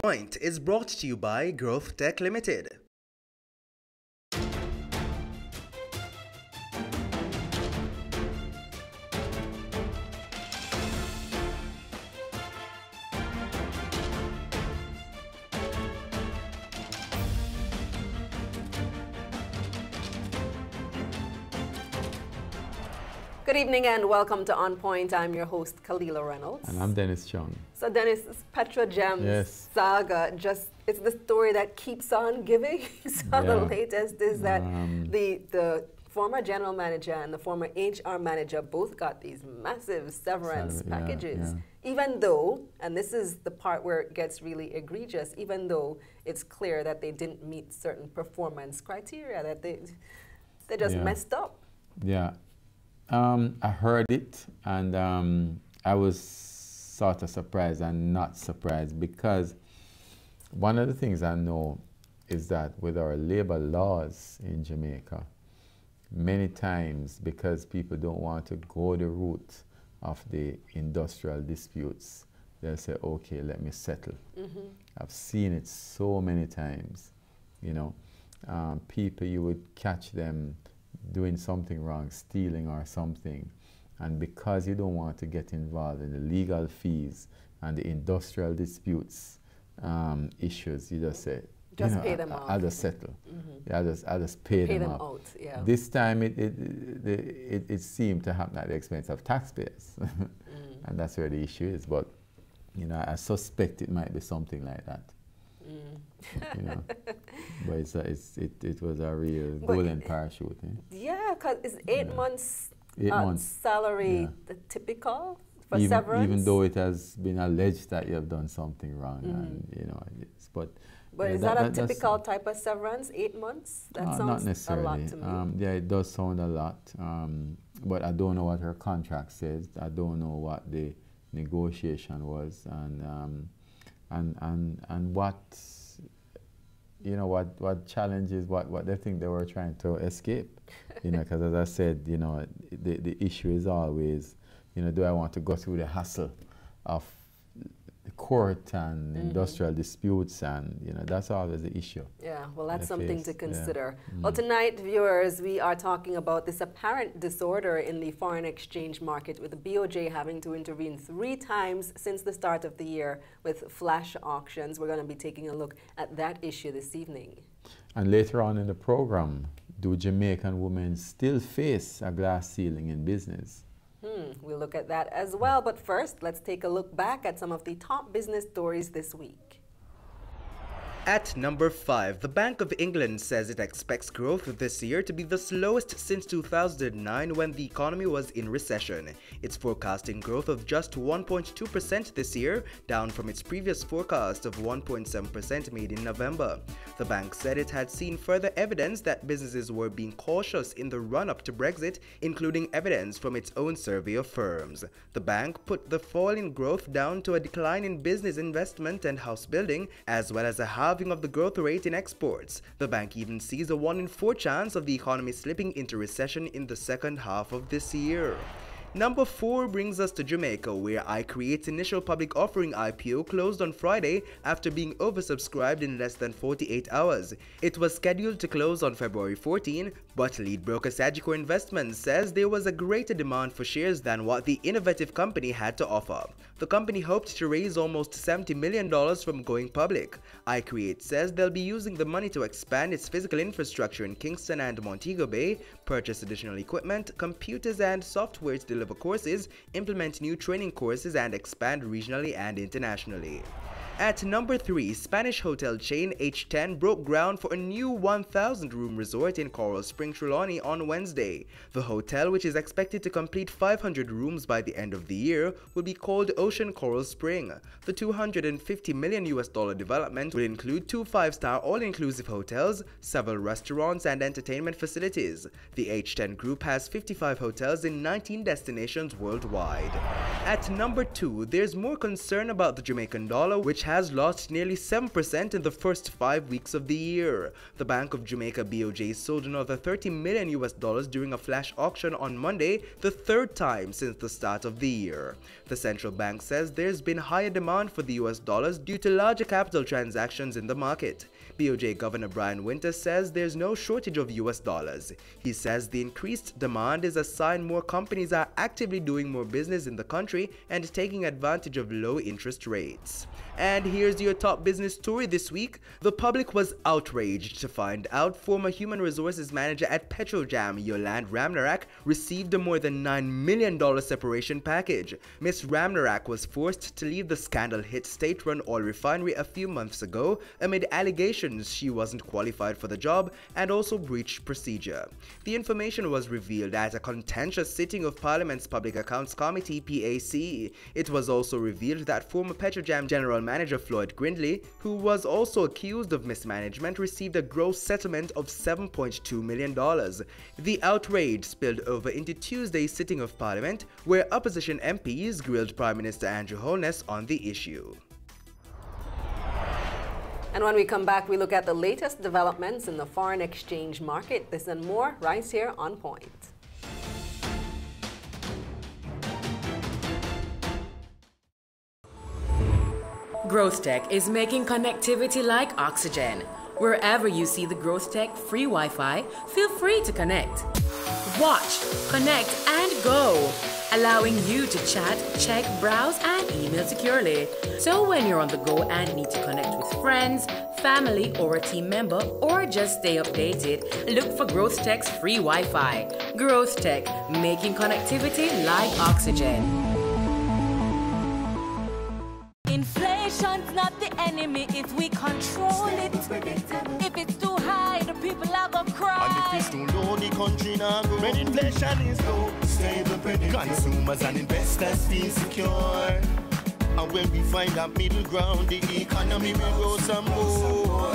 Point is brought to you by Growth Tech Limited. Good evening and welcome to On Point. I'm your host, Kalila Reynolds. And I'm Dennis Chung. So Dennis, this Petrogems saga, it's the story that keeps on giving. So the latest is that the former general manager and the former HR manager both got these massive severance packages. Even though, and this is the part where it gets really egregious, even though it's clear that they didn't meet certain performance criteria, that they just messed up. Yeah. I heard it, and I was sort of surprised and not surprised, because one of the things I know is that with our labor laws in Jamaica, many times, because people don't want to go the route of the industrial disputes, they'll say, okay, let me settle. I've seen it so many times, you know. People, you would catch them doing something wrong, stealing or something, and because you don't want to get involved in the legal fees and the industrial disputes issues, you just say, just pay them off. I'll just settle. I'll just pay them out. This time it seemed to happen at the expense of taxpayers, and that's where the issue is. But you know, I suspect it might be something like that. You know, but it was a real golden parachute. Yeah, because it's 8 months salary the typical for severance. Even though it has been alleged that you have done something wrong, and you know, but is that a typical type of severance? 8 months? That sounds not necessarily. A lot to me. Yeah, it does sound a lot, but I don't know what her contract says. I don't know what the negotiation was, and what, you know, what challenges, what they think they were trying to escape. You know, because as I said, you know, the issue is always, you know, do I want to go through the hassle of the court and industrial disputes, and you know, that's always the issue. Yeah, well, that's something to consider. Well, tonight, viewers, we are talking about this apparent disorder in the foreign exchange market, with the BOJ having to intervene 3 times since the start of the year with flash auctions. We're going to be taking a look at that issue this evening. And later on in the program, do Jamaican women still face a glass ceiling in business? We'll look at that as well. But first, let's take a look back at some of the top business stories this week. At number 5, the Bank of England says it expects growth this year to be the slowest since 2009, when the economy was in recession. It's forecasting growth of just 1.2% this year, down from its previous forecast of 1.7% made in November. The bank said it had seen further evidence that businesses were being cautious in the run-up to Brexit, including evidence from its own survey of firms. The bank put the fall in growth down to a decline in business investment and house building, as well as a halving of the growth rate in exports. The bank even sees a 1 in 4 chance of the economy slipping into recession in the second half of this year. Number 4 brings us to Jamaica, where iCreate's initial public offering IPO closed on Friday after being oversubscribed in less than 48 hours. It was scheduled to close on February 14, but lead broker Sagicor Investments says there was a greater demand for shares than what the innovative company had to offer. The company hoped to raise almost $70 million from going public. iCreate says they'll be using the money to expand its physical infrastructure in Kingston and Montego Bay, purchase additional equipment, computers and software to deliver courses, implement new training courses, and expand regionally and internationally. At number 3, Spanish hotel chain H10 broke ground for a new 1,000-room resort in Coral Spring, Trelawney on Wednesday. The hotel, which is expected to complete 500 rooms by the end of the year, will be called Ocean Coral Spring. The $250 million development will include 2 5-star all-inclusive hotels, several restaurants, and entertainment facilities. The H10 group has 55 hotels in 19 destinations worldwide. At number 2, there's more concern about the Jamaican dollar, which has lost nearly 7% in the first 5 weeks of the year. The Bank of Jamaica BOJ sold another $30 million during a flash auction on Monday, the third time since the start of the year. The central bank says there's been higher demand for the US dollars due to larger capital transactions in the market. BOJ Governor Brian Winter says there's no shortage of US dollars. He says the increased demand is a sign more companies are actively doing more business in the country and taking advantage of low interest rates. And here's your top business story this week. The public was outraged to find out former human resources manager at Petrojam, Yolande Ramnarak, received a more than $9 million separation package. Ms. Ramnarak was forced to leave the scandal-hit state-run oil refinery a few months ago amid allegations she wasn't qualified for the job and also breached procedure. The information was revealed at a contentious sitting of Parliament's Public Accounts Committee (PAC). It was also revealed that former Petrojam General Manager Floyd Grindley, who was also accused of mismanagement, received a gross settlement of $7.2 million. The outrage spilled over into Tuesday's sitting of Parliament, where opposition MPs grilled Prime Minister Andrew Holness on the issue. And when we come back, we look at the latest developments in the foreign exchange market. This and more right here on Point. GrowthTech is making connectivity like oxygen. Wherever you see the GrowthTech free Wi-Fi, feel free to connect. Watch, connect, and go, allowing you to chat, check, browse, and email securely. So when you're on the go and need to connect with friends, family, or a team member, or just stay updated, look for GrowthTech's free Wi-Fi. GrowthTech, making connectivity like oxygen. Inflation's not the enemy if we control it. If it's too high, the people are gonna cry. And if it's too low, the country not go. When inflation is low, stable predictable. Consumers and investors feel secure. And when we find a middle ground, the economy will grow some more.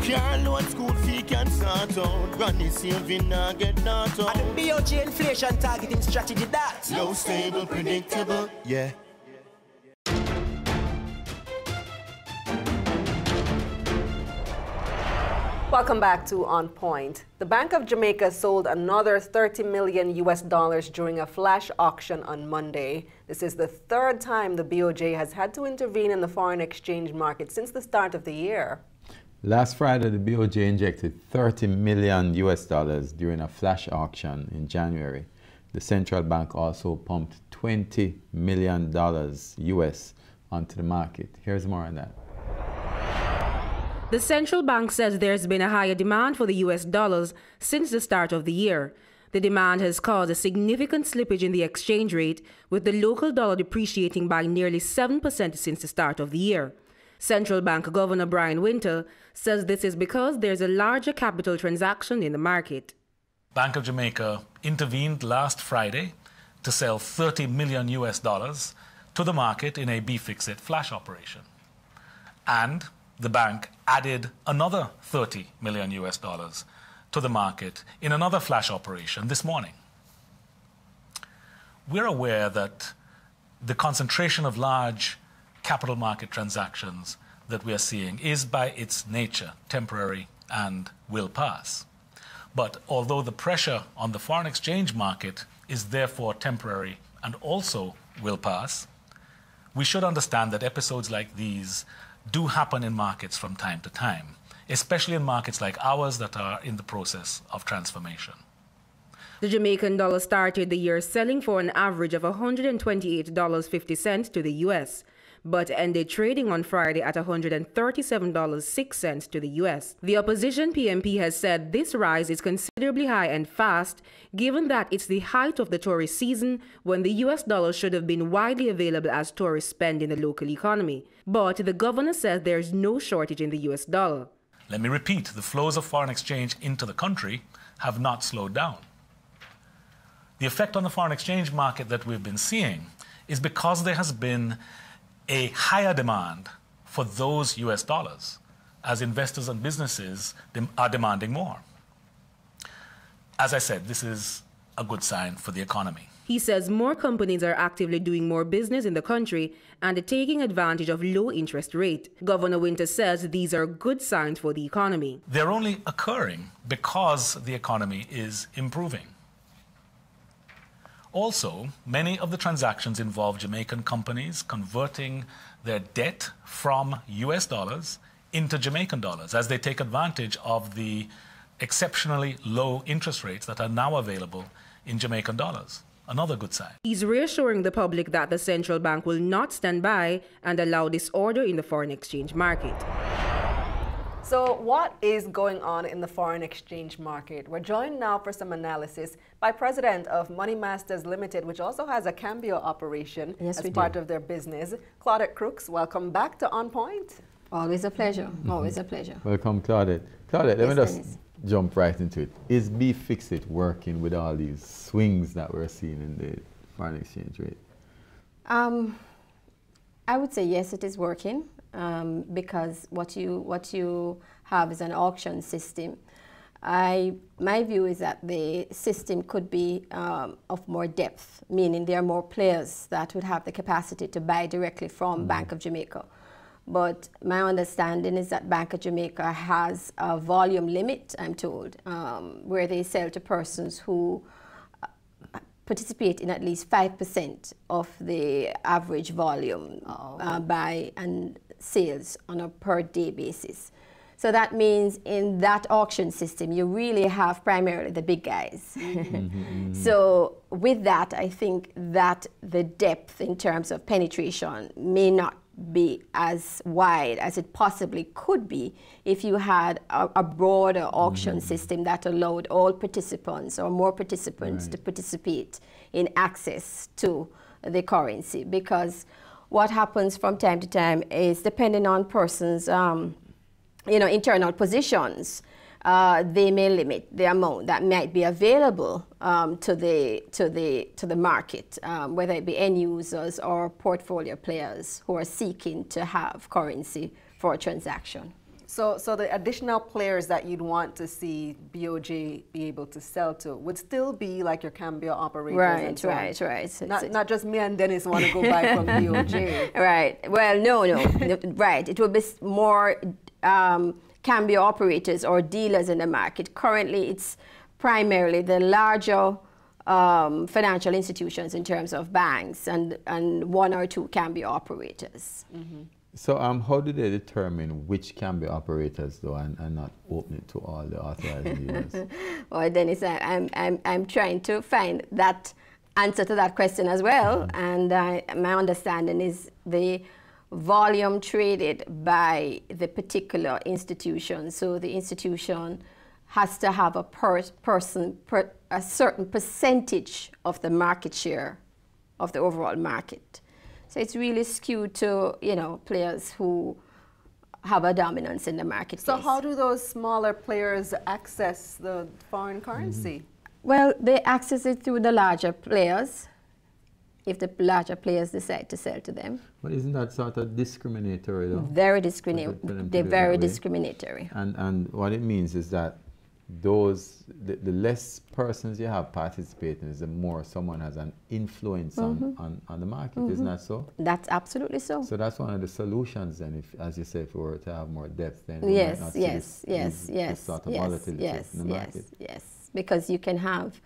Car loan, school fee can start out. Granny saving now get knocked out. And the BOJ inflation targeting strategy that. Low, stable, predictable, yeah. Welcome back to On Point. The Bank of Jamaica sold another $30 million during a flash auction on Monday. This is the third time the BOJ has had to intervene in the foreign exchange market since the start of the year. Last Friday, the BOJ injected $30 million during a flash auction in January. The central bank also pumped $20 million onto the market. Here's more on that. The central bank says there's been a higher demand for the US dollars since the start of the year. The demand has caused a significant slippage in the exchange rate, with the local dollar depreciating by nearly 7% since the start of the year. Central Bank Governor Brian Winter says this is because there's a larger capital transaction in the market. Bank of Jamaica intervened last Friday to sell $30 million to the market in a BFIXit flash operation. And the bank added another $30 million to the market in another flash operation this morning. We're aware that the concentration of large capital market transactions that we are seeing is by its nature temporary and will pass. But although the pressure on the foreign exchange market is therefore temporary and also will pass, we should understand that episodes like these do happen in markets from time to time, especially in markets like ours that are in the process of transformation. The Jamaican dollar started the year selling for an average of $128.50 to the US, but ended trading on Friday at $137.06 to the US. The opposition PMP has said this rise is considerably high and fast, given that it's the height of the tourist season when the US dollar should have been widely available as tourists spend in the local economy. But the governor says there's no shortage in the US dollar. Let me repeat, the flows of foreign exchange into the country have not slowed down. The effect on the foreign exchange market that we've been seeing is because there has been a higher demand for those US dollars as investors and businesses are demanding more. As I said, this is a good sign for the economy. He says more companies are actively doing more business in the country and are taking advantage of low interest rate. Governor Winter says these are good signs for the economy. They're only occurring because the economy is improving. Also, many of the transactions involve Jamaican companies converting their debt from US dollars into Jamaican dollars as they take advantage of the exceptionally low interest rates that are now available in Jamaican dollars. Another good sign. He's reassuring the public that the central bank will not stand by and allow disorder in the foreign exchange market. So what is going on in the foreign exchange market? We're joined now for some analysis by President of Money Masters Limited, which also has a Cambio operation as part of their business. Claudette Crooks, welcome back to On Point. Always a pleasure. Always a pleasure. Welcome, Claudette. Claudette, let me just jump right into it. Is BFixit working with all these swings that we're seeing in the foreign exchange rate? I would say yes, it is working because what you have is an auction system. My view is that the system could be of more depth, meaning there are more players that would have the capacity to buy directly from Bank of Jamaica. But my understanding is that Bank of Jamaica has a volume limit, I'm told, where they sell to persons who participate in at least 5% of the average volume buy and sales on a per day basis. So that means in that auction system, you really have primarily the big guys. So with that, I think that the depth in terms of penetration may not be as wide as it possibly could be if you had a broader auction system that allowed all participants or more participants to participate in access to the currency. Because what happens from time to time is, depending on persons' internal positions, they may limit the amount that might be available to the market, whether it be end users or portfolio players who are seeking to have currency for a transaction. So the additional players that you'd want to see BOJ be able to sell to would still be like your Cambio operators. Right. Not just me and Dennis want to go buy from BOJ. Right. Well, no. Right. It will be more Cambio operators or dealers in the market. Currently, it's primarily the larger financial institutions in terms of banks and one or two Cambio operators. So how do they determine which Cambio operators, though, and not open it to all the authorized dealers? Well, Dennis, I'm trying to find that answer to that question as well. And my understanding is the volume traded by the particular institution. So the institution has to have a certain percentage of the market share of the overall market. So it's really skewed to, players who have a dominance in the marketplace. So how do those smaller players access the foreign currency? Well, they access it through the larger players, if the larger players decide to sell to them. But isn't that sort of discriminatory, though? Very discriminatory. They're very discriminatory. And what it means is that the less persons you have participating, the more someone has an influence on the market. Isn't that so? That's absolutely so. So that's one of the solutions then, if, as you say, if we were to have more depth, then yes, sort of volatility in the market. Yes, because you can have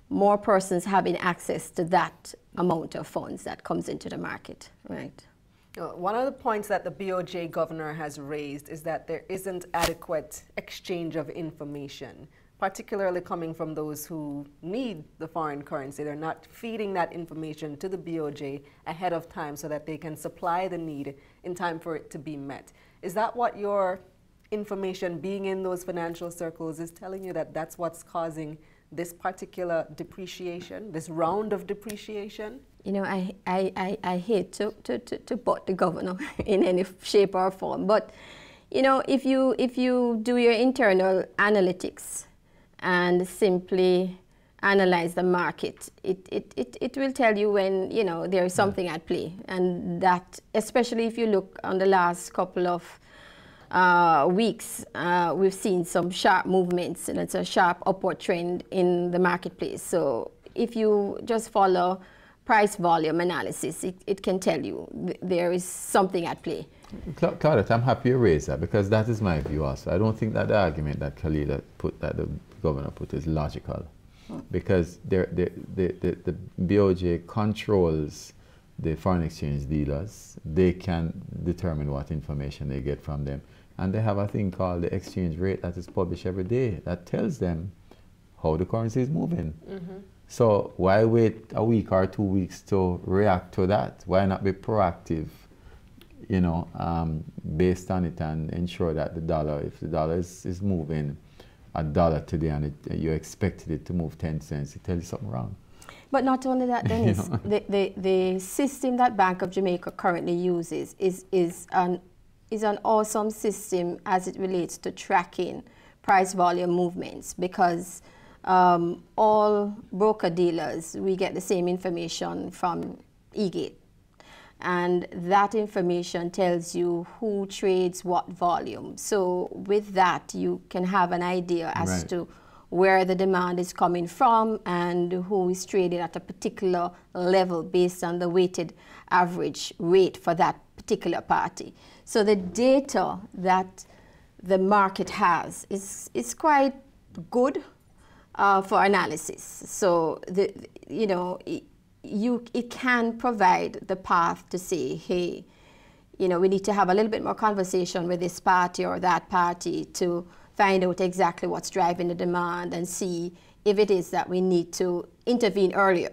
more persons having access to that amount of funds that comes into the market, right? One of the points that the BOJ governor has raised is that there isn't adequate exchange of information, particularly coming from those who need the foreign currency. They're not feeding that information to the BOJ ahead of time so that they can supply the need in time for it to be met. Is that what your information being in those financial circles is telling you, that that's what's causing this particular depreciation, this round of depreciation? I hate to put the governor in any shape or form, but if you do your internal analytics and simply analyze the market, it will tell you when there is something at play, and that, especially if you look on the last couple of weeks, we've seen some sharp movements, and it's a sharp upward trend in the marketplace. So if you just follow price volume analysis, it can tell you there is something at play. Claudette, I'm happy you raised that, because that is my view also. I don't think that the argument that Khalida put, that the governor put, is logical. Because the BOJ controls the foreign exchange dealers. They can determine what information they get from them. And they have a thing called the exchange rate that is published every day that tells them how the currency is moving. So why wait a week or 2 weeks to react to that? Why not be proactive, you know, based on it, and ensure that the dollar, if the dollar is moving $1 today and you expected it to move 10 cents, it tells you something wrong. But not only that, Dennis, the system that Bank of Jamaica currently uses is an awesome system as it relates to tracking price volume movements, because all broker dealers, we get the same information from eGate. And that information tells you who trades what volume. So with that, you can have an idea as to where the demand is coming from and who is trading at a particular level based on the weighted average rate for that particular party. So the data that the market has is quite good for analysis. So it can provide the path to say, hey, you know, we need to have a little bit more conversation with this party or that party to find out exactly what's driving the demand and see if it is that we need to intervene earlier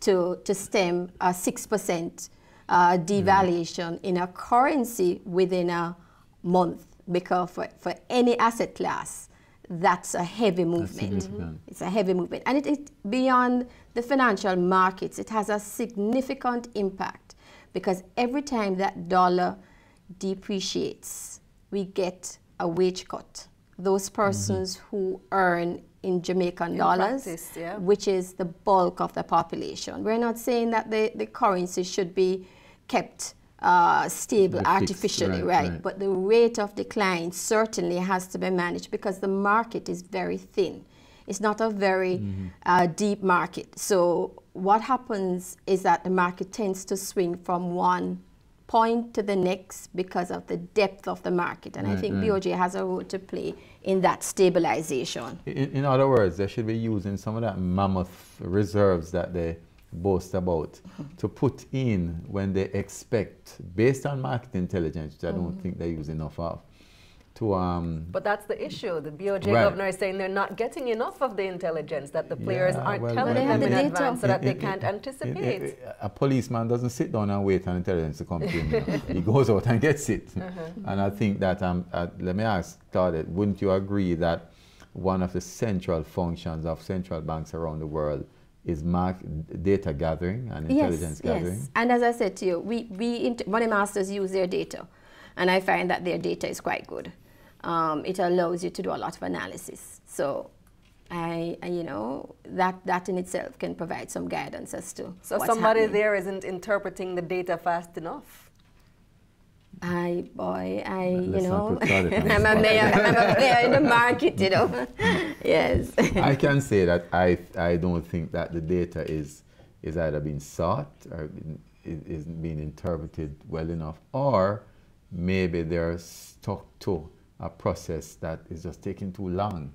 to stem a 6% devaluation in a currency within a month, because for any asset class, that's a heavy movement. It's a heavy movement. And it beyond the financial markets, it has a significant impact, because every time that dollar depreciates, we get a wage cut. Those persons who earn in Jamaican dollars, which is the bulk of the population. We're not saying that the currency should be kept stable artificially, right? But the rate of decline certainly has to be managed, because the market is very thin. It's not a very deep market. So what happens is that the market tends to swing from one point to the next because of the depth of the market. And I think BOJ has a role to play in that stabilization. In other words, they should be using some of that mammoth reserves that they boast about to put in when they expect, based on market intelligence, which I don't think they use enough of, to but that's the issue. The BOJ governor is saying they're not getting enough of the intelligence, that the players aren't telling them in advance so that they can't anticipate. A policeman doesn't sit down and wait on intelligence to come to him. You know. He goes out and gets it. And I think that, let me ask Claudette, wouldn't you agree that one of the central functions of central banks around the world is data gathering and intelligence gathering? Yes, and as I said to you, money masters use their data, and I find that their data is quite good. It allows you to do a lot of analysis. So, you know, that in itself can provide some guidance as to so what's somebody happening. there isn't interpreting the data fast enough. You know, I'm a player in the market, you know. Yes. I can say that I don't think that the data is either being sought or is being interpreted well enough, or maybe they're stuck to a process that is just taking too long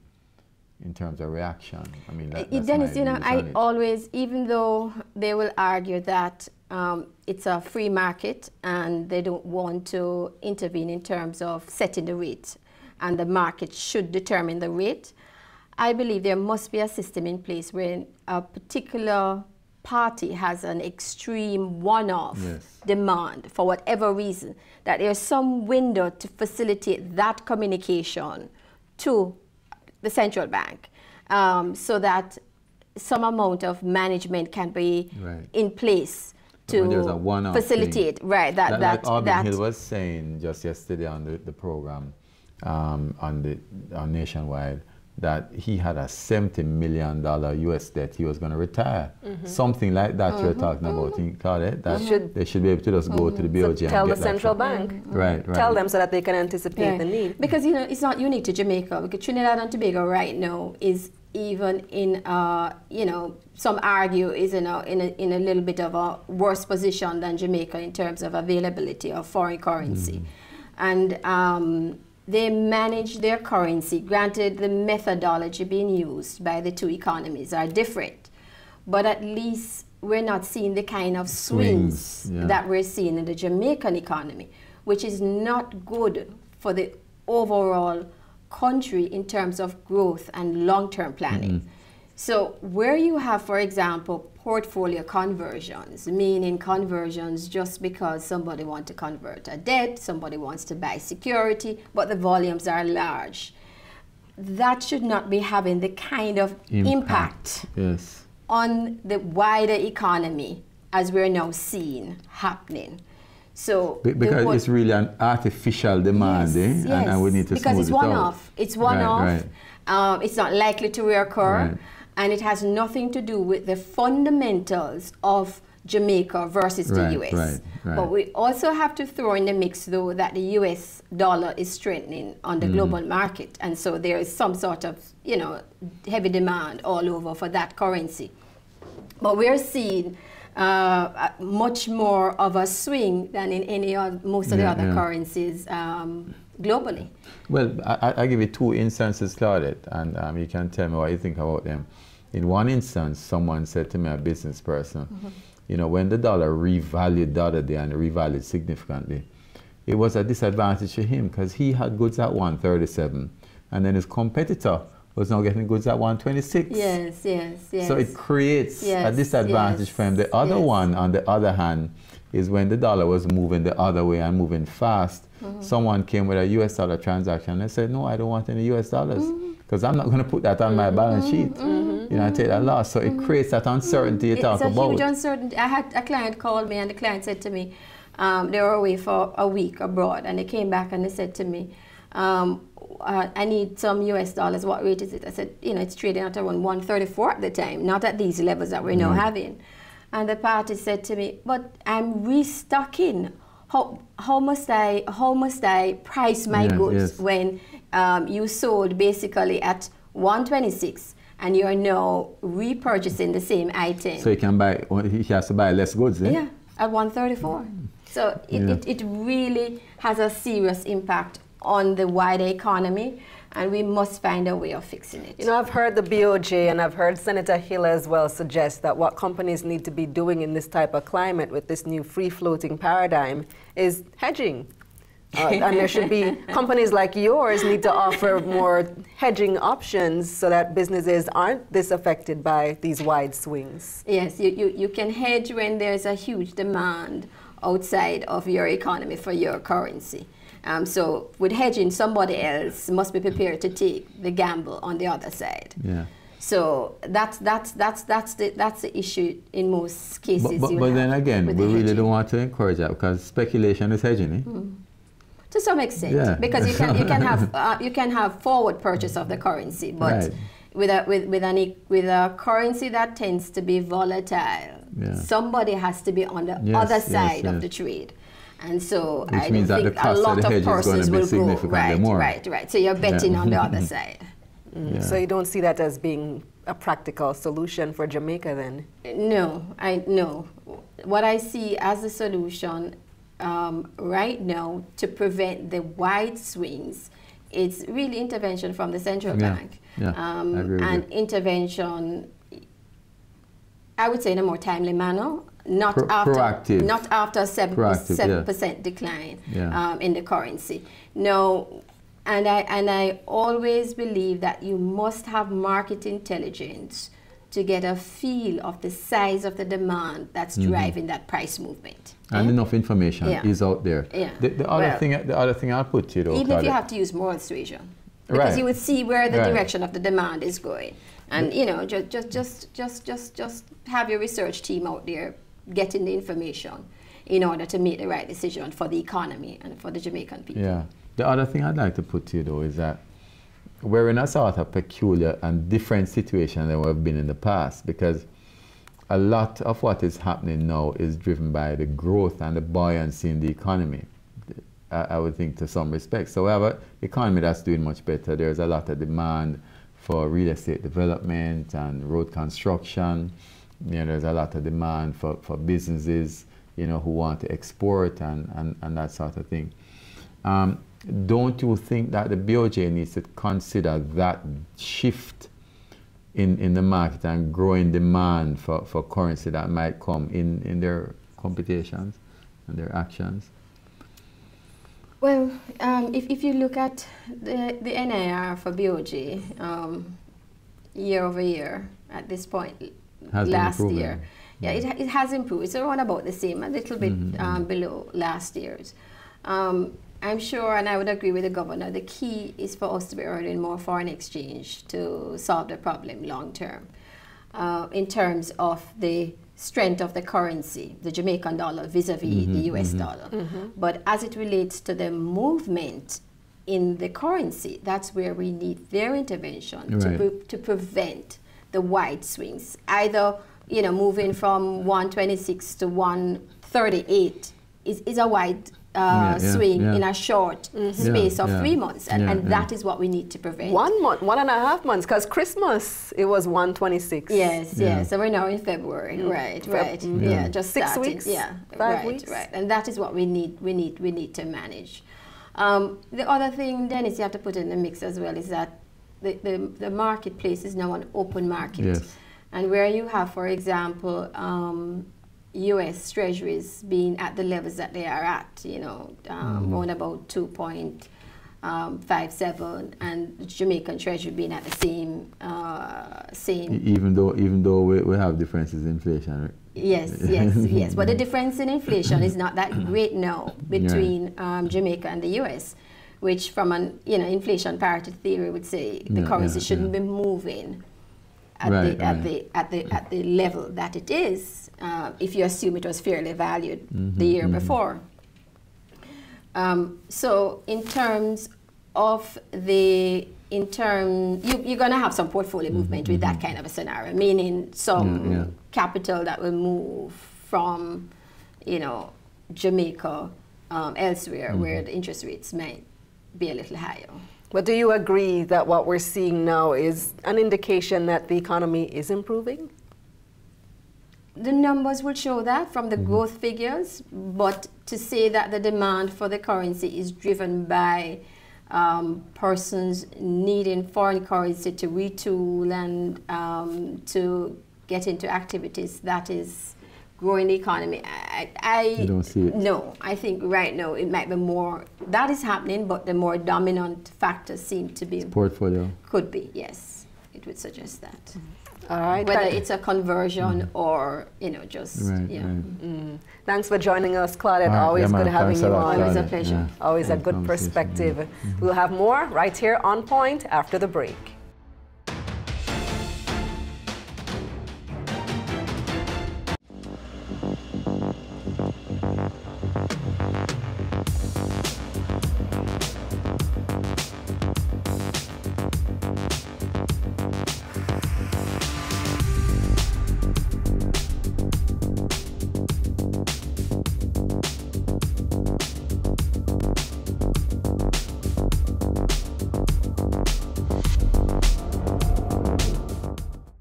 in terms of reaction. I mean, Dennis, you know, I always, even though they will argue that it's a free market and they don't want to intervene in terms of setting the rate, and the market should determine the rate, I believe there must be a system in place where a particular party has an extreme one-off demand for whatever reason, that there's some window to facilitate that communication to the central bank, so that some amount of management can be in place to facilitate that like Albin Hill was saying just yesterday on the program on Nationwide, that he had a $70 million US debt he was going to retire. Something like that you're talking about, Claudette, that they should be able to just go to the BOJ and tell get the central bank. Right. Tell them so that they can anticipate the need. Because, you know, it's not unique to Jamaica, because Trinidad and Tobago right now is even in, you know, some argue is in a little bit of a worse position than Jamaica in terms of availability of foreign currency. And they manage their currency. Granted, the methodology being used by the two economies are different, but at least we're not seeing the kind of swings that we're seeing in the Jamaican economy, which is not good for the overall country in terms of growth and long-term planning. So where you have, for example, portfolio conversions, meaning conversions just because somebody wants to convert a debt, somebody wants to buy security, but the volumes are large, that should not be having the kind of impact on the wider economy as we're now seeing happening. So because it's really an artificial demand, and we need to because it's one-off. It's one-off. It's not likely to reoccur, and it has nothing to do with the fundamentals of Jamaica versus the U.S. But we also have to throw in the mix, though, that the U.S. dollar is strengthening on the global market, and so there is some sort of, you know, heavy demand all over for that currency. But we're seeing much more of a swing than in any of most of the other currencies globally. Well, I give you two instances, Claudette, and you can tell me what you think about them. In one instance, someone said to me, a business person, you know, when the dollar revalued the other day and revalued significantly, it was a disadvantage to him because he had goods at 137, and then his competitor was now getting goods at 126. Yes. So it creates a disadvantage for him. The other one, on the other hand, is when the dollar was moving the other way and moving fast. Someone came with a US dollar transaction and they said, no, I don't want any US dollars because I'm not going to put that on my balance sheet. You know, I take that loss. So it creates that uncertainty you talk about. It's a huge uncertainty. I had a client called me and the client said to me, they were away for a week abroad and they came back and they said to me, I need some US dollars. What rate is it? I said, you know, it's trading at around 134 at the time, not at these levels that we're now having. And the party said to me, but I'm restocking. How must I price my goods when you sold basically at 126 and you are now repurchasing the same item? So he can buy, he has to buy less goods, eh? Yeah, at 134. So it really has a serious impact on the wider economy, and we must find a way of fixing it. You know, I've heard the BOJ and I've heard Senator Hill as well suggest that what companies need to be doing in this type of climate with this new free-floating paradigm is hedging. And there should be, companies like yours need to offer more hedging options so that businesses aren't this affected by these wide swings. Yes, you can hedge when there's a huge demand outside of your economy for your currency. So with hedging, somebody else must be prepared to take the gamble on the other side. Yeah. So that's the issue in most cases. But then again, we really don't want to encourage that because speculation is hedging. To some extent, because you can have forward purchase of the currency, but with a currency that tends to be volatile, somebody has to be on the other side of the trade. And so I think a lot of persons will go, right. So you're betting on the other side. So you don't see that as being a practical solution for Jamaica then? No, what I see as a solution right now to prevent the wide swings, it's really intervention from the central bank. And intervention, I would say, in a more timely manner. Not after 7% decline in the currency. No, and I always believe that you must have market intelligence to get a feel of the size of the demand that's driving that price movement. And enough information is out there. The other thing I'll put to you though, even if you have to use moral suasion, because you would see where the direction of the demand is going, and you know, just have your research team out there getting the information in order to make the right decision for the economy and for the Jamaican people. Yeah. The other thing I'd like to put to you though is that we're in a sort of peculiar and different situation than we've been in the past, because a lot of what is happening now is driven by the growth and the buoyancy in the economy, I would think, to some respect. So we have an economy that's doing much better. There's a lot of demand for real estate development and road construction. You know, there's a lot of demand for businesses, you know, who want to export and that sort of thing. Don't you think that the BOJ needs to consider that shift in the market and growing demand for currency that might come in their computations and their actions? Well, if you look at the NIR for BOJ year over year at this point, last year, yeah, it has improved. It's around about the same, a little bit below last year's. I'm sure, and I would agree with the governor, the key is for us to be earning more foreign exchange to solve the problem long term. In terms of the strength of the currency, the Jamaican dollar vis-a-vis the US dollar. But as it relates to the movement in the currency, that's where we need their intervention to prevent the wide swings. Either, you know, moving from 126 to 138 is a wide swing in a short space of 3 months, and that is what we need to prevent. 1 month, 1.5 months, because Christmas it was 126. Yes. So we're now in February, right? Yeah, just 6 started. weeks. Yeah, 5 weeks. Right, and that is what we need. We need to manage. The other thing, Dennis, you have to put in the mix as well is that the marketplace is now an open market, and where you have, for example, U.S. Treasuries being at the levels that they are at, you know, on about 2.57, and the Jamaican Treasury being at the same. Even though we have differences in inflation, right? Yes. But the difference in inflation is not that great now between Jamaica and the U.S., which from an inflation parity theory would say the currency shouldn't be moving at the level that it is. If you assume it was fairly valued the year before. So in terms of you're going to have some portfolio movement with that kind of a scenario, meaning some capital that will move from, you know, Jamaica elsewhere where the interest rates might be a little higher. But do you agree that what we're seeing now is an indication that the economy is improving? The numbers will show that from the growth figures, but to say that the demand for the currency is driven by persons needing foreign currency to retool and to get into activities that is growing the economy, You don't see it? No, I think right now it might be more, that is happening, but the more dominant factors seem to be... Portfolio? Could be, yes. It would suggest that. All right. Whether it's a conversion or, you know, just, Thanks for joining us, Claudette. Always good having you on. Always a pleasure. Always a good perspective. We'll have more right here on Point after the break.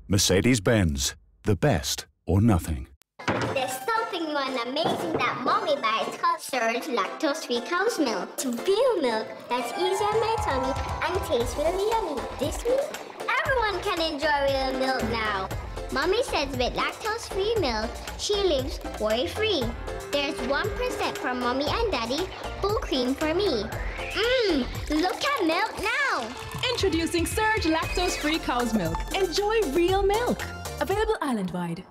Mercedes-Benz, the best or nothing. There's something new and amazing that Mommy buys called Surge lactose-free cow's milk. It's real milk that's easy on my tummy and tastes really yummy. This means everyone can enjoy real milk now. Mommy says with lactose-free milk, she lives worry-free. There's 1% for Mommy and Daddy, full cream for me. Look at milk now. Introducing Surge lactose-free cow's milk. Enjoy real milk. Available island-wide.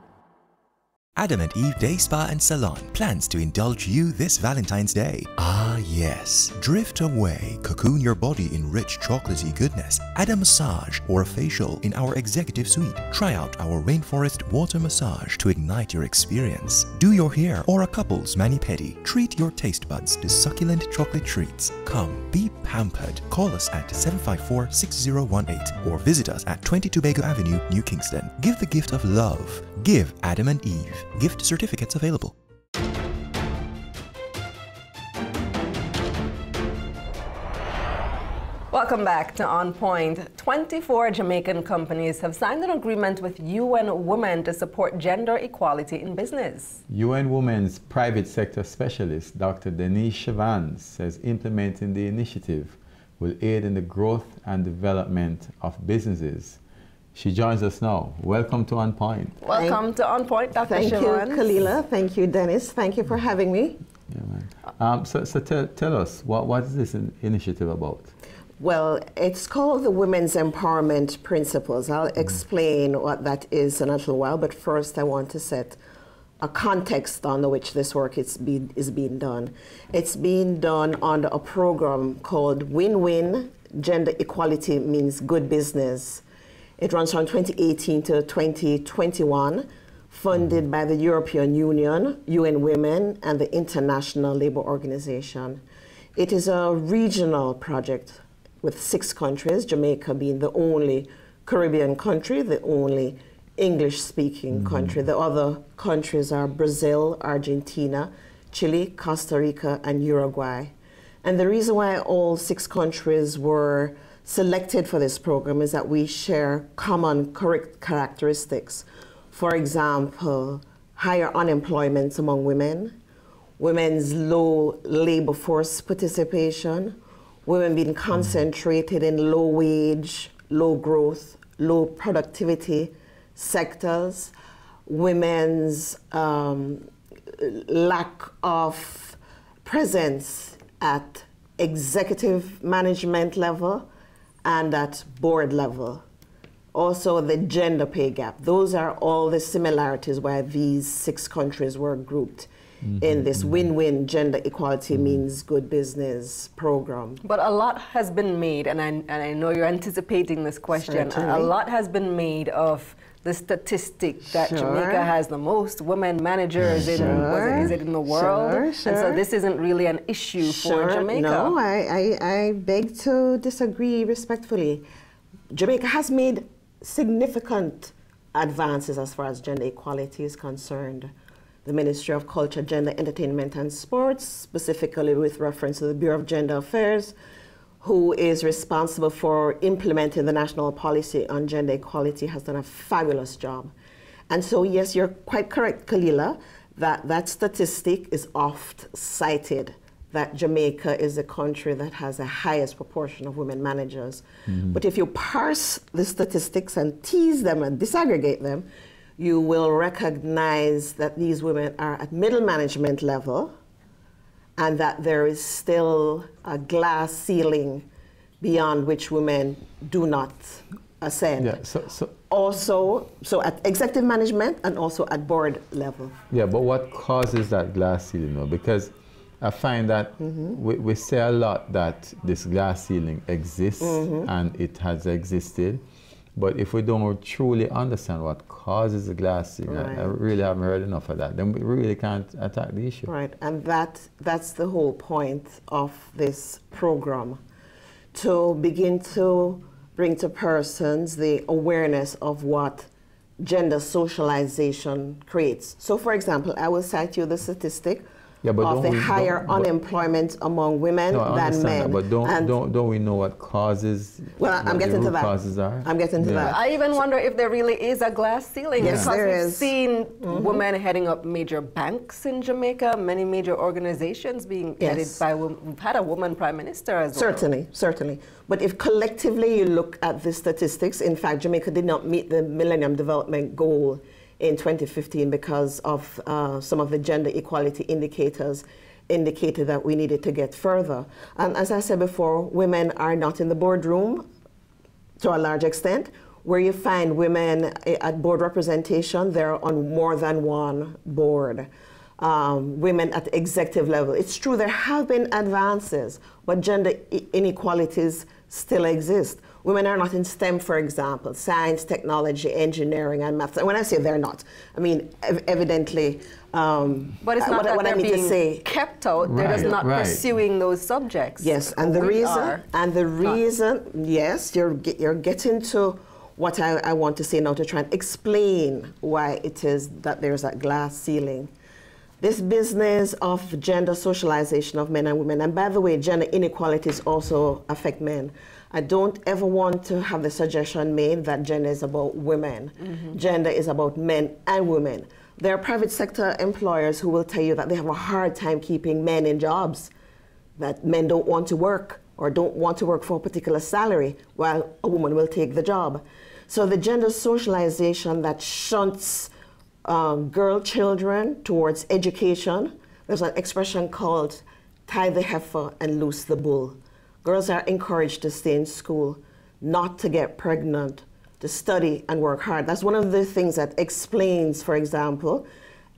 Adam and Eve Day Spa and Salon plans to indulge you this Valentine's Day. Ah yes, drift away, cocoon your body in rich chocolatey goodness, add a massage or a facial in our executive suite. Try out our rainforest water massage to ignite your experience. Do your hair or a couple's mani-pedi. Treat your taste buds to succulent chocolate treats. Come, be pampered. Call us at 754-6018 or visit us at 20 Tobago Avenue, New Kingston. Give the gift of love. Give Adam and Eve. Gift certificates available. Welcome back to On Point. 24 Jamaican companies have signed an agreement with UN Women to support gender equality in business. UN Women's private sector specialist, Dr. Denise Chavans, says implementing the initiative will aid in the growth and development of businesses. She joins us now. Welcome to On Point. Welcome to On Point, Dr. Thank Chavans. you, Kalila. Thank you, Dennis. Thank you for having me. Yeah, man. So tell us, what is this initiative about? Well, it's called the Women's Empowerment Principles. I'll explain what that is in a little while, but first I want to set a context under which this work is being done. It's being done under a program called Win-Win Gender Equality Means Good Business. It runs from 2018 to 2021, funded by the European Union, UN Women, and the International Labour Organization. It is a regional project with 6 countries, Jamaica being the only Caribbean country, the only English-speaking country. The other countries are Brazil, Argentina, Chile, Costa Rica, and Uruguay. And the reason why all 6 countries were selected for this program is that we share common characteristics. For example, higher unemployment among women, women's low labor force participation, women being concentrated in low wage, low growth, low productivity sectors, women's lack of presence at executive management level and at board level. Also the gender pay gap. Those are all the similarities why these 6 countries were grouped in this Win-Win Gender Equality Means Good Business program. But a lot has been made, and I know you're anticipating this question, a lot has been made of the statistic that Jamaica has the most women managers in, is it in the world? And so this isn't really an issue for Jamaica. No, I beg to disagree respectfully. Jamaica has made significant advances as far as gender equality is concerned. The Ministry of Culture, Gender, Entertainment and Sports, specifically with reference to the Bureau of Gender Affairs, who is responsible for implementing the national policy on gender equality, has done a fabulous job. And so, yes, you're quite correct, Kalila, that statistic is oft cited, that Jamaica is the country that has the highest proportion of women managers. But if you parse the statistics and tease them and disaggregate them, you will recognize that these women are at middle management level and that there is still a glass ceiling beyond which women do not ascend. Yeah, so at executive management and also at board level. Yeah, but what causes that glass ceiling though? Because I find that we say a lot that this glass ceiling exists and it has existed. But if we don't truly understand what causes the glass ceiling, I really haven't heard enough of that, then we really can't attack the issue. Right, and that's the whole point of this program, to begin to bring to persons the awareness of what gender socialization creates. So for example, I will cite you the statistic of the higher unemployment among women than men. But don't we know what causes? Well, I'm getting to that. Causes are? I'm getting to that. I even wonder if there really is a glass ceiling. Yes, because there we've is. seen women heading up major banks in Jamaica, many major organizations being headed by women. We've had a woman prime minister as well. Certainly. But if collectively you look at the statistics, in fact, Jamaica did not meet the Millennium Development Goal in 2015 because of some of the gender equality indicators indicated that we needed to get further. And as I said before, women are not in the boardroom to a large extent. Where you find women at board representation, they're on more than one board. Women at the executive level. It's true there have been advances, but gender inequalities still exist. Women are not in STEM, for example, science, technology, engineering, and math. And when I say they're not, I mean evidently. But it's not that they're being kept out; they're just not pursuing those subjects. Yes, and the reason, yes, you're getting to what I want to say now to try and explain why it is that there's that glass ceiling. this business of gender socialization of men and women, and by the way, gender inequalities also affect men. I don't ever want to have the suggestion made that gender is about women. Gender is about men and women. There are private sector employers who will tell you that they have a hard time keeping men in jobs, that men don't want to work or don't want to work for a particular salary while a woman will take the job. So the gender socialization that shunts girl children towards education, there's an expression called tie the heifer and loose the bull. Girls are encouraged to stay in school, not to get pregnant, to study and work hard. That's one of the things that explains, for example,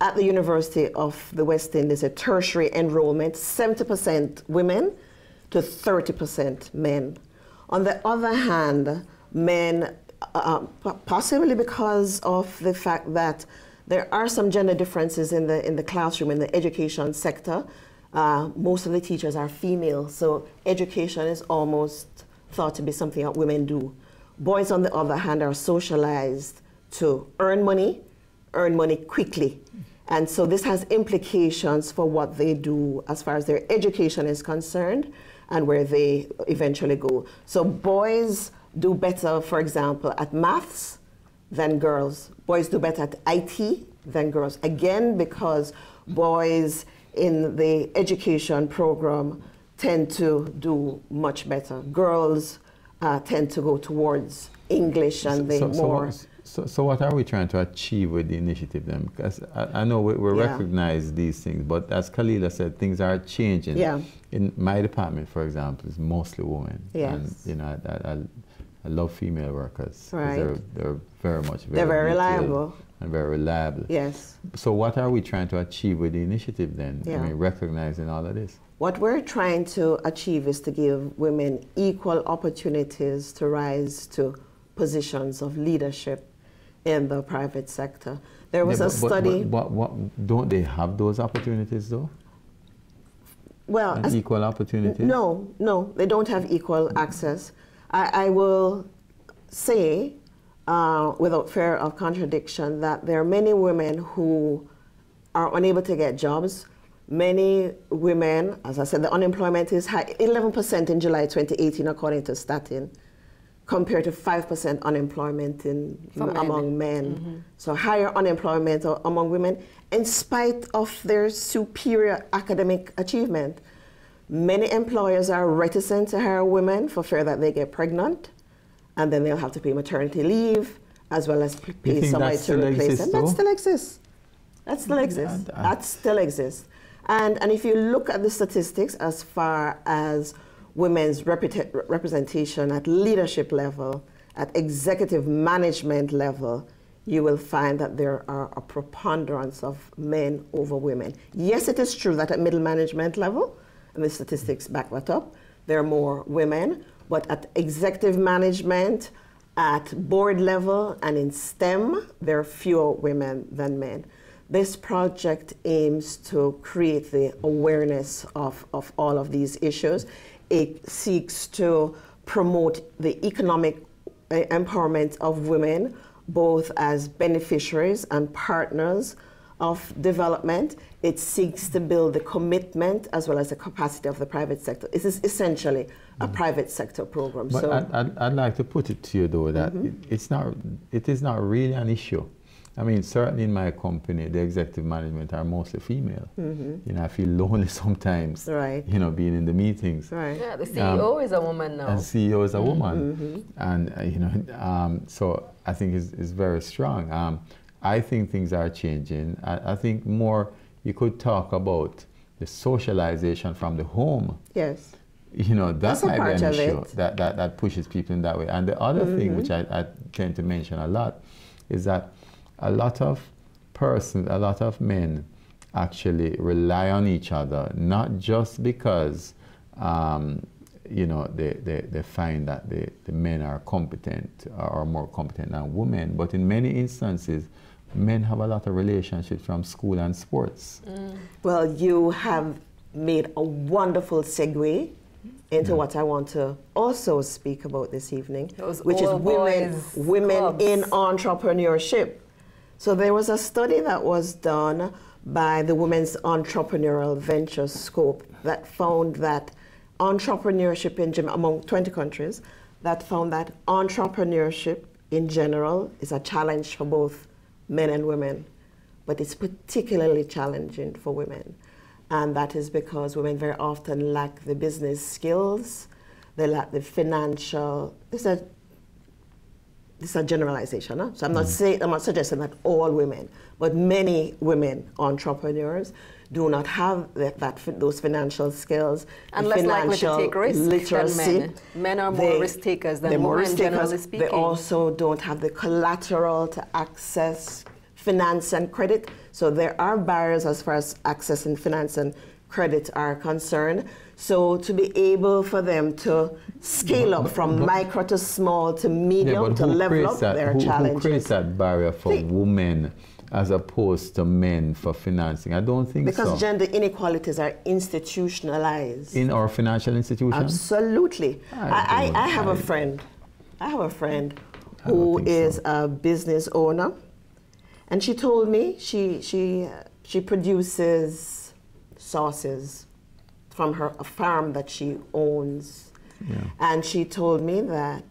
at the University of the West Indies, a tertiary enrollment, 70% women to 30% men. On the other hand, men, possibly because of the fact that there are some gender differences in the classroom, in the education sector, most of the teachers are female, so education is almost thought to be something that women do. Boys, on the other hand, are socialized to earn money quickly. And so this has implications for what they do as far as their education is concerned and where they eventually go. So boys do better, for example, at maths than girls. Boys do better at IT than girls. Again, because boys in the education program tend to do much better. Girls tend to go towards English and So what are we trying to achieve with the initiative then? Because I know we recognize these things, but as Kalila said, things are changing. Yeah. In my department, for example, it's mostly women. Yes. And you know, I love female workers. Right. They're very much they're very reliable. And very reliable. Yes. So what are we trying to achieve with the initiative then? Yeah. I mean, recognizing all of this. What we're trying to achieve is to give women equal opportunities to rise to positions of leadership in the private sector. There was a study. What don't they have those opportunities though? Well, equal opportunities? No, they don't have equal access. I will say, without fear of contradiction, that there are many women who are unable to get jobs. Many women, as I said, the unemployment is high, 11% in July 2018, according to Statin, compared to 5% unemployment among men. So higher unemployment among women, in spite of their superior academic achievement. Many employers are reticent to hire women for fear that they get pregnant, and then they'll have to pay maternity leave, as well as pay somebody to replace them. That still exists. That still exists. That still exists. And if you look at the statistics as far as women's representation at leadership level, at executive management level, you will find that there are a preponderance of men over women. Yes, it is true that at middle management level, and the statistics back that up, there are more women, but at executive management, at board level, and in STEM, there are fewer women than men. This project aims to create the awareness of all of these issues. It seeks to promote the economic empowerment of women, both as beneficiaries and partners of development. It seeks to build the commitment as well as the capacity of the private sector. This is essentially a private sector program. But so I'd like to put it to you though that it is not really an issue. I mean, certainly in my company, the executive management are mostly female. You know, I feel lonely sometimes, you know, being in the meetings. Yeah, the CEO is a woman now. And CEO is a woman. And, you know, so I think it's very strong. I think things are changing. I think more you could talk about the socialization from the home. Yes. You know, that might be an issue that pushes people in that way. And the other thing, which I tend to mention a lot, is that a lot of men actually rely on each other, not just because, you know, they find that the men are competent or more competent than women, but in many instances, men have a lot of relationships from school and sports. Well, you have made a wonderful segue into what I want to also speak about this evening, which is women in entrepreneurship. So there was a study that was done by the Women's Entrepreneurial Venture Scope that found that entrepreneurship among 20 countries, that found that entrepreneurship in general is a challenge for both men and women, but it's particularly challenging for women. And that is because women very often lack the business skills, they lack the financial, this is a generalization, huh? So I'm not suggesting that all women, but many women entrepreneurs do not have those financial skills, and less likely to take risks literacy. than men. Men are more risk takers than women, generally speaking. They also don't have the collateral to access finance and credit. So there are barriers as far as accessing finance and credit are concerned. So to be able for them to scale up from micro to small to medium to level up their challenges. Who creates that barrier for women as opposed to men for financing? I don't think so. Because gender inequalities are institutionalized. In our financial institutions? Absolutely. I have a friend. Who is a business owner. And she told me she produces sauces from a farm that she owns. Yeah. And she told me that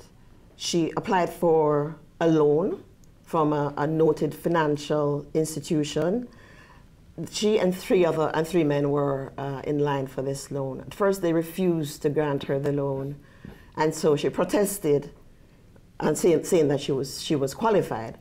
she applied for a loan from a noted financial institution. She and three men were in line for this loan. At first, they refused to grant her the loan, and so she protested, and saying that she was qualified.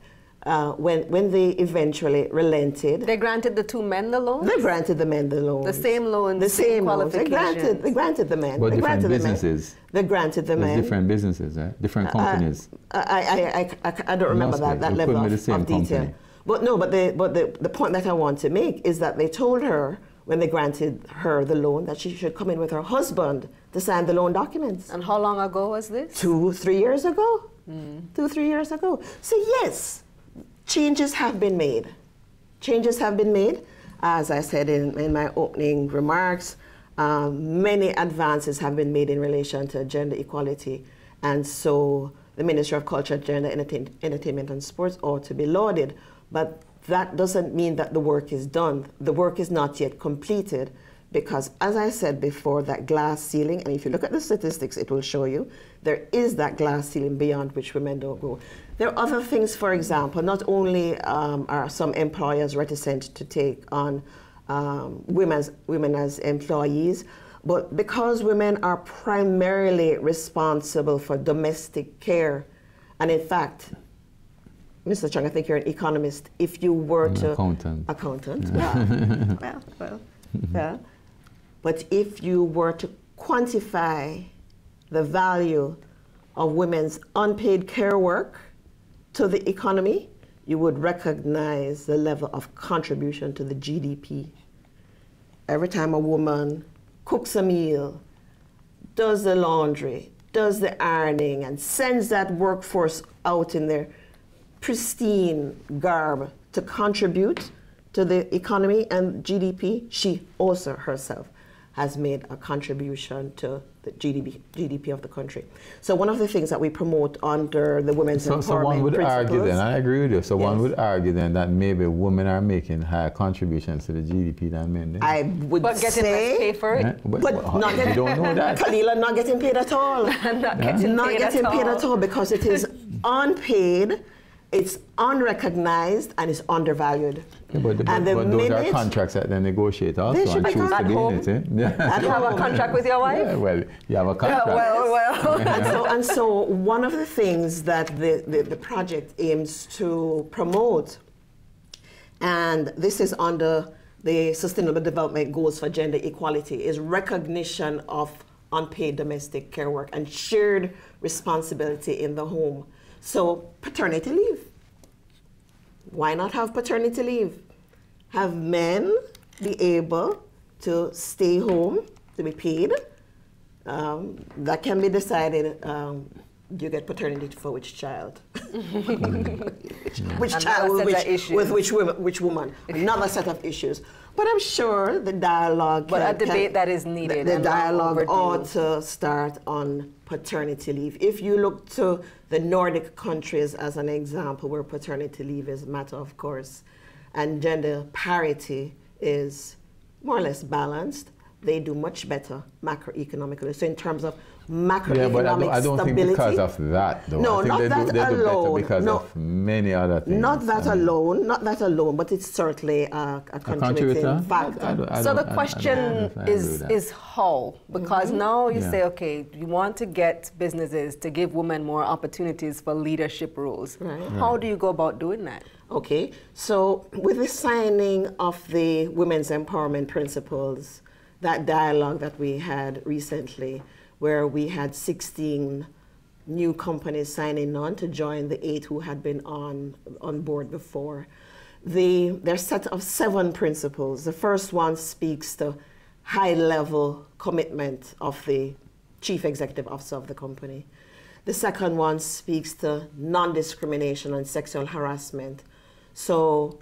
When they eventually relented, they granted the two men the loan. They granted the men the loan. The same loan, the same qualifications. They granted the men. But they different businesses. They granted the men. Different businesses, right? Different companies. I don't remember that level of detail. Company. But no. But the point that I want to make is that they told her when they granted her the loan that she should come in with her husband to sign the loan documents. And how long ago was this? 2-3 years ago. 2-3 years ago. So yes. Changes have been made. Changes have been made. As I said in my opening remarks, many advances have been made in relation to gender equality. And so the Ministry of Culture, Gender, Entertainment and Sports ought to be lauded. But that doesn't mean that the work is done. The work is not yet completed because, as I said before, that glass ceiling, and if you look at the statistics, it will show you, there is that glass ceiling beyond which women don't go. There are other things, for example, not only are some employers reticent to take on women as employees, but because women are primarily responsible for domestic care, and in fact, Mr. Chung, I think you're an economist, if you were to... Accountant. Yeah. Well. But if you were to quantify the value of women's unpaid care work to the economy, you would recognize the level of contribution to the GDP. Every time a woman cooks a meal, does the laundry, does the ironing, and sends that workforce out in their pristine garb to contribute to the economy and GDP, she also herself has made a contribution to the GDP of the country. So one of the things that we promote under the Women's Empowerment So one would argue then, I agree with you, so yes. One would argue then that maybe women are making higher contributions to the GDP than men. Then. I would but getting less pay for it? But not getting, you don't know that. Kalila, not getting paid at all. Not getting paid at all because it is unpaid, it's unrecognized, and it's undervalued. Yeah, but those are contracts that they negotiate also and choose to be in it. Yeah. You have a contract with your wife? Yeah, well, you have a contract. Well. And so one of the things that the project aims to promote, and this is under the Sustainable Development Goals for Gender Equality, is recognition of unpaid domestic care work and shared responsibility in the home. So paternity leave. Why not have paternity leave? Have men be able to stay home, to be paid. That can be decided. You get paternity for which child? which child with which woman? Another set of issues. But I'm sure the dialogue. But a debate that is needed. The dialogue ought to start on paternity leave. If you look to the Nordic countries as an example, where paternity leave is a matter of course, and gender parity is more or less balanced, they do much better macroeconomically. So in terms of macroeconomic yeah, but I don't stability, think because of that, though. No, I think not they that do better alone. because of many other things. Not that alone, not that alone, but it's certainly a contributing factor. So the question is how? Because now you say, okay, you want to get businesses to give women more opportunities for leadership roles. Right. How do you go about doing that? Okay, so with the signing of the Women's Empowerment Principles, that dialogue that we had recently, where we had 16 new companies signing on to join the 8 who had been on board before. Their set of 7 principles. The first one speaks to high-level commitment of the chief executive officer of the company. The second one speaks to non-discrimination and sexual harassment. So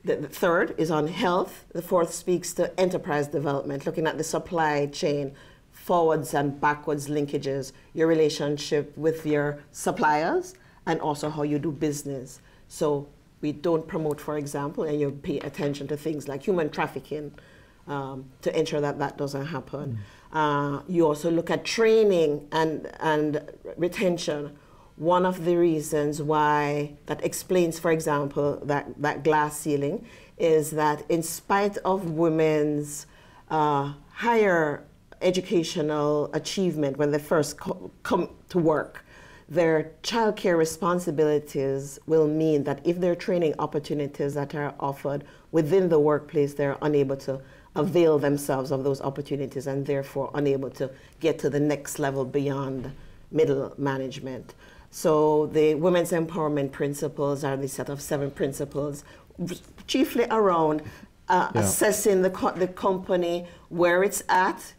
the third is on health. The fourth speaks to enterprise development, looking at the supply chain, forwards and backwards linkages, your relationship with your suppliers, and also how you do business. So we don't promote, for example, and you pay attention to things like human trafficking to ensure that that doesn't happen. You also look at training and retention. One of the reasons why that explains, for example, that glass ceiling is that in spite of women's higher educational achievement when they first come to work, their childcare responsibilities will mean that if there are training opportunities that are offered within the workplace, they're unable to avail themselves of those opportunities and therefore unable to get to the next level beyond middle management. So the Women's Empowerment Principles are the set of 7 principles, chiefly around assessing the company, where it's at,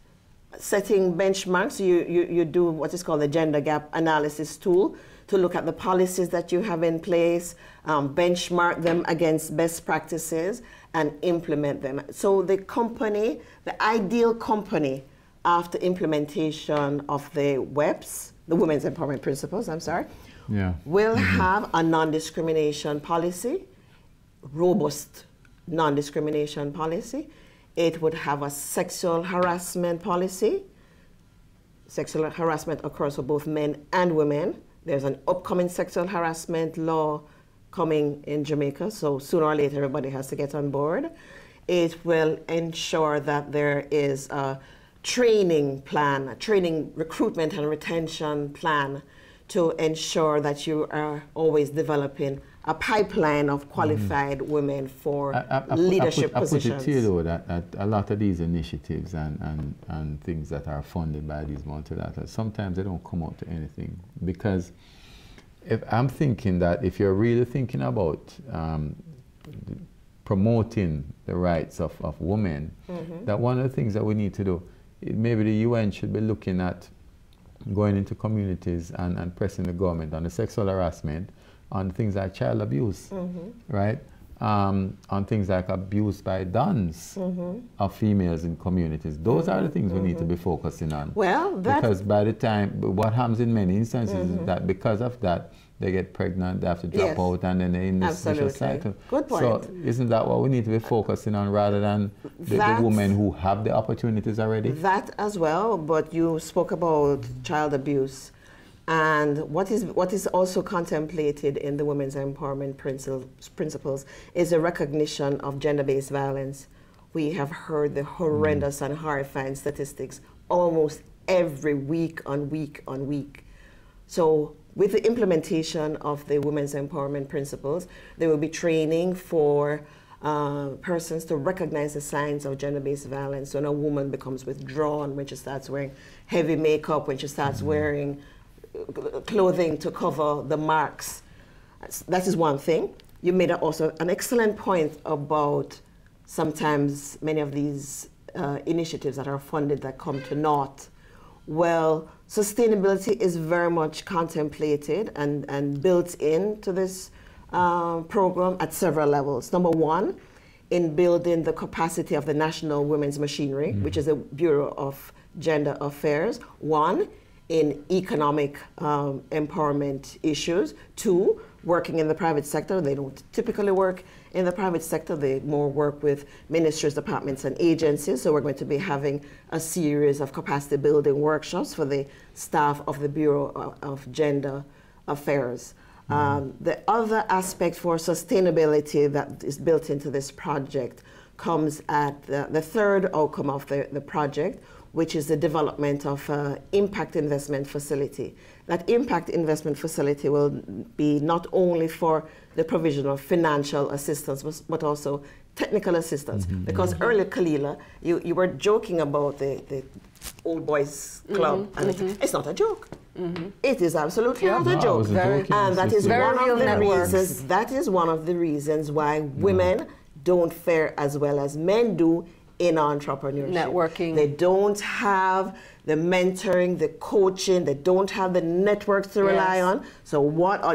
setting benchmarks. You do what is called the gender gap analysis tool to look at the policies that you have in place, benchmark them against best practices, and implement them. So the company, the ideal company after implementation of the WEPs, the Women's Empowerment Principles, will have a non-discrimination policy, robust non-discrimination policy. It would have a sexual harassment policy. Sexual harassment occurs for both men and women. There's an upcoming sexual harassment law coming in Jamaica, so sooner or later everybody has to get on board. It will ensure that there is a training plan, a training recruitment and retention plan to ensure that you are always developing a pipeline of qualified women for leadership positions. I put it to you though that a lot of these initiatives and things that are funded by these multilaterals, sometimes they don't come out to anything, because if I'm thinking that if you're really thinking about promoting the rights of women, that one of the things that we need to do, maybe the UN should be looking at going into communities and pressing the government on the sexual harassment, on things like child abuse, right? On things like abuse by dons of females in communities. Those are the things we need to be focusing on. Well, because by the time, what happens in many instances is that because of that, they get pregnant, they have to drop out, and then they're in this vicious cycle. Good point. So isn't that what we need to be focusing on rather than the women who have the opportunities already? That as well, but you spoke about child abuse. And what is also contemplated in the Women's Empowerment Principles is a recognition of gender-based violence. We have heard the horrendous and horrifying statistics almost every week on week on week. So with the implementation of the Women's Empowerment Principles, there will be training for persons to recognize the signs of gender-based violence. When a woman becomes withdrawn, when she starts wearing heavy makeup, when she starts wearing clothing to cover the marks. That is one thing. You made also an excellent point about sometimes many of these initiatives that are funded that come to naught. Well, sustainability is very much contemplated and built into this program at several levels. Number one, in building the capacity of the National Women's Machinery, which is a Bureau of Gender Affairs. One, in economic empowerment issues. Two, working in the private sector. They don't typically work in the private sector. They more work with ministries, departments, and agencies. So we're going to be having a series of capacity building workshops for the staff of the Bureau of Gender Affairs. The other aspect for sustainability that is built into this project comes at the third outcome of the project, which is the development of impact investment facility. That impact investment facility will be not only for the provision of financial assistance, but also technical assistance. Because earlier, Kalila, you were joking about the Old Boys Club, and it's not a joke. It is absolutely not a joke. And that is one of the reasons. That is one of the reasons why women don't fare as well as men do in entrepreneurship. Networking. They don't have the mentoring, the coaching, they don't have the networks to rely on. So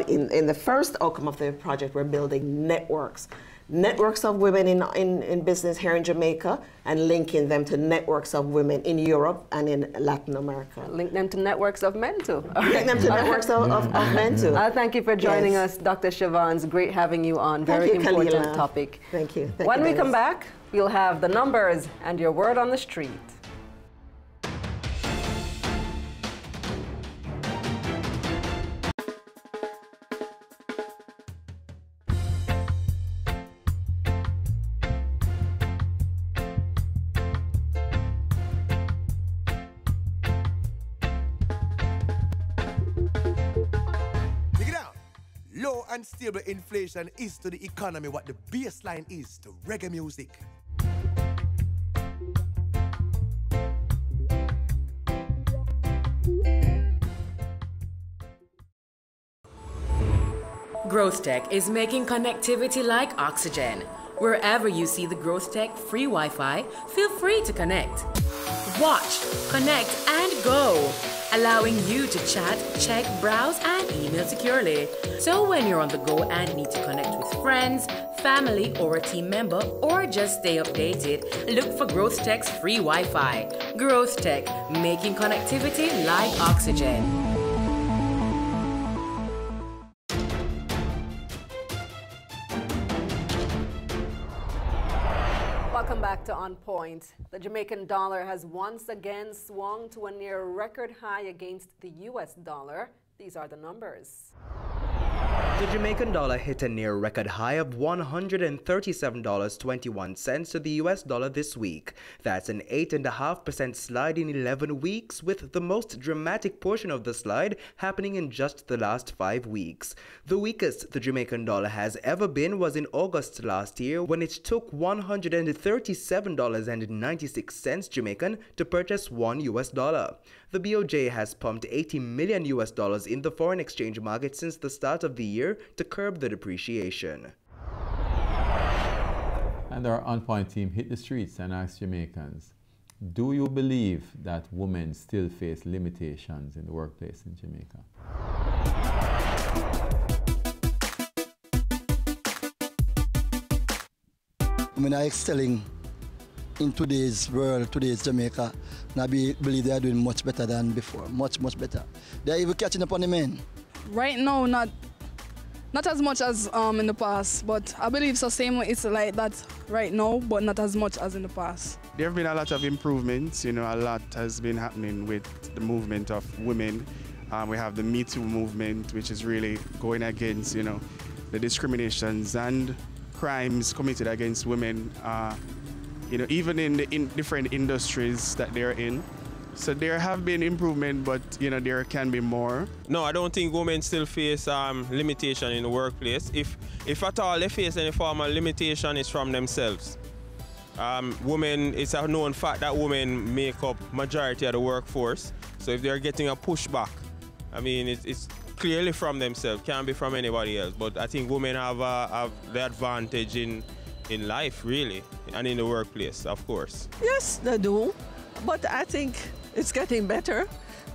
in the first outcome of the project, we're building networks. Networks of women in business here in Jamaica, and linking them to networks of women in Europe and in Latin America. Link them to networks of men too. Link them to networks of men too. Thank you for joining us, Dr. Siobhan. It's great having you on. Very important topic. Thank you. When we come back, we'll have the numbers and your word on the street. Unstable inflation is to the economy what the baseline is to reggae music. Growth Tech is making connectivity like oxygen. Wherever you see the Growth Tech free Wi-Fi, feel free to connect. Watch, connect, and go, allowing you to chat, check, browse, and email securely. So when you're on the go and need to connect with friends, family, or a team member, or just stay updated, look for Growth Tech's free Wi-Fi. Growth Tech, making connectivity like oxygen. Welcome back to On Point. The Jamaican dollar has once again swung to a near record high against the US dollar. These are the numbers. The Jamaican dollar hit a near record high of $137.21 to the US dollar this week. That's an 8.5% slide in 11 weeks, with the most dramatic portion of the slide happening in just the last 5 weeks. The weakest the Jamaican dollar has ever been was in August last year, when it took $137.96 Jamaican to purchase $1 US. The BOJ has pumped $80 million US in the foreign exchange market since the start of the year to curb the depreciation. And our On Point team hit the streets and asked Jamaicans, do you believe that women still face limitations in the workplace in Jamaica? Women are excelling in today's world, today's Jamaica, and I believe they are doing much better than before, much better. They are even catching up on the men. Right now, not as much as in the past, but I believe so same it's like that right now, but not as much as in the past. There have been a lot of improvements, a lot has been happening with the movement of women. We have the Me Too movement, which is really going against, the discriminations and crimes committed against women, even in different industries that they're in. So there have been improvement, but there can be more. No, I don't think women still face limitation in the workplace. If at all they face any form of limitation, it's from themselves. Women, it's a known fact that women make up majority of the workforce. So if they're getting a pushback, it's clearly from themselves, can't be from anybody else. But I think women have the advantage in life, really, and in the workplace, of course. Yes, they do. But I think it's getting better.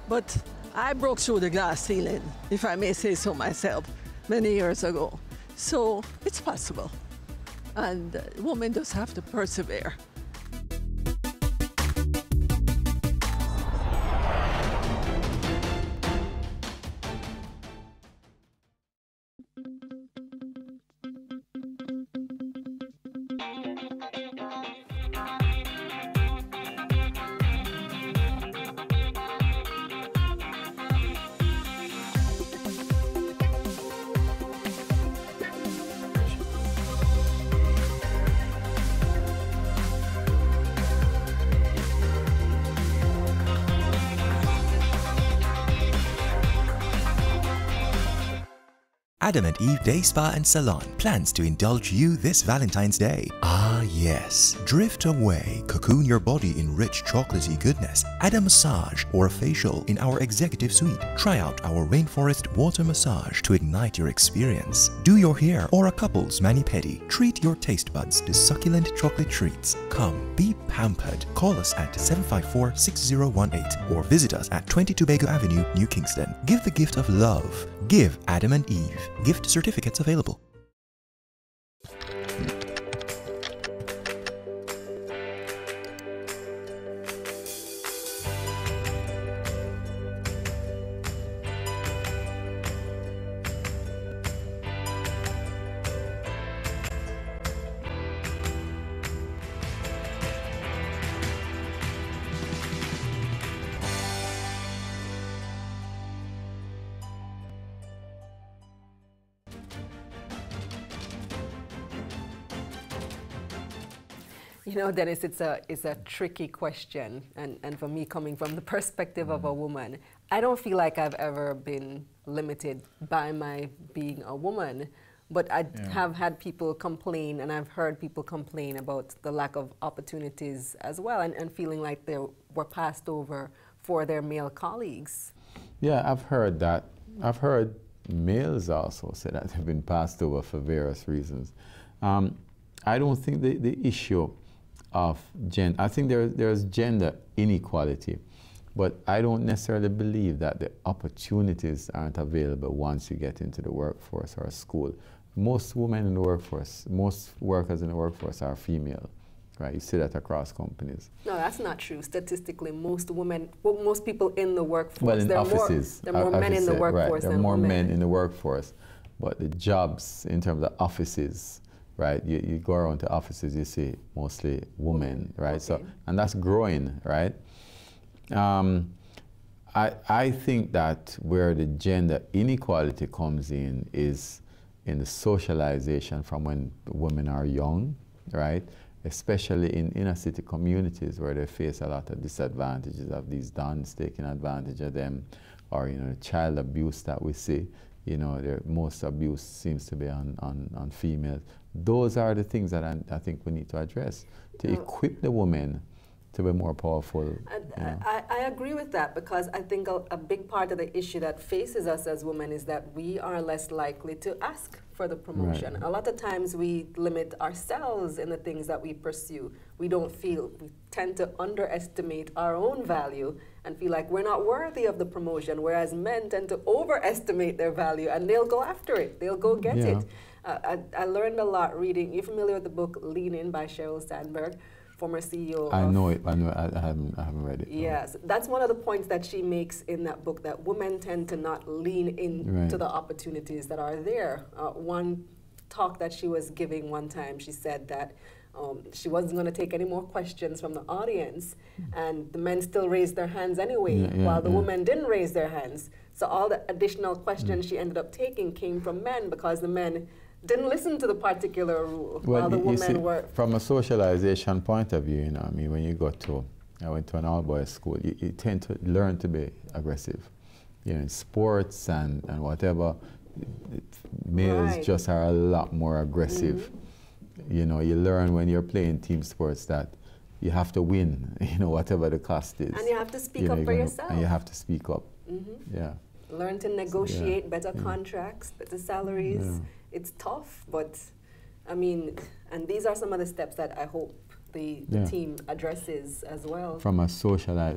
But I broke through the glass ceiling, if I may say so myself, many years ago. So it's possible. And women just have to persevere. Adam and Eve Day Spa and Salon plans to indulge you this Valentine's Day. Ah yes, drift away, cocoon your body in rich chocolatey goodness, add a massage or a facial in our executive suite. Try out our rainforest water massage to ignite your experience. Do your hair or a couple's mani-pedi. Treat your taste buds to succulent chocolate treats. Come, be pampered. Call us at 754-6018 or visit us at 22 Bago Avenue, New Kingston. Give the gift of love. Give Adam and Eve. Gift certificates available. You know, Dennis, it's a tricky question, and for me, coming from the perspective of a woman, I don't feel like I've ever been limited by my being a woman, but I have had people complain, and I've heard people complain about the lack of opportunities as well, and feeling like they were passed over for their male colleagues. Yeah, I've heard that. I've heard males also say that they've been passed over for various reasons. I don't think the issue of gender, I think there's gender inequality, but I don't necessarily believe that the opportunities aren't available once you get into the workforce or school. Most women in the workforce, most workers in the workforce are female, right? You see that across companies. No, that's not true. Statistically, most women, most people in the workforce, well, in offices, there are more men in the workforce there are more men in the workforce, but the jobs in terms of offices, right? You go around to offices, you see mostly women, right? Okay. So, and that's growing, right? I think that where the gender inequality comes in is in the socialization from when women are young, right? Especially in inner city communities where they face a lot of disadvantages of these dons taking advantage of them, or, you know, child abuse that we see. You know, most abuse seems to be on females. Those are the things that I think we need to address to equip the women to be more powerful. I agree with that, because I think a big part of the issue that faces us as women is that we are less likely to ask for the promotion. Right. A lot of times we limit ourselves in the things that we pursue. We tend to underestimate our own value and feel like we're not worthy of the promotion, whereas men tend to overestimate their value and they'll go after it, they'll go get it. I learned a lot reading. You're familiar with the book Lean In by Sheryl Sandberg, former CEO I know it, I haven't read it. Yes, that's one of the points that she makes in that book, that women tend to not lean into the opportunities that are there. One talk that she was giving one time, she said that she wasn't going to take any more questions from the audience, and the men still raised their hands anyway, while the women didn't raise their hands. So all the additional questions she ended up taking came from men, because the men didn't listen to the particular rule, while the women were. From a socialization point of view, you know, I mean, when you I went to an all-boys school, you tend to learn to be aggressive. You know, in sports and whatever, males just are a lot more aggressive. You know, you learn when you're playing team sports that you have to win, you know, whatever the cost is. And you have to speak up for yourself. And you have to speak up. Yeah. Learn to negotiate better contracts, better salaries. It's tough, but I mean, and these are some of the steps that I hope the team addresses as well. From a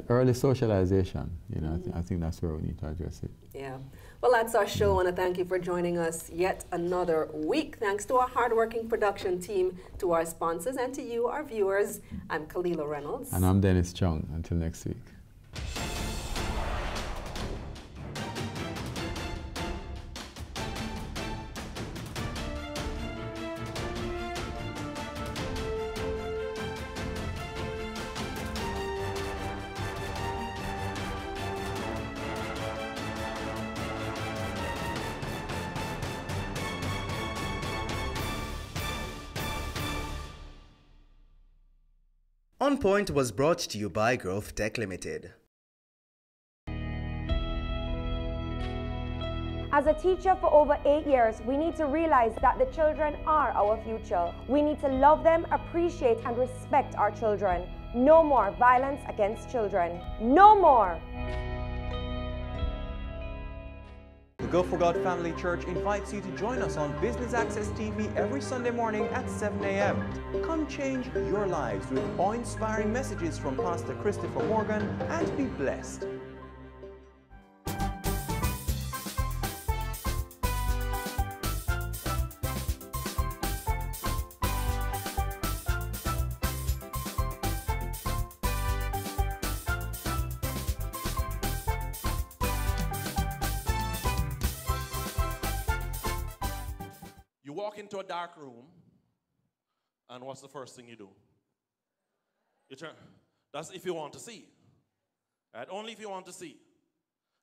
early socialization, you know, I think that's where we need to address it. Yeah. Well, that's our show. I want to thank you for joining us yet another week. Thanks to our hardworking production team, to our sponsors, and to you, our viewers. I'm Kalila Reynolds. And I'm Dennis Chung. Until next week. On Point was brought to you by Growth Tech Limited. As a teacher for over 8 years, we need to realize that the children are our future. We need to love them, appreciate and respect our children. No more violence against children. No more! The Go for God Family Church invites you to join us on Business Access TV every Sunday morning at 7 a.m. Come change your lives with awe-inspiring messages from Pastor Christopher Morgan and be blessed. Into a dark room, and what's the first thing you do? You turn. That's if you want to see, right? Only if you want to see,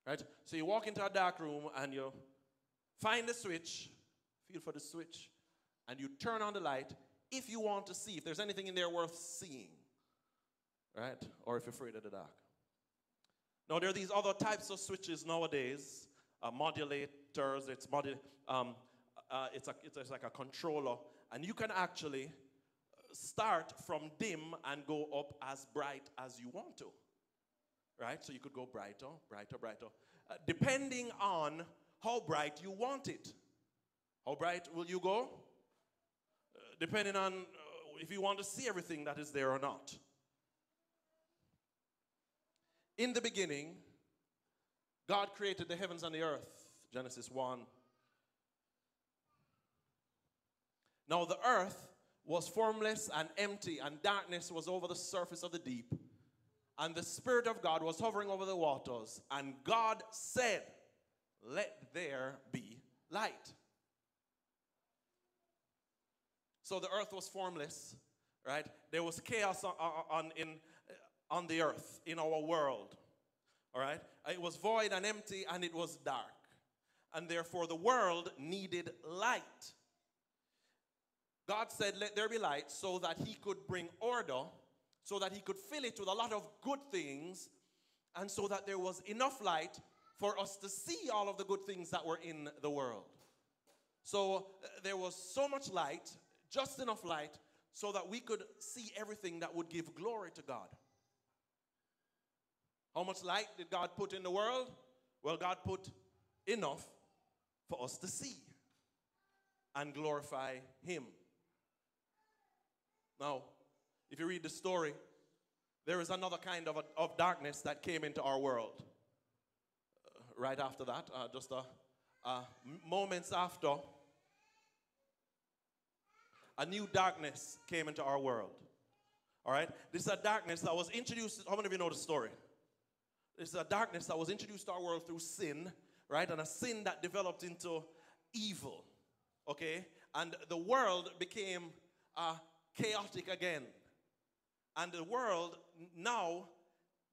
right? So you walk into a dark room and you find the switch, feel for the switch, and you turn on the light if you want to see if there's anything in there worth seeing, right? Or if you're afraid of the dark. Now there are these other types of switches nowadays, modulators. It's like a controller, and you can actually start from dim and go up as bright as you want to, right? So you could go brighter, brighter, brighter, depending on how bright you want it. How bright will you go? Depending on if you want to see everything that is there or not. In the beginning, God created the heavens and the earth, Genesis 1. Now the earth was formless and empty, and darkness was over the surface of the deep. And the Spirit of God was hovering over the waters. And God said, "Let there be light." So the earth was formless, right? There was chaos on the earth, in our world, all right? It was void and empty, and it was dark. And therefore the world needed light. God said, "Let there be light," so that he could bring order, so that he could fill it with a lot of good things, and so that there was enough light for us to see all of the good things that were in the world. So there was so much light, just enough light, so that we could see everything that would give glory to God. How much light did God put in the world? Well, God put enough for us to see and glorify him. Now, if you read the story, there is another kind of darkness that came into our world. Right after that, just moments after, a new darkness came into our world. All right? This is a darkness that was introduced. How many of you know the story? This is a darkness that was introduced to our world through sin, right? And a sin that developed into evil, okay? And the world became chaotic again. And the world now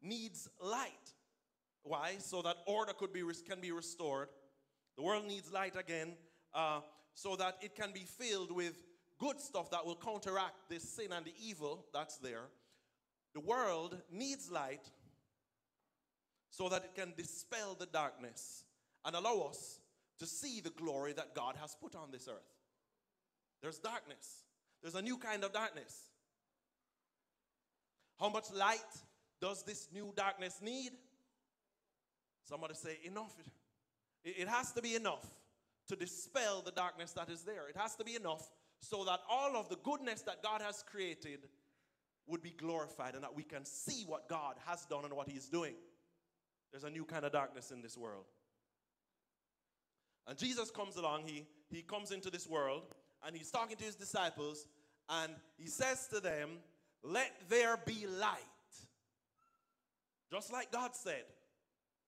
needs light. Why? So that order can be restored. The world needs light again so that it can be filled with good stuff that will counteract this sin and the evil that's there. The world needs light so that it can dispel the darkness and allow us to see the glory that God has put on this earth. There's darkness. There's a new kind of darkness. How much light does this new darkness need? Somebody say enough. It has to be enough to dispel the darkness that is there. It has to be enough so that all of the goodness that God has created would be glorified and that we can see what God has done and what he's doing. There's a new kind of darkness in this world. And Jesus comes along, he comes into this world, and he's talking to his disciples, and he says to them, "Let there be light." Just like God said.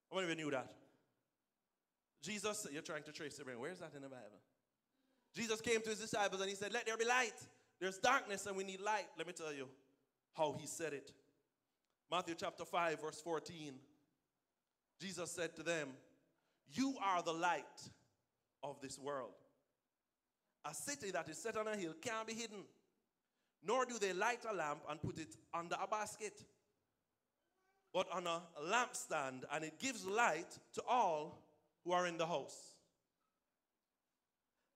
How many of you knew that? Jesus, you're trying to trace the brain. Where is that in the Bible? Jesus came to his disciples and he said, "Let there be light." There's darkness and we need light. Let me tell you how he said it. Matthew chapter 5, verse 14. Jesus said to them, "You are the light of this world. A city that is set on a hill can't be hidden. Nor do they light a lamp and put it under a basket, but on a lampstand, and it gives light to all who are in the house."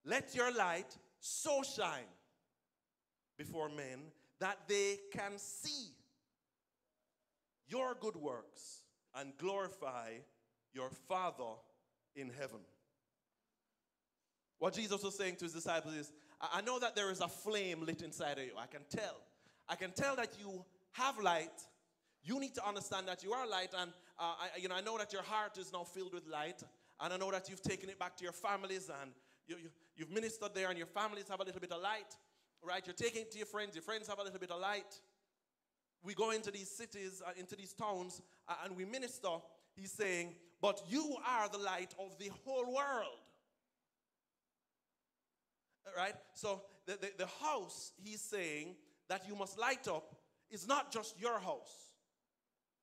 let your light so shine before men that they can see your good works and glorify your Father in heaven. What Jesus was saying to his disciples is, I know that there is a flame lit inside of you. I can tell. I can tell that you have light. You need to understand that you are light, and I know that your heart is now filled with light, and I know that you've taken it back to your families, and you've ministered there, and your families have a little bit of light, right? You're taking it to your friends have a little bit of light. We go into these cities, into these towns, and we minister. He's saying, but you are the light of the whole world. Right? So the house, he's saying, that you must light up is not just your house.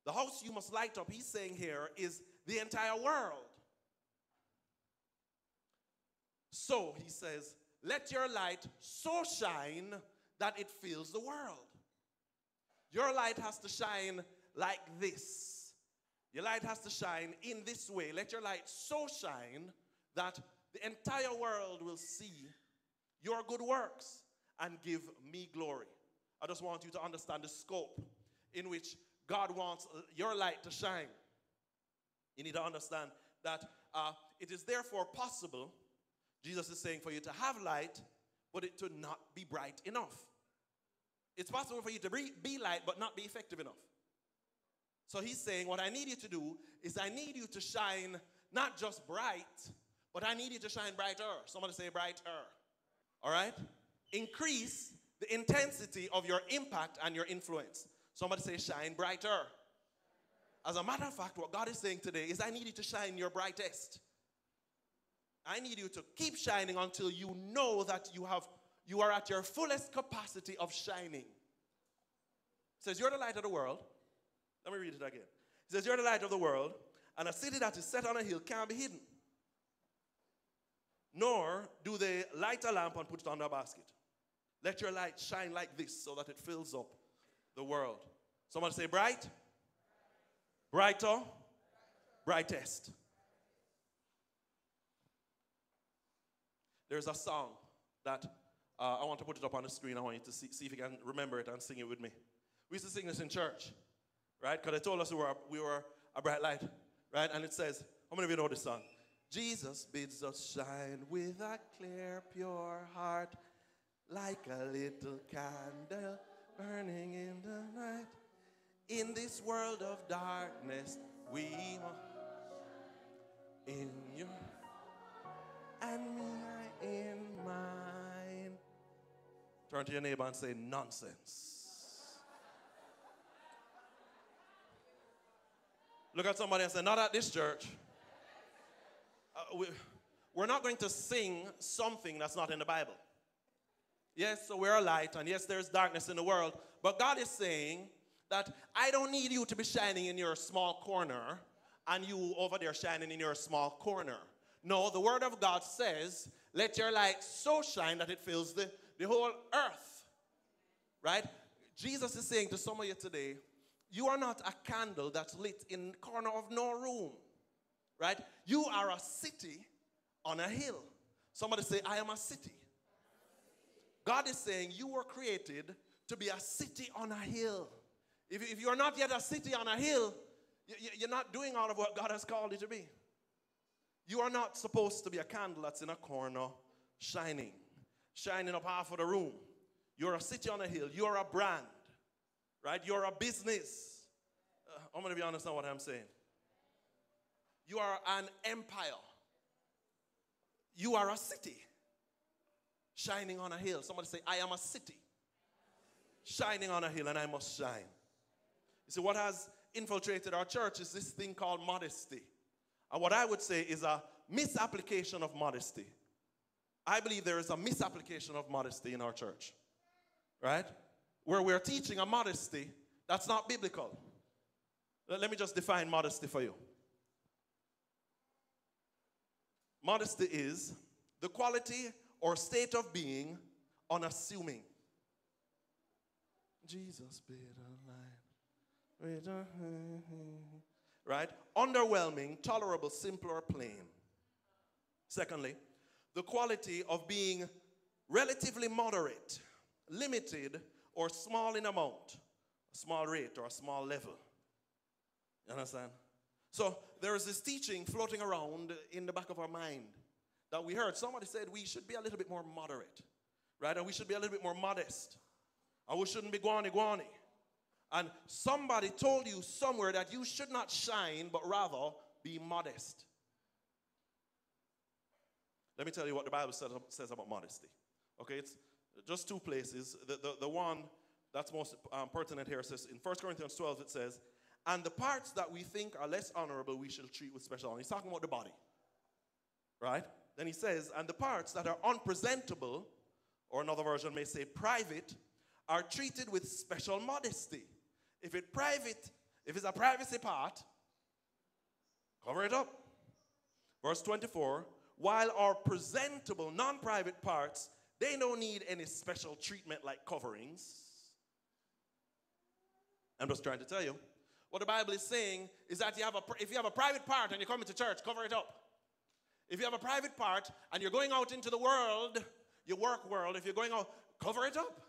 The house you must light up, he's saying here, is the entire world. So, he says, let your light so shine that it fills the world. Your light has to shine like this. Your light has to shine in this way. Let your light so shine that the entire world will see your good works and give me glory. I just want you to understand the scope in which God wants your light to shine. You need to understand that it is therefore possible, Jesus is saying, for you to have light, but it to not be bright enough. It's possible for you to be light, but not be effective enough. So he's saying, what I need you to do is I need you to shine not just bright, but I need you to shine brighter. Somebody say brighter. All right? Increase the intensity of your impact and your influence. Somebody say shine brighter. As a matter of fact, what God is saying today is I need you to shine your brightest. I need you to keep shining until you know that you are at your fullest capacity of shining. It says you're the light of the world. Let me read it again. It says you're the light of the world, and a city that is set on a hill can't be hidden. Nor do they light a lamp and put it under a basket. Let your light shine like this so that it fills up the world. Somebody say bright, brighter, brightest. There's a song that I want to put it up on the screen. I want you to see if you can remember it and sing it with me. We used to sing this in church, right? Because they told us we were a bright light, right? And it says, how many of you know this song? Jesus bids us shine with a clear, pure heart, like a little candle burning in the night. In this world of darkness, we in your and me in mine. Turn to your neighbor and say, nonsense. Look at somebody and say, not at this church. We're not going to sing something that's not in the Bible. Yes, so we're a light, and yes, there's darkness in the world, but God is saying that I don't need you to be shining in your small corner and you over there shining in your small corner. No, the word of God says, let your light so shine that it fills the whole earth. Right? Jesus is saying to some of you today, you are not a candle that's lit in the corner of no room. Right? You are a city on a hill. Somebody say, I am a city. God is saying you were created to be a city on a hill. If you're not yet a city on a hill, you're not doing all of what God has called you to be. You are not supposed to be a candle that's in a corner shining up half of the room. You're a city on a hill. You're a brand, right? You're a business. How many of you understand what I'm saying? You are an empire. You are a city shining on a hill. Somebody say, I am a city shining on a hill, and I must shine. You see, what has infiltrated our church is this thing called modesty. And what I would say is a misapplication of modesty. I believe there is a misapplication of modesty in our church, right? Where we're teaching a modesty that's not biblical. Let me just define modesty for you. Modesty is the quality or state of being unassuming. Jesus bid a light. Right? Underwhelming, tolerable, simple, or plain. Secondly, the quality of being relatively moderate, limited, or small in amount, a small rate or a small level. You understand? So there is this teaching floating around in the back of our mind that we heard. Somebody said we should be a little bit more moderate, right? And we should be a little bit more modest. And we shouldn't be guani. And somebody told you somewhere that you should not shine, but rather be modest. Let me tell you what the Bible says about modesty. Okay, it's just two places. The one that's most pertinent here says in 1 Corinthians 12, it says, and the parts that we think are less honorable, we shall treat with special honor. He's talking about the body, right? Then he says, and the parts that are unpresentable, or another version may say private, are treated with special modesty. If it's a privacy part, cover it up. Verse 24, while our presentable, non-private parts, they don't need any special treatment like coverings. I'm just trying to tell you. What the Bible is saying is that if you have a private part and you're coming to church, cover it up. If you have a private part and you're going out into the world, your work world, if you're going out, cover it up.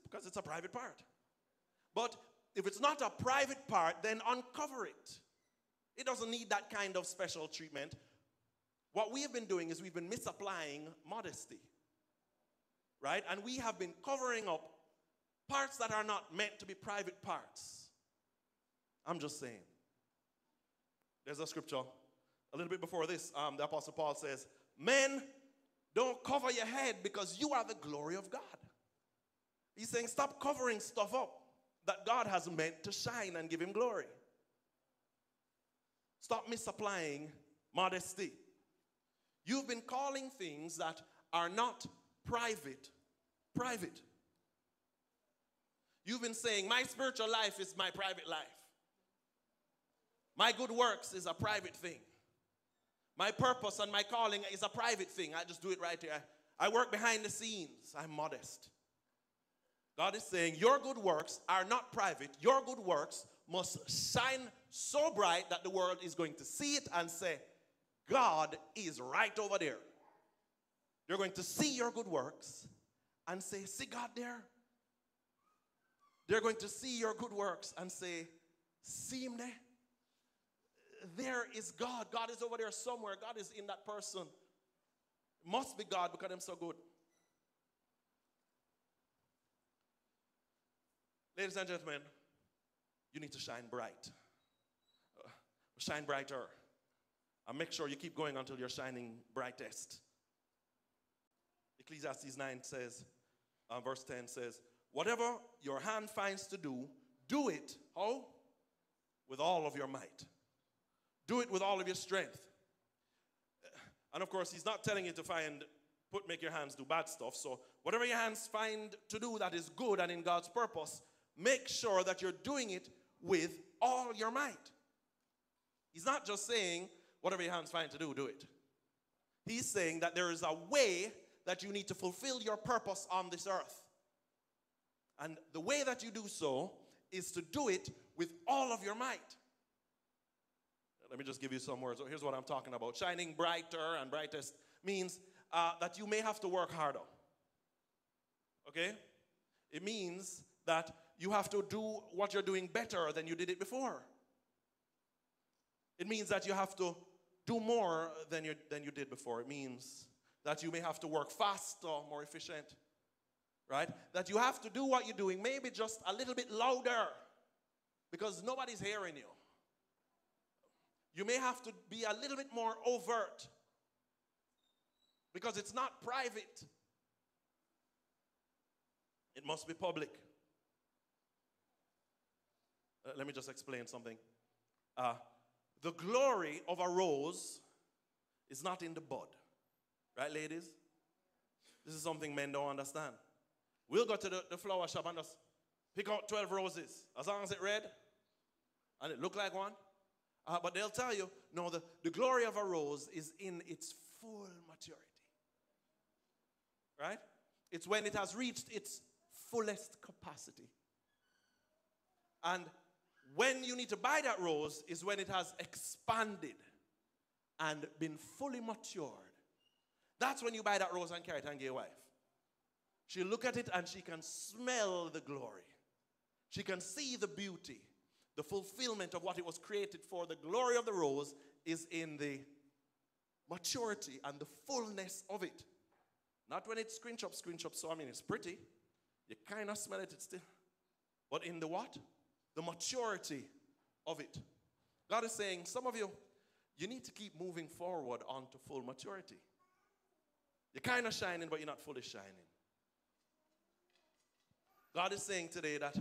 Because it's a private part. But if it's not a private part, then uncover it. It doesn't need that kind of special treatment. What we have been doing is we've been misapplying modesty, right? And we have been covering up parts that are not meant to be private parts. I'm just saying. There's a scripture a little bit before this. The Apostle Paul says, men, don't cover your head because you are the glory of God. He's saying stop covering stuff up that God has meant to shine and give him glory. Stop misapplying modesty. You've been calling things that are not private, private. You've been saying, my spiritual life is my private life. My good works is a private thing. My purpose and my calling is a private thing. I just do it right here. I work behind the scenes. I'm modest. God is saying, your good works are not private. Your good works must shine so bright that the world is going to see it and say, God is right over there. You're going to see your good works and say, see God there? They're going to see your good works and say, see him there? There is God. God is over there somewhere. God is in that person. It must be God because I'm so good. Ladies and gentlemen, you need to shine bright. Shine brighter. And make sure you keep going until you're shining brightest. Ecclesiastes 9 says, verse 10 says, whatever your hand finds to do, do it, how? With all of your might. Do it with all of your strength. And of course, he's not telling you to make your hands do bad stuff. So whatever your hands find to do that is good and in God's purpose, make sure that you're doing it with all your might. He's not just saying, whatever your hands find to do, do it. He's saying that there is a way that you need to fulfill your purpose on this earth. And the way that you do so is to do it with all of your might. Let me just give you some words. Here's what I'm talking about. Shining brighter and brightest means that you may have to work harder. Okay? It means that you have to do what you're doing better than you did it before. It means that you have to do more than you did before. It means that you may have to work faster, more efficient. Right? That you have to do what you're doing, maybe just a little bit louder because nobody's hearing you. You may have to be a little bit more overt because it's not private. It must be public. Let me just explain something. The glory of a rose is not in the bud. Right, ladies? This is something men don't understand. We'll go to the flower shop and just pick out 12 roses. As long as it's red and it look like one. But they'll tell you, no, the glory of a rose is in its full maturity. Right? It's when it has reached its fullest capacity. And when you need to buy that rose is when it has expanded and been fully matured That's when you buy that rose and carry it and give your wife. She'll look at it and she can smell the glory. She can see the beauty, the fulfillment of what it was created for. The glory of the rose is in the maturity and the fullness of it. Not when it's scrunch up, so I mean it's pretty. You kind of smell it, it's still. But in the what? The maturity of it. God is saying, some of you, you need to keep moving forward onto full maturity. You're kind of shining, but you're not fully shining. God is saying today that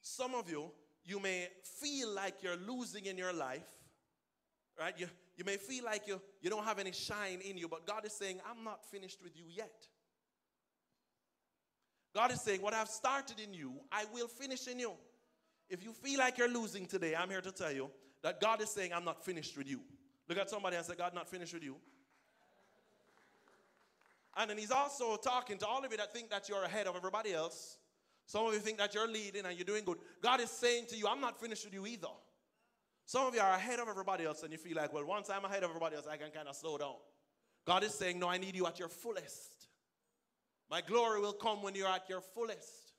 some of you, you may feel like you're losing in your life, right? You may feel like you don't have any shine in you, but God is saying, I'm not finished with you yet. God is saying, what I've started in you, I will finish in you. If you feel like you're losing today, I'm here to tell you that God is saying, I'm not finished with you. Look at somebody and say, God, not finished with you. And then he's also talking to all of you that think that you're ahead of everybody else. Some of you think that you're leading and you're doing good. God is saying to you, I'm not finished with you either. Some of you are ahead of everybody else and you feel like, well, once I'm ahead of everybody else, I can kind of slow down. God is saying, no, I need you at your fullest. My glory will come when you're at your fullest.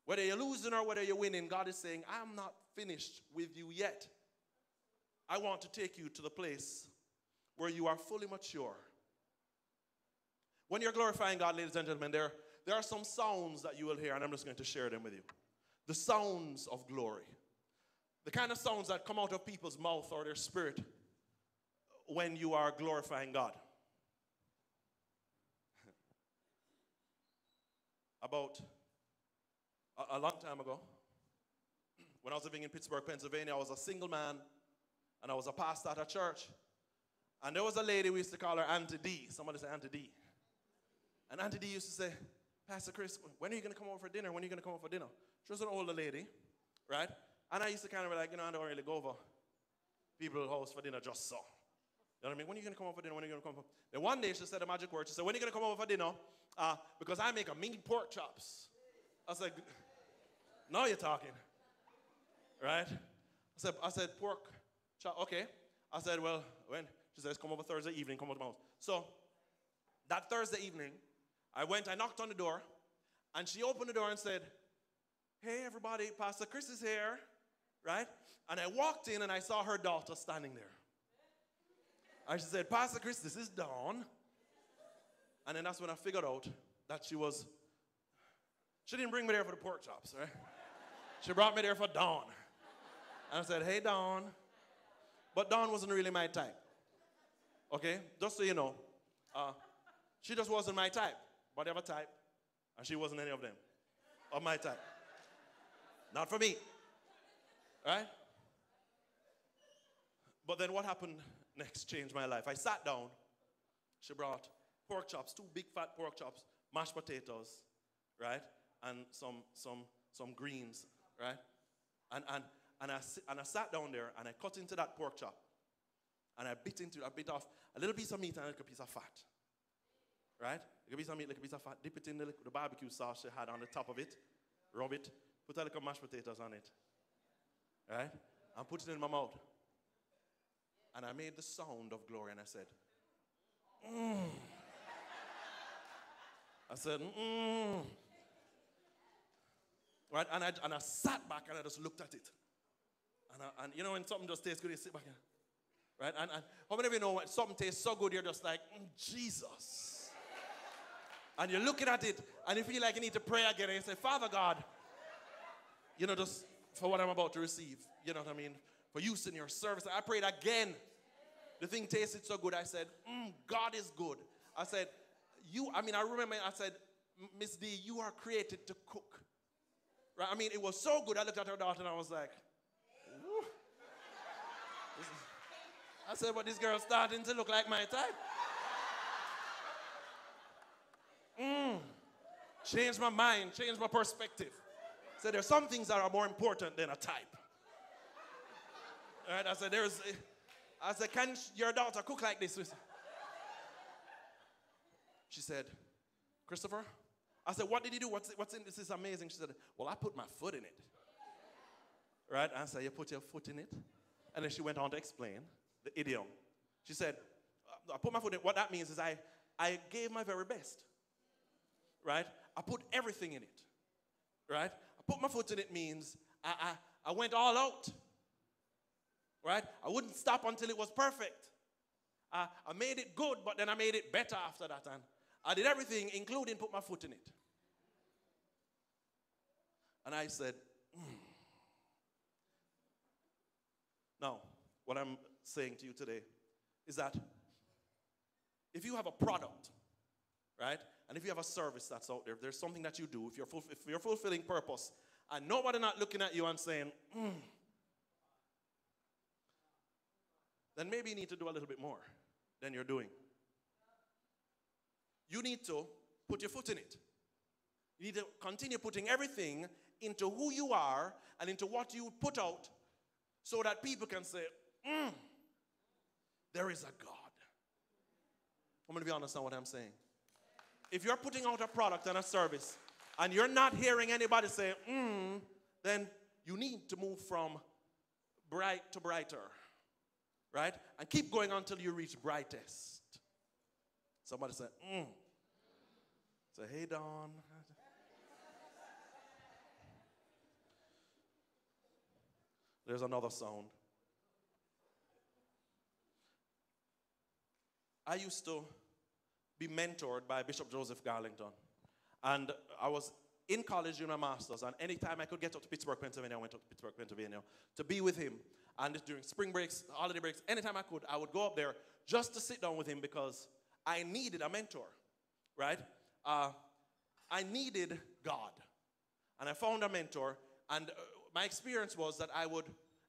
Whether you're losing or whether you're winning, God is saying, I'm not finished with you yet. I want to take you to the place where you are fully mature. When you're glorifying God, ladies and gentlemen, there are some sounds that you will hear, and I'm just going to share them with you. The sounds of glory. The kind of sounds that come out of people's mouth or their spirit when you are glorifying God. About a long time ago, when I was living in Pittsburgh, Pennsylvania, I was a single man, and I was a pastor at a church. And there was a lady, we used to call her Auntie D. Somebody say Auntie D. And Auntie D used to say, Pastor Chris, when are you going to come over for dinner? When are you going to come over for dinner? She was an older lady, right? And I used to kind of be like, I don't really go over people's house for dinner just so. You know what I mean? When are you going to come over for dinner? When are you going to come over? Then one day she said a magic word. She said, when are you going to come over for dinner? Because I make a mean pork chops. I was like, now you're talking, right? I said, pork chop, okay. I said, well, when? She says, come over Thursday evening, come over to my house. So that Thursday evening, I knocked on the door, and she opened the door and said, hey, everybody, Pastor Chris is here, right? And I walked in, and I saw her daughter standing there. And she said, Pastor Chris, this is Dawn. And then that's when I figured out that she didn't bring me there for the pork chops, right? She brought me there for Dawn. And I said, hey, Dawn. But Dawn wasn't really my type, okay? Just so you know, she just wasn't my type. Whatever type, and she wasn't any of them, of my type. Not for me, right? But then what happened next changed my life. I sat down. She brought pork chops, 2 big fat pork chops, mashed potatoes, right? And some greens, right? And I sat down there and I cut into that pork chop. And I bit off a little piece of meat and a little piece of fat. Right? A piece of meat, like a piece of fat, dip it in the barbecue sauce she had on the top of it, rub it, put a little mashed potatoes on it, right? And put it in my mouth. And I made the sound of glory and I said, mmm. I said, mmm. Right? And I sat back and I just looked at it. And you know when something just tastes good, you sit back and, right? And how many of you know when something tastes so good, you're just like, Jesus. And you're looking at it, and you feel like you need to pray again, and you say, Father God, just for what I'm about to receive, you know what I mean? For use in your service. I prayed again. The thing tasted so good, I said, God is good. I said, I remember I said, Miss D, you are created to cook. Right? I mean, it was so good, I looked at her daughter, and I was like, woo. I said, but this girl's starting to look like my type. Change my mind, change my perspective. So there's some things that are more important than a type. All right, I said, can your daughter cook like this? She said, Christopher? I said, what did you do? What's in this? This is amazing. She said, well, I put my foot in it. Right? I said, you put your foot in it? And then she went on to explain the idiom. She said, I put my foot in it. What that means is I I gave my very best, right? I put everything in it, right? I put my foot in it means I went all out, right? I wouldn't stop until it was perfect. I made it good, but then I made it better after that, and I did everything, including put my foot in it. And I said, Now, what I'm saying to you today is that if you have a product, right, and if you have a service that's out there, if there's something that you do, if you're fulfilling purpose, and nobody not looking at you and saying, then maybe you need to do a little bit more than you're doing. You need to put your foot in it. You need to continue putting everything into who you are and into what you put out so that people can say, there is a God. I'm going to be honest on what I'm saying. If you're putting out a product and a service and you're not hearing anybody say, then you need to move from bright to brighter, right? And keep going until you reach brightest. Somebody say, Say, hey, Dawn. There's another sound. I used to be mentored by Bishop Joseph Garlington. And I was in college doing my master's, and anytime I could get up to Pittsburgh, Pennsylvania, I went up to Pittsburgh, Pennsylvania to be with him. And during spring breaks, holiday breaks, anytime I could, I would go up there just to sit down with him because I needed a mentor, right? I needed God. And I found a mentor, and my experience was that I would,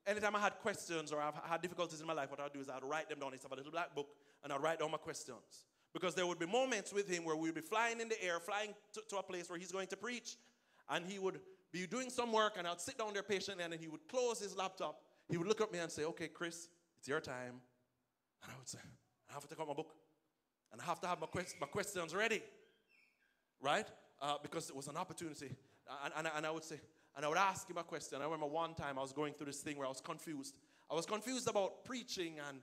anytime I had questions or I had difficulties in my life, what I'd do is I'd write them down. I'd have a little black book, and I'd write down my questions. Because there would be moments with him where we'd be flying in the air, flying to a place where he's going to preach, and he would be doing some work, and I'd sit down there patiently, and then he would close his laptop. He would look at me and say, okay, Chris, it's your time. And I would say, I have to take out my book, and I have to have my questions ready, right? Because it was an opportunity. And I would say, and I would ask him a question. I remember one time I was going through this thing where I was confused. I was confused about preaching and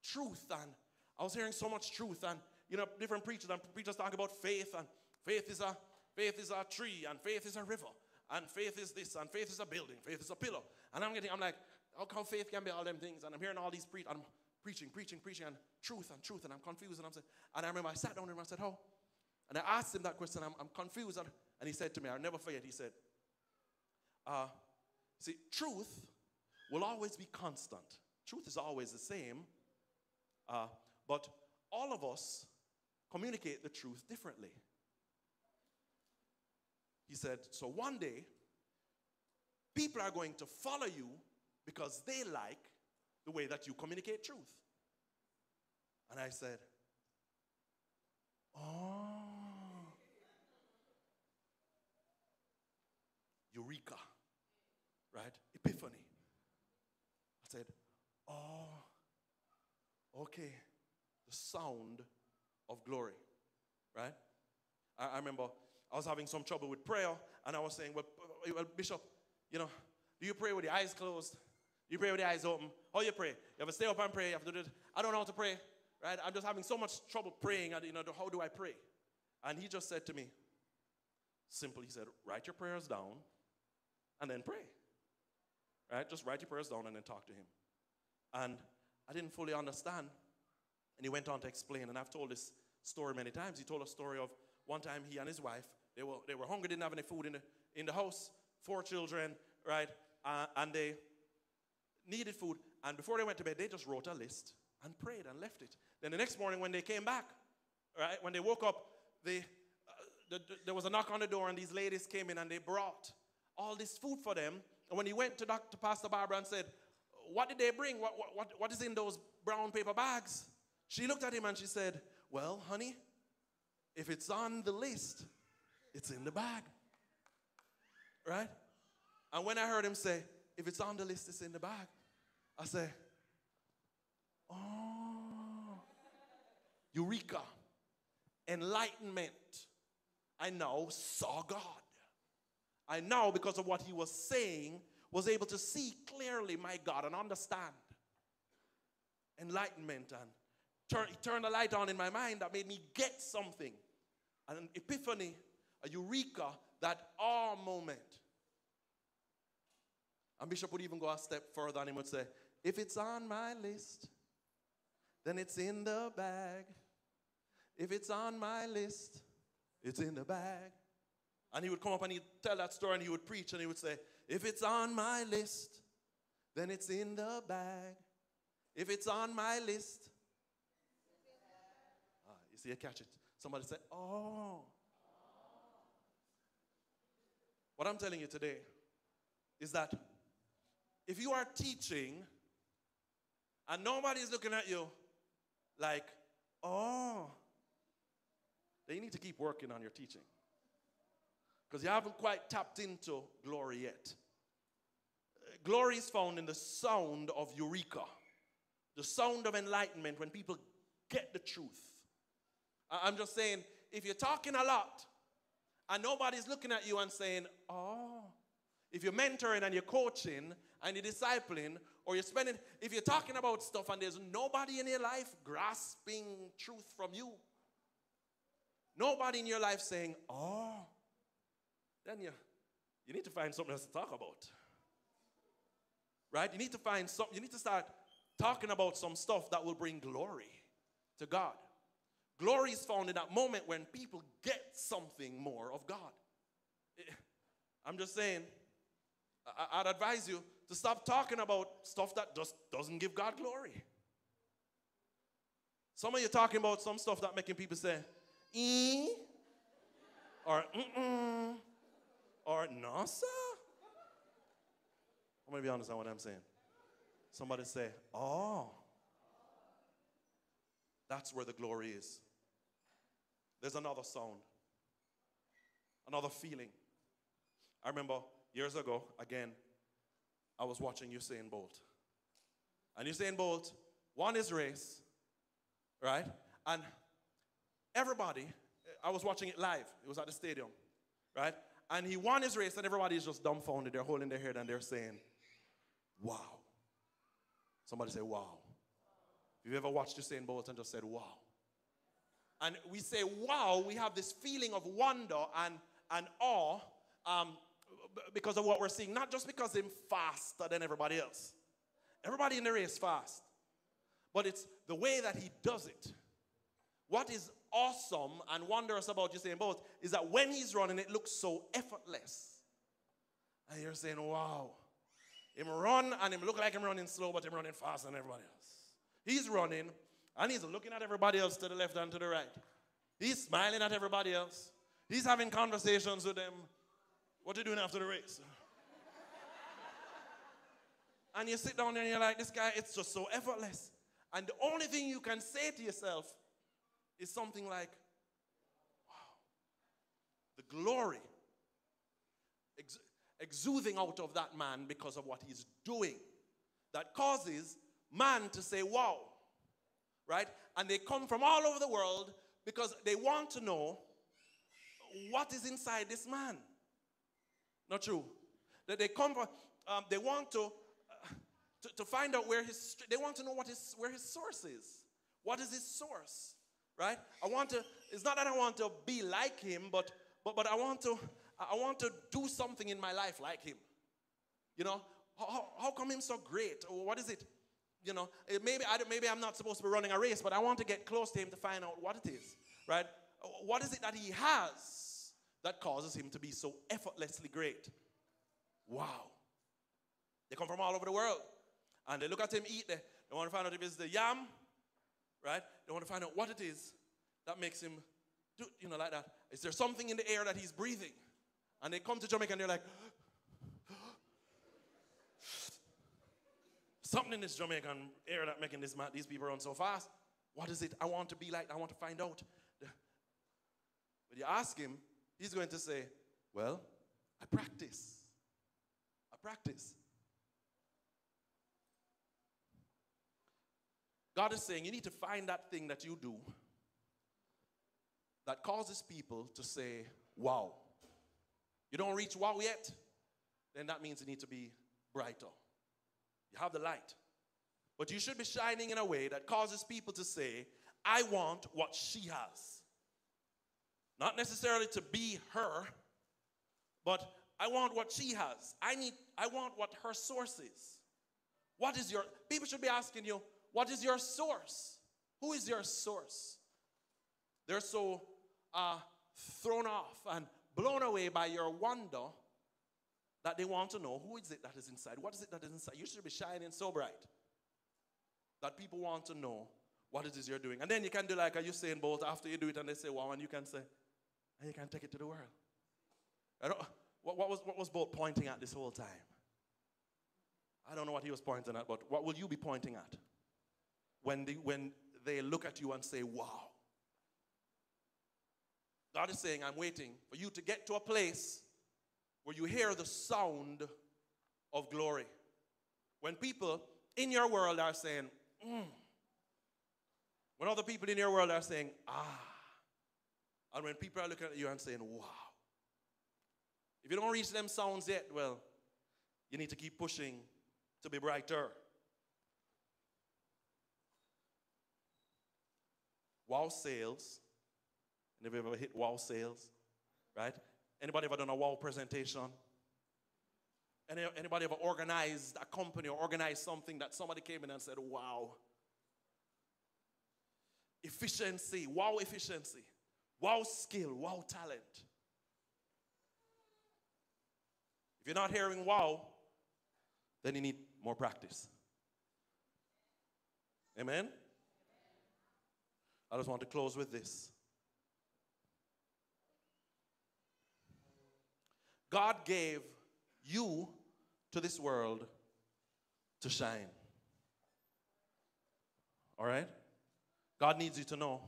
truth, and I was hearing so much truth, and you know, different preachers talk about faith, and faith is a tree, and faith is a river, and faith is this, and faith is a building, faith is a pillar. And I'm like, how faith can be all them things? And I'm hearing all these I'm preaching, and truth, and I'm confused, and I remember I sat down and I said, how? And I asked him that question, I'm confused, and he said to me, I'll never forget, he said, see, truth will always be constant. Truth is always the same, but all of us communicate the truth differently. He said, so one day, people are going to follow you because they like the way that you communicate truth. And I said, oh. Eureka, right? Epiphany. I said, oh, okay. The sound of glory, right? I remember I was having some trouble with prayer, and I was saying, well, Bishop, you know, do you pray with your eyes closed? Do you pray with your eyes open? How you pray? You have to stay up and pray. You have to do this. I don't know how to pray, right? I'm just having so much trouble praying, and, you know, how do I pray? And he just said to me, simply, he said, write your prayers down and then pray, right? Just write your prayers down and then talk to him. And I didn't fully understand. And he went on to explain, and I've told this story many times. He told a story of one time he and his wife, they were hungry, didn't have any food in the house, 4 children, right? And they needed food. And before they went to bed, they just wrote a list and prayed and left it. Then the next morning when they came back, right, when they woke up, there was a knock on the door, and these ladies came in and they brought all this food for them. And when he went to Pastor Barbara and said, what did they bring? What is in those brown paper bags? She looked at him and she said, well, honey, if it's on the list, it's in the bag, right? And when I heard him say, if it's on the list, it's in the bag, I said, oh, Eureka, enlightenment. I now saw God. I now, because of what he was saying, was able to see clearly my God and understand. Enlightenment and He turned a light on in my mind that made me get something. An epiphany, a eureka, that awe moment. And Bishop would even go a step further and he would say, if it's on my list, then it's in the bag. If it's on my list, it's in the bag. And he would come up and he'd tell that story and he would preach and he would say, if it's on my list, then it's in the bag. If it's on my list. You see, you catch it. Somebody said, oh. What I'm telling you today is that if you are teaching and nobody's looking at you like, oh, then you need to keep working on your teaching. Because you haven't quite tapped into glory yet. Glory is found in the sound of eureka, the sound of enlightenment when people get the truth. I'm just saying, if you're talking a lot and nobody's looking at you and saying, oh, if you're mentoring and you're coaching and you're discipling or you're spending, if you're talking about stuff and there's nobody in your life grasping truth from you, nobody in your life saying, oh, then you need to find something else to talk about. Right? You need to find something, you need to start talking about some stuff that will bring glory to God. Glory is found in that moment when people get something more of God. I'm just saying, I'd advise you to stop talking about stuff that just doesn't give God glory. Some of you are talking about some stuff that making people say, or or no, sir. I'm going to be honest on what I'm saying. Somebody say, oh. That's where the glory is. There's another sound, another feeling. I remember years ago, again, I was watching Usain Bolt. And Usain Bolt won his race, right? And everybody, I was watching it live. It was at the stadium, right? And he won his race and everybody is just dumbfounded. They're holding their head and they're saying, wow. Somebody say, wow. If you've ever watched Usain Bolt and just said, wow. And we say, wow, we have this feeling of wonder and awe because of what we're seeing. Not just because he's faster than everybody else. Everybody in the race fast. But it's the way that he does it. What is awesome and wondrous about Usain Bolt is that when he's running, it looks so effortless. And you're saying, wow. Him run and him look like him running slow, but him running faster than everybody else. He's running, and he's looking at everybody else to the left and to the right. He's smiling at everybody else. He's having conversations with them. What are you doing after the race? And you sit down there and you're like, this guy, it's just so effortless. And the only thing you can say to yourself is something like, wow, the glory exuding out of that man because of what he's doing that causes man to say, wow, right? And they come from all over the world because they want to know what is inside this man. Not true. That they come from, they want to find out where they want to know where his source is. What is his source, right? It's not that I want to be like him, but I want to do something in my life like him. You know, how come him so great? Or what is it? You know, maybe I'm not supposed to be running a race, but I want to get close to him to find out what it is, right? What is it that he has that causes him to be so effortlessly great? Wow. They come from all over the world, and they look at him eat. They want to find out if it's the yam, right? They want to find out what it is that makes him do, you know, like that. Is there something in the air that he's breathing? And they come to Jamaica and they're like, something in this Jamaican air that making these people run so fast. What is it? I want to be like, I want to find out. But you ask him, he's going to say, well, I practice. I practice. God is saying you need to find that thing that you do that causes people to say, wow. You don't reach wow yet, then that means you need to be brighter. You have the light. But you should be shining in a way that causes people to say, I want what she has. Not necessarily to be her, but I want what she has. I want what her source is. What is your, people should be asking you, what is your source? Who is your source? They're so thrown off and blown away by your wonder that they want to know, who is it that is inside? What is it that is inside? You should be shining so bright that people want to know what it is you're doing. And then you can do like Usain Bolt after you do it and they say, wow, and you can say, and you can take it to the world. What was Bolt pointing at this whole time? I don't know what he was pointing at, but what will you be pointing at when they look at you and say, wow? God is saying, I'm waiting for you to get to a place where you hear the sound of glory. When people in your world are saying, when other people in your world are saying, and when people are looking at you and saying, wow. If you don't reach them sounds yet, well, you need to keep pushing to be brighter. Wow sales. Have you ever hit wow sales? Right? Anybody ever done a wow presentation? Anybody ever organized a company or organized something that somebody came in and said, wow. Efficiency, wow efficiency. Wow skill, wow talent. If you're not hearing wow, then you need more practice. Amen? I just want to close with this. God gave you to this world to shine. All right? God needs you to know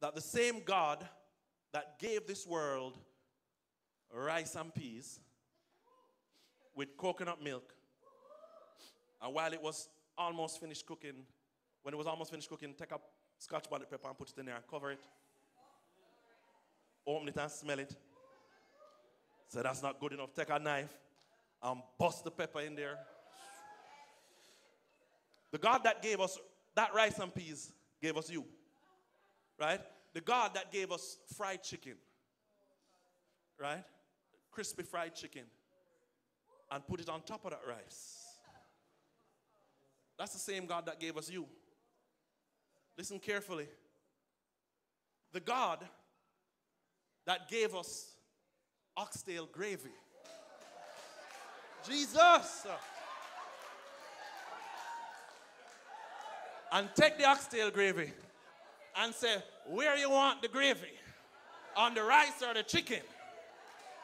that the same God that gave this world rice and peas with coconut milk, and while it was almost finished cooking, when it was almost finished cooking, take a Scotch bonnet pepper and put it in there and cover it. Open it and smell it. Say, that's not good enough. Take a knife and bust the pepper in there. The God that gave us that rice and peas gave us you. Right? The God that gave us fried chicken. Right? Crispy fried chicken. And put it on top of that rice. That's the same God that gave us you. Listen carefully. The God that gave us oxtail gravy. Jesus! And take the oxtail gravy and say, where you want the gravy? On the rice or the chicken?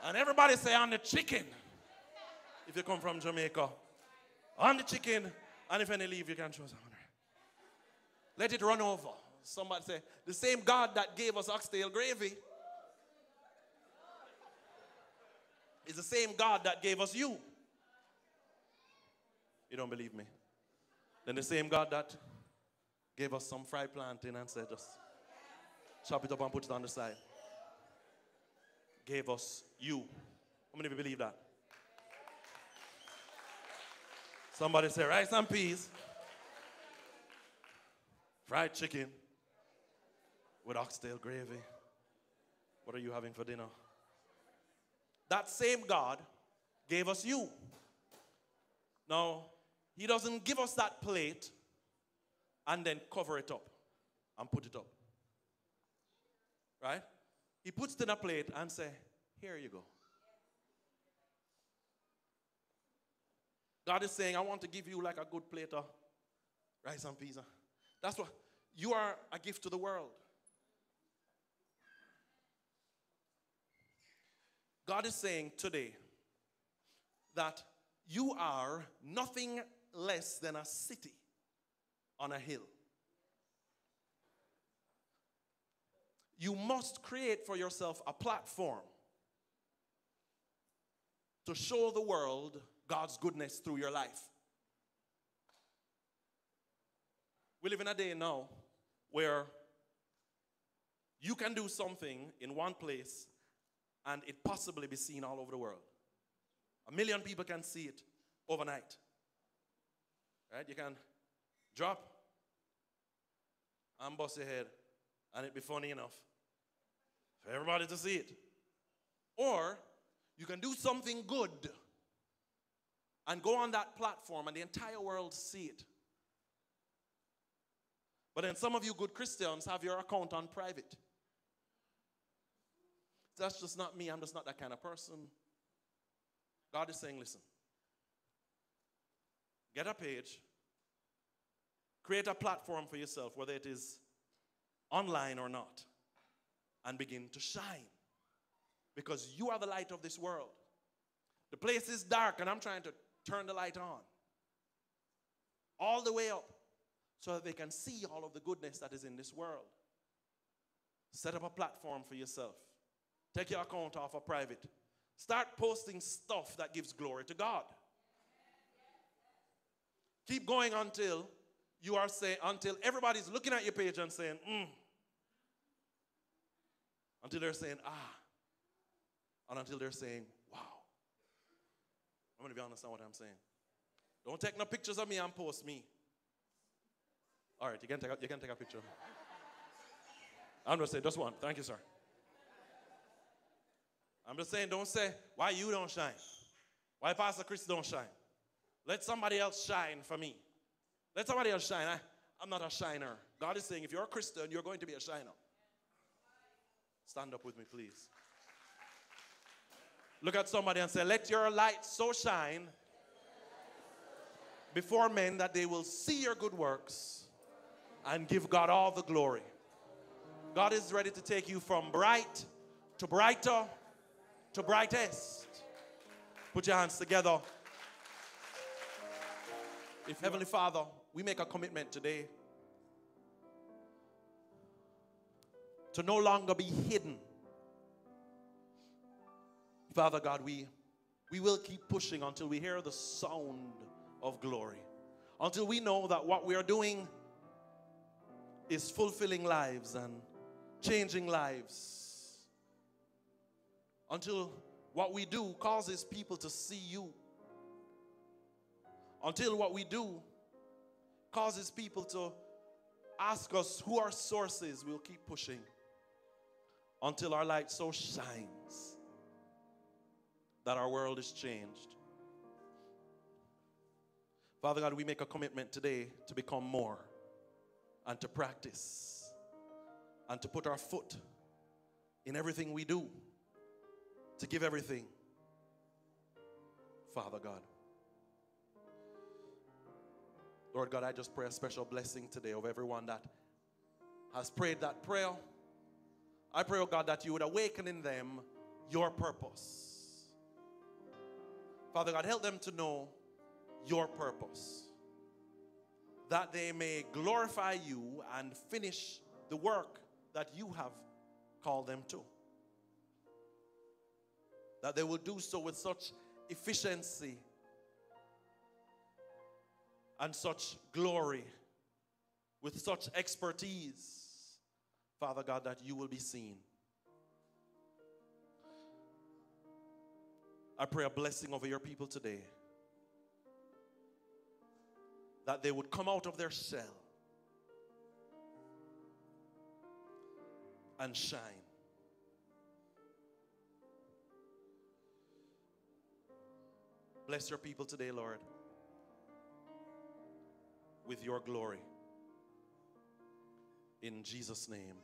And everybody say, on the chicken. If you come from Jamaica. On the chicken. And if any leave, you can choose on there. Let it run over. Somebody say, the same God that gave us oxtail gravy is the same God that gave us you. You don't believe me? Then the same God that gave us some fried plantain and said, just chop it up and put it on the side, gave us you. How many of you believe that? Somebody say rice and peas, fried chicken with oxtail gravy. What are you having for dinner? That same God gave us you. Now, he doesn't give us that plate and then cover it up and put it up. Right? He puts it in a plate and say, here you go. God is saying, I want to give you like a good plate of rice and peas. That's what, you are a gift to the world. God is saying today that you are nothing less than a city on a hill. You must create for yourself a platform to show the world God's goodness through your life. We live in a day now where you can do something in one place and it possibly be seen all over the world. 1 million people can see it overnight. Right? You can drop and bust your head, and it'd be funny enough for everybody to see it. Or you can do something good and go on that platform and the entire world see it. But then some of you good Christians have your account on private. That's just not me. I'm just not that kind of person. God is saying, listen, get a page, create a platform for yourself, whether it is online or not, and begin to shine. Because you are the light of this world. The place is dark, and I'm trying to turn the light on all the way up so that they can see all of the goodness that is in this world. Set up a platform for yourself. Take your account off of private. Start posting stuff that gives glory to God. Keep going until you are saying, until everybody's looking at your page and saying, until they're saying, ah. And until they're saying, wow. I'm going to be honest on what I'm saying. Don't take no pictures of me and post me. All right, you can take a picture. I'm just saying, just one. Thank you, sir. I'm just saying, don't say, why you don't shine? Why Pastor Chris don't shine? Let somebody else shine for me. Let somebody else shine. I'm not a shiner. God is saying, if you're a Christian, you're going to be a shiner. Stand up with me, please. Look at somebody and say, let your light so shine before men that they will see your good works and give God all the glory. God is ready to take you from bright to brighter to brightest. Put your hands together. If Heavenly Father, we make a commitment today to no longer be hidden. Father God, we will keep pushing until we hear the sound of glory. Until we know that what we are doing is fulfilling lives and changing lives. Until what we do causes people to see you. Until what we do causes people to ask us who our source is, we'll keep pushing until our light so shines that our world is changed. Father God, we make a commitment today to become more and to practice and to put our foot in everything we do, to give everything. Father God. Lord God, I just pray a special blessing today of everyone that has prayed that prayer. I pray, oh God, that you would awaken in them your purpose. Father God, help them to know your purpose, that they may glorify you and finish the work that you have called them to. That they will do so with such efficiency and such glory, with such expertise, Father God, that you will be seen. I pray a blessing over your people today, that they would come out of their shell and shine. Bless your people today, Lord, with your glory. In Jesus' name,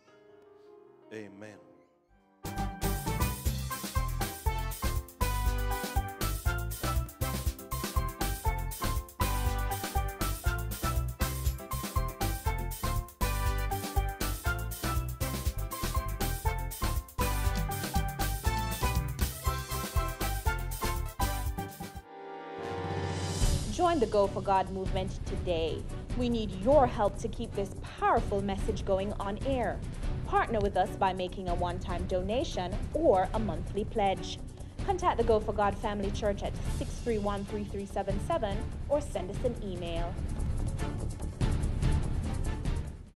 amen. Join the Go for God movement today. We need your help to keep this powerful message going on air. Partner with us by making a one-time donation or a monthly pledge. Contact the Go for God Family Church at 631-3377 or send us an email.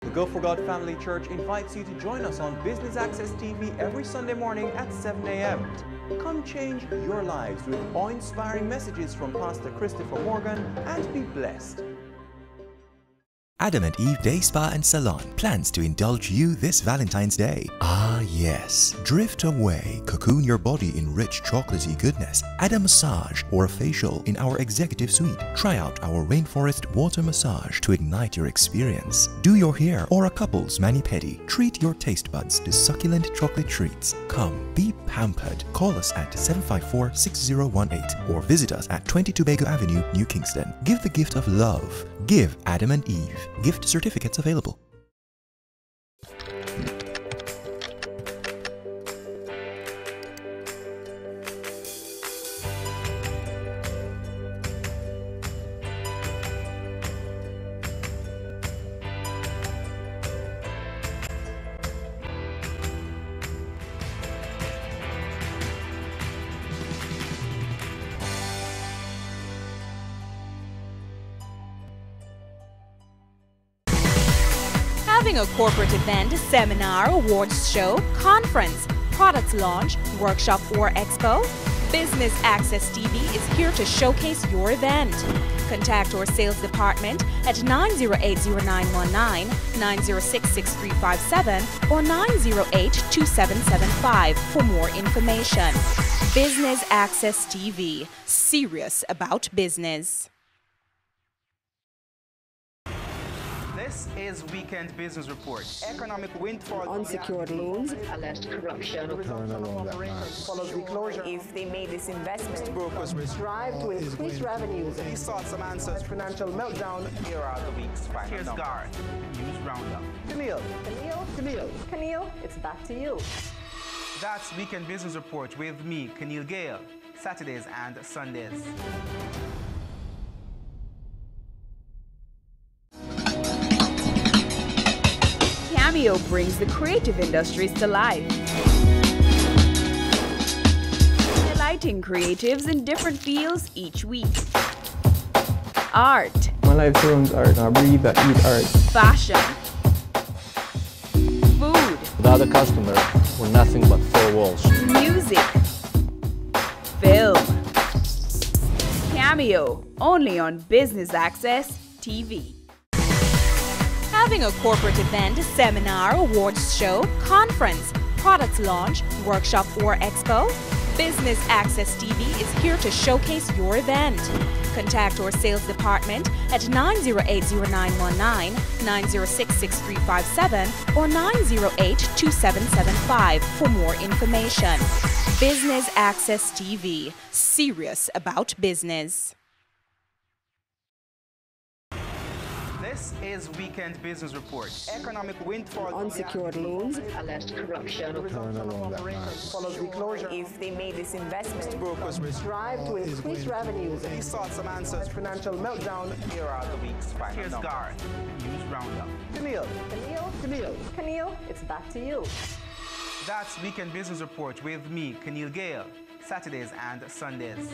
The Go for God Family Church invites you to join us on Business Access TV every Sunday morning at 7 a.m. Come change your lives with awe-inspiring messages from Pastor Christopher Morgan and be blessed. Adam and Eve Day Spa and Salon plans to indulge you this Valentine's Day. Ah yes, drift away, cocoon your body in rich chocolatey goodness, add a massage or a facial in our executive suite. Try out our rainforest water massage to ignite your experience. Do your hair or a couple's mani-pedi. Treat your taste buds to succulent chocolate treats. Come, be pampered. Call us at 754-6018 or visit us at 20 Tobago Avenue, New Kingston. Give the gift of love. Give Adam and Eve. Gift certificates available. Having a corporate event, seminar, awards show, conference, product launch, workshop or expo? Business Access TV is here to showcase your event. Contact our sales department at 908-0919, 906-6357 or 908-2775 for more information. Business Access TV, serious about business. This is Weekend Business Report. Economic windfall. Unsecured loans. Alleged corruption. Follows the closure. If they made this investment, Brokers strive to increase revenues. He sought some answers. Financial meltdown. Here are the week's final. Here's Garth. News Roundup. Camille, it's back to you. That's Weekend Business Report with me, Camille Gale. Saturdays and Sundays. Cameo brings the creative industries to life. Delighting creatives in different fields each week. Art. My life turns art, I breathe, I eat art. Fashion. Food. Without a customer, we're nothing but four walls. Music. Film. Cameo, only on Business Access TV. Having a corporate event, seminar, awards show, conference, product launch, workshop or expo? Business Access TV is here to showcase your event. Contact our sales department at 908-0919, 906-6357 or 908-2775 for more information. Business Access TV, serious about business. This is Weekend Business Report. Economic windfall. Unsecured loans. Alleged corruption. Follows the closure. If they made this investment, Brokers strive to increase revenues. He sought some answers. Financial meltdown. Here are the week's final. Here's Garth. News Roundup. Camille, it's back to you. That's Weekend Business Report with me, Camille Gale. Saturdays and Sundays.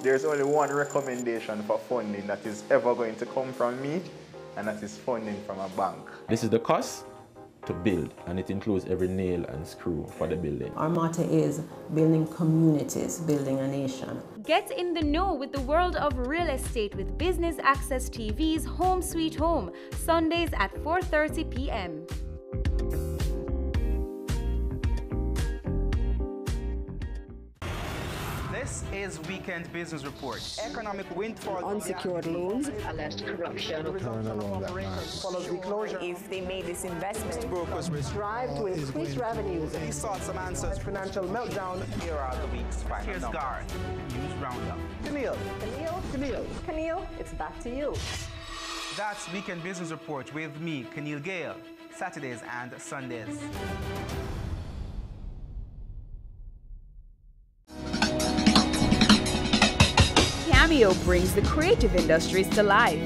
There's only one recommendation for funding that is ever going to come from me, and that is funding from a bank. This is the cost to build, and it includes every nail and screw for the building. Our motto is building communities, building a nation. Get in the know with the world of real estate with Business Access TV's Home Sweet Home, Sundays at 4:30 p.m. This is Weekend Business Report. Economic windfall. Unsecured loans. Alleged corruption. Follows the closure. If they made this investment, Brokers strive to increase revenues. He sought some answers. Financial meltdown. Here are the week's final. Here's Garth. News Roundup. Camille, it's back to you. That's Weekend Business Report with me, Camille Gale. Saturdays and Sundays. Cameo brings the creative industries to life,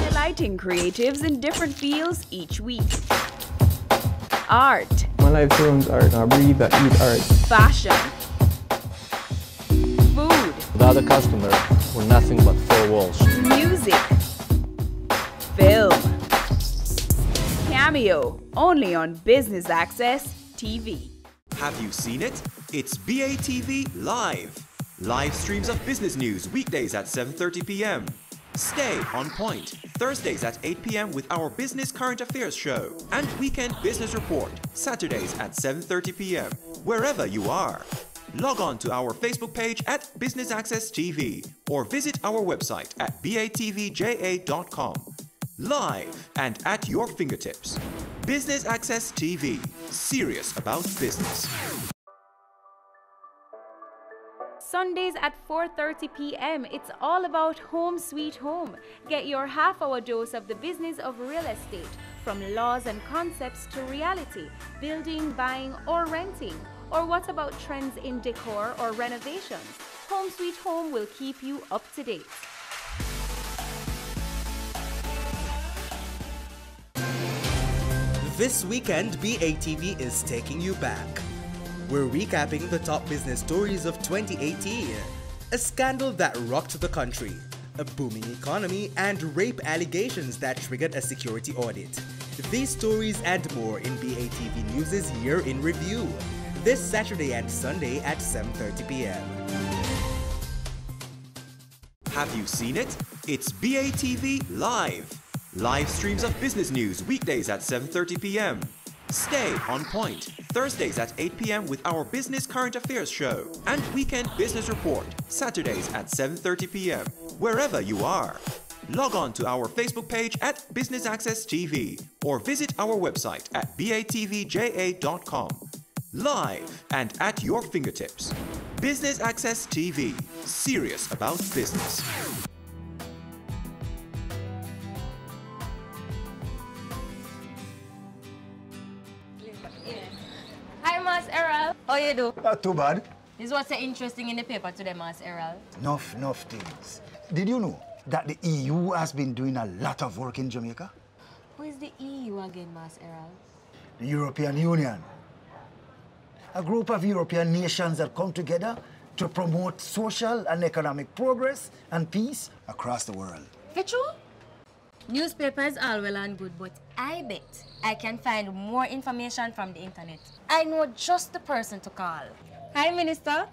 highlighting creatives in different fields each week. Art. My life runs art. I breathe, I eat art. Fashion. Food. Without a customer, we're nothing but four walls. Music. Film. Cameo, only on Business Access TV. Have you seen it? It's BATV Live. Live streams of business news weekdays at 7:30 p.m. Stay on point Thursdays at 8 p.m. with our Business Current Affairs show and Weekend Business Report Saturdays at 7:30 p.m. wherever you are. Log on to our Facebook page at Business Access TV or visit our website at batvja.com. Live and at your fingertips. Business Access TV. Serious about business. Sundays at 4:30 p.m. It's all about Home Sweet Home. Get your half-hour dose of the business of real estate, from laws and concepts to reality, building, buying, or renting. Or what about trends in decor or renovations? Home Sweet Home will keep you up to date. This weekend, BATV is taking you back. We're recapping the top business stories of 2018. A scandal that rocked the country, a booming economy, and rape allegations that triggered a security audit. These stories and more in BATV News' Year in Review, this Saturday and Sunday at 7:30 p.m. Have you seen it? It's BATV Live. Live streams of business news weekdays at 7:30 p.m. Stay on point Thursdays at 8 p.m. with our Business Current Affairs show and Weekend Business Report Saturdays at 7:30 p.m. wherever you are. Log on to our Facebook page at Business Access TV or visit our website at batvja.com. Live and at your fingertips. Business Access TV. Serious about business. Hi, Mas Errol. How you do? Not too bad. This was so interesting in the paper today, Mas Errol. Enough things. Did you know that the EU has been doing a lot of work in Jamaica? Who is the EU again, Mas Errol? The European Union. A group of European nations that come together to promote social and economic progress and peace across the world. For true? Newspapers are well and good, but I bet I can find more information from the internet. I know just the person to call. Hi, Minister.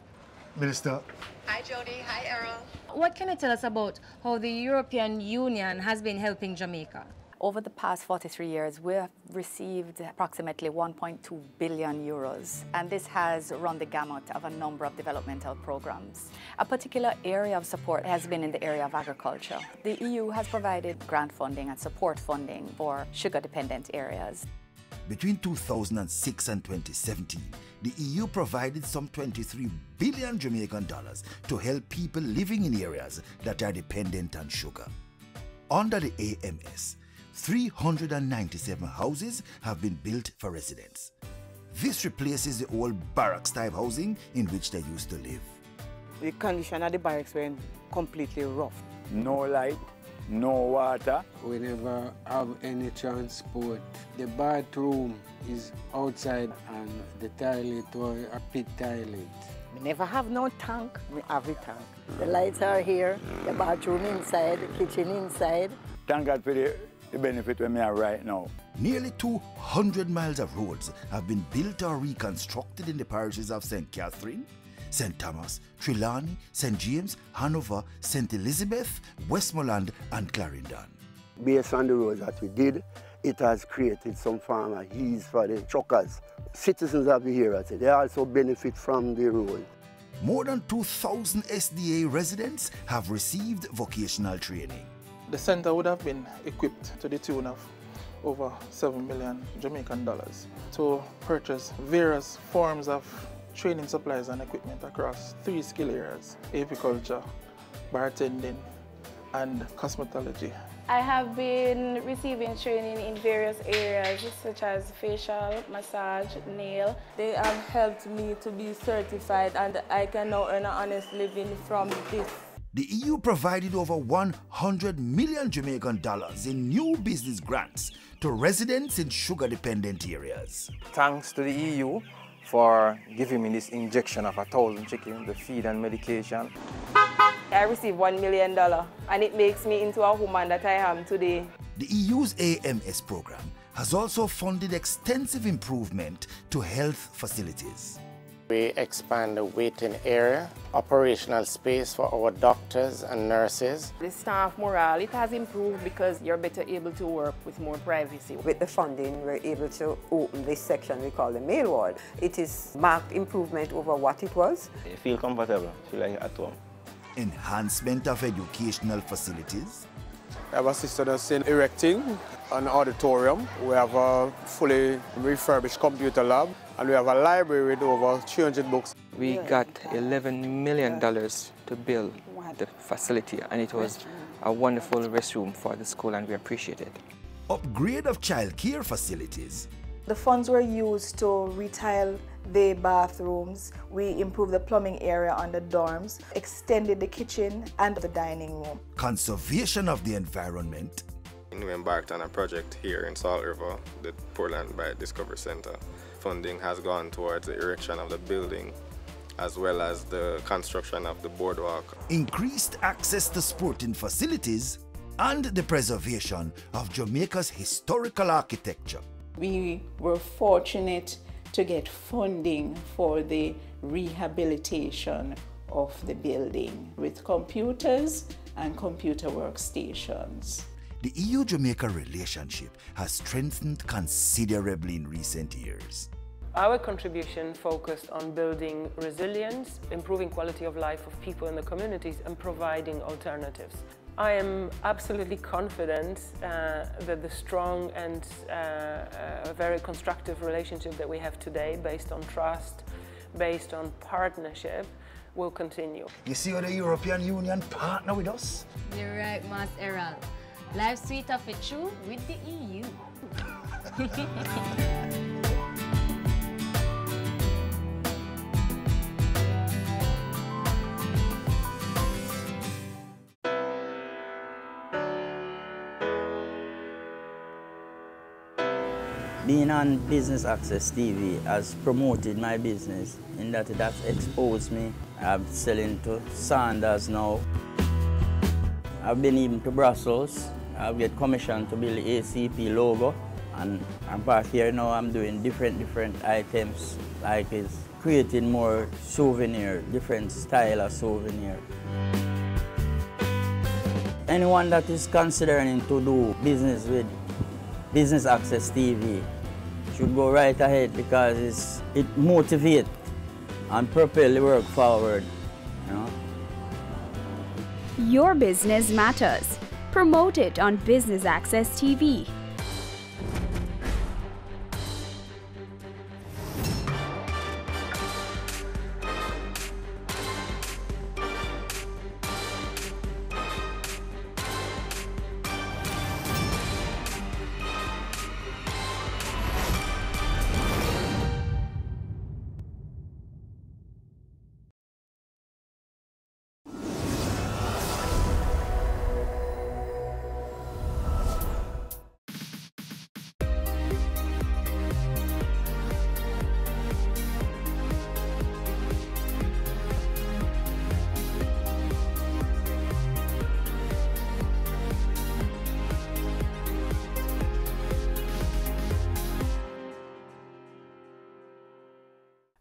Minister. Hi, Jody. Hi, Errol. What can you tell us about how the European Union has been helping Jamaica? Over the past 43 years, we have received approximately 1.2 billion euros, and this has run the gamut of a number of developmental programs. A particular area of support has been in the area of agriculture. The EU has provided grant funding and support funding for sugar-dependent areas. Between 2006 and 2017, the EU provided some 23 billion Jamaican dollars to help people living in areas that are dependent on sugar. Under the AMS, 397 houses have been built for residents. This replaces the old barracks-type housing in which they used to live. The condition of the barracks were completely rough. No light, no water. We never have any transport. The bathroom is outside and the toilet was a pit toilet. We never have no tank, we have a tank. The lights are here, the bathroom inside, the kitchen inside. Thank God for the benefit we have right now. Nearly 200 miles of roads have been built or reconstructed in the parishes of St. Catherine, St. Thomas, Trelawney, St. James, Hanover, St. Elizabeth, Westmoreland and Clarendon. Based on the roads that we did, it has created some form of ease for the truckers. Citizens of the area, they also benefit from the road. More than 2,000 SDA residents have received vocational training. The center would have been equipped to the tune of over 7 million Jamaican dollars to purchase various forms of training supplies and equipment across 3 skill areas: apiculture, bartending, and cosmetology. I have been receiving training in various areas such as facial, massage, nail. They have helped me to be certified and I can now earn an honest living from this. The EU provided over 100 million Jamaican dollars in new business grants to residents in sugar-dependent areas. Thanks to the EU for giving me this injection of 1,000 chickens, the feed and medication. I received $1 million and it makes me into a woman that I am today. The EU's AMS program has also funded extensive improvement to health facilities. We expand the waiting area, operational space for our doctors and nurses. The staff morale, it has improved because you're better able to work with more privacy. With the funding, we're able to open this section we call the male ward. It is marked improvement over what it was. You feel comfortable, feel like at home. Enhancement of educational facilities. I have assisted us in erecting an auditorium. We have a fully refurbished computer lab, and we have a library with over 300 books. We got $11 million to build the facility, and it was a wonderful restroom for the school, and we appreciate it. Upgrade of childcare facilities. The funds were used to retile the bathrooms. We improved the plumbing area on the dorms, extended the kitchen and the dining room. Conservation of the environment. We embarked on a project here in Salt River, the Portland Biodiscovery Center. Funding has gone towards the erection of the building as well as the construction of the boardwalk. Increased access to sporting facilities and the preservation of Jamaica's historical architecture. We were fortunate to get funding for the rehabilitation of the building with computers and computer workstations. The EU-Jamaica relationship has strengthened considerably in recent years. Our contribution focused on building resilience, improving quality of life of people in the communities, and providing alternatives. I am absolutely confident that the strong and very constructive relationship that we have today, based on trust, based on partnership, will continue. You see how the European Union partner with us? You're right, Mas Errol. Life's sweet of it true with the EU. Being on Business Access TV has promoted my business in that it has exposed me. I'm selling to Sanders now. I've been even to Brussels. I've get commissioned to build the ACP logo, and I'm back here now. I'm doing different items, like it's creating more souvenir, different style of souvenir. Anyone that is considering to do business with Business Access TV should go right ahead, because it motivates and propels the work forward. You know? Your business matters. Promote it on Business Access TV.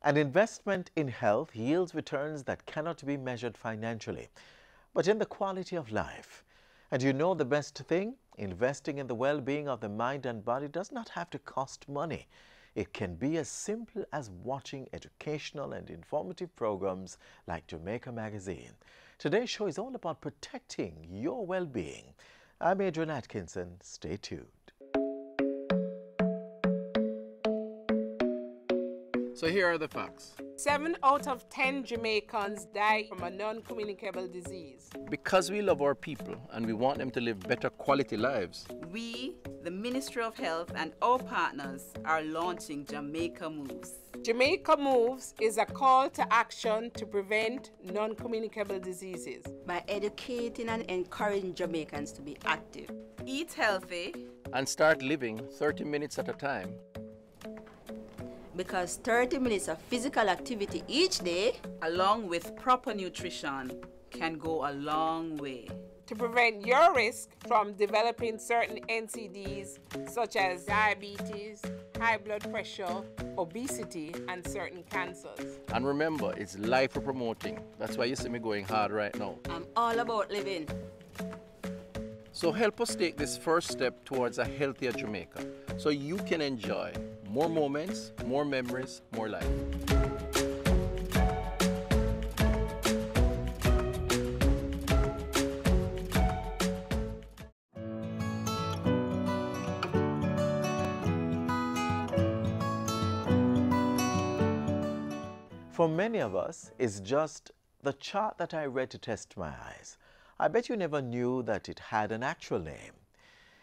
An investment in health yields returns that cannot be measured financially, but in the quality of life. And you know the best thing? Investing in the well-being of the mind and body does not have to cost money. It can be as simple as watching educational and informative programs like Jamaica Magazine. Today's show is all about protecting your well-being. I'm Adrian Atkinson. Stay tuned. So here are the facts. 7 out of 10 Jamaicans die from a non-communicable disease. Because we love our people and we want them to live better quality lives, we, the Ministry of Health and our partners, are launching Jamaica Moves. Jamaica Moves is a call to action to prevent non-communicable diseases. By educating and encouraging Jamaicans to be active, eat healthy, and start living 30 minutes at a time. Because 30 minutes of physical activity each day, along with proper nutrition, can go a long way. To prevent your risk from developing certain NCDs such as diabetes, high blood pressure, obesity, and certain cancers. And remember, it's life we're promoting. That's why you see me going hard right now. I'm all about living. So help us take this first step towards a healthier Jamaica so you can enjoy more moments, more memories, more life. For many of us, it's just the chart that I read to test my eyes. I bet you never knew that it had an actual name.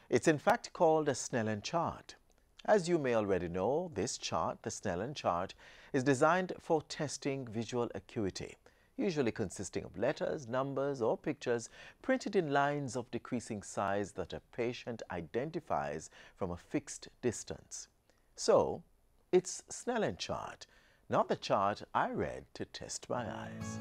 It's in fact called a Snellen chart. As you may already know, this chart, the Snellen chart, is designed for testing visual acuity, usually consisting of letters, numbers, or pictures printed in lines of decreasing size that a patient identifies from a fixed distance. So, it's Snellen chart, not the chart I read to test my eyes.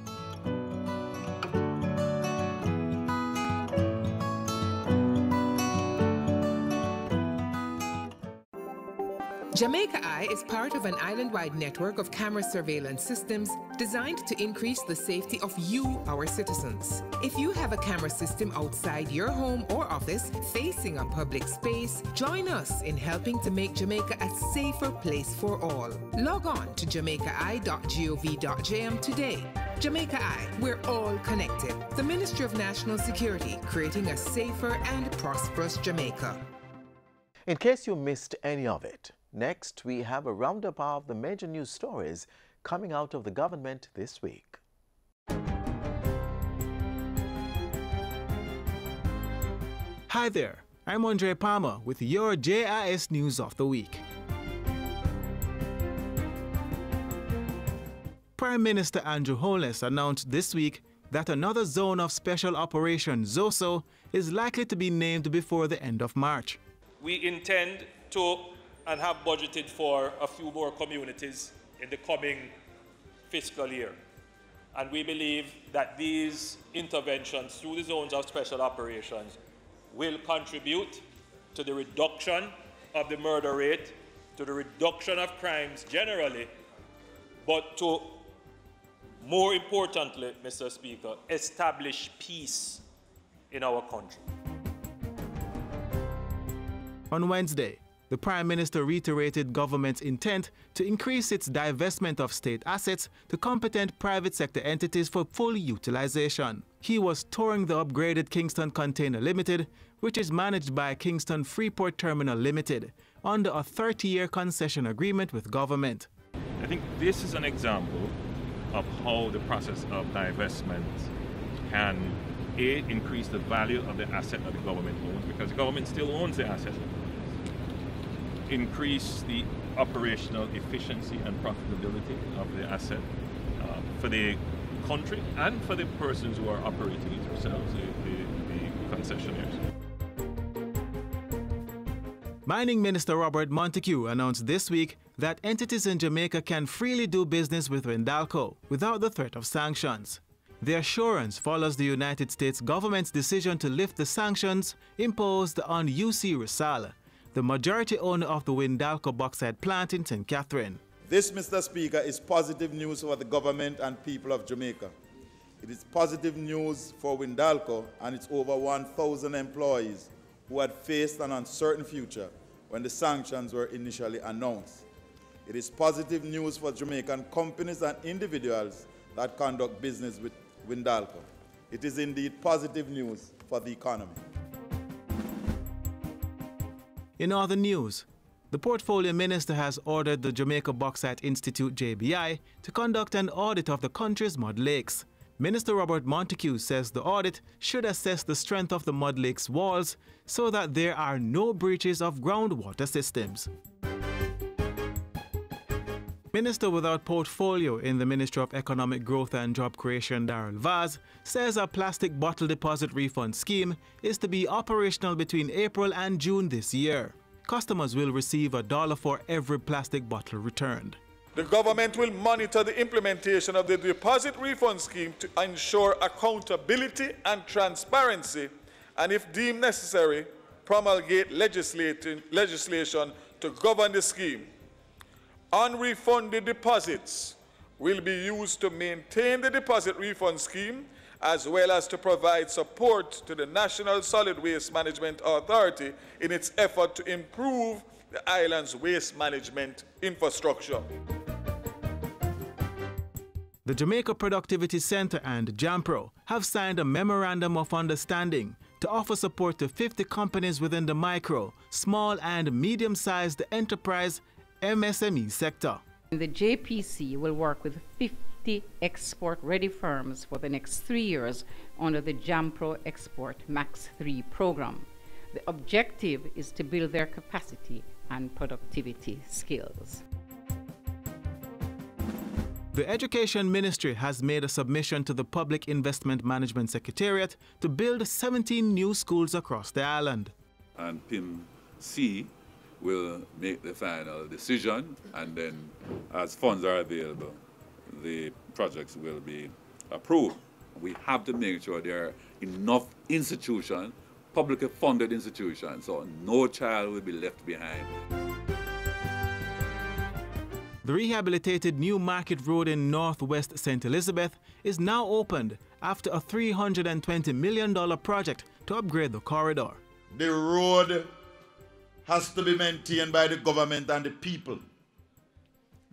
Jamaica Eye is part of an island-wide network of camera surveillance systems designed to increase the safety of you, our citizens. If you have a camera system outside your home or office facing a public space, join us in helping to make Jamaica a safer place for all. Log on to jamaicaeye.gov.jm today. Jamaica Eye, we're all connected. The Ministry of National Security, creating a safer and prosperous Jamaica. In case you missed any of it, next we have a roundup of the major news stories coming out of the government this week. Hi there, I'm Andre Palmer with your JIS News of the Week. Prime Minister Andrew Holness announced this week that another Zone of Special Operations, ZOSO, is likely to be named before the end of March. We intend to and have budgeted for a few more communities in the coming fiscal year. And we believe that these interventions through the Zones of Special Operations will contribute to the reduction of the murder rate, to the reduction of crimes generally, but to, more importantly, Mr. Speaker, establish peace in our country. On Wednesday, the Prime Minister reiterated government's intent to increase its divestment of state assets to competent private sector entities for full utilization. He was touring the upgraded Kingston Container Limited, which is managed by Kingston Freeport Terminal Limited, under a 30-year concession agreement with government. I think this is an example of how the process of divestment can, A, increase the value of the asset that the government owns, because the government still owns the asset, increase the operational efficiency and profitability of the asset for the country and for the persons who are operating it themselves, the concessionaires. Mining Minister Robert Montague announced this week that entities in Jamaica can freely do business with Windalco without the threat of sanctions. The assurance follows the United States government's decision to lift the sanctions imposed on UC Rizal, the majority owner of the Windalco bauxite plant in St. Catherine. This, Mr. Speaker, is positive news for the government and people of Jamaica. It is positive news for Windalco and its over 1,000 employees who had faced an uncertain future when the sanctions were initially announced. It is positive news for Jamaican companies and individuals that conduct business with Windalco. It is indeed positive news for the economy. In other news, The Portfolio Minister has ordered the Jamaica Bauxite Institute, JBI, to conduct an audit of the country's mud lakes. Minister Robert Montague says the audit should assess the strength of the mud lakes' walls so that there are no breaches of groundwater systems. Minister without portfolio in the Ministry of Economic Growth and Job Creation, Darrell Vaz, says a plastic bottle deposit refund scheme is to be operational between April and June this year. Customers will receive $1 for every plastic bottle returned. The government will monitor the implementation of the deposit refund scheme to ensure accountability and transparency, and if deemed necessary, promulgate legislation to govern the scheme. Unrefunded deposits will be used to maintain the deposit refund scheme as well as to provide support to the National Solid Waste Management Authority in its effort to improve the island's waste management infrastructure. The Jamaica Productivity Center and JAMPRO have signed a Memorandum of Understanding to offer support to 50 companies within the micro, small and medium-sized enterprise MSME sector. The JPC will work with 50 export-ready firms for the next 3 years under the JAMPRO Export Max 3 program. The objective is to build their capacity and productivity skills. The Education Ministry has made a submission to the Public Investment Management Secretariat to build 17 new schools across the island. And PIM-C will make the final decision, and then as funds are available, the projects will be approved. We have to make sure there are enough institutions, publicly funded institutions, so no child will be left behind. The rehabilitated New Market Road in northwest St. Elizabeth is now opened after a $320 million project to upgrade the corridor. The road has to be maintained by the government and the people,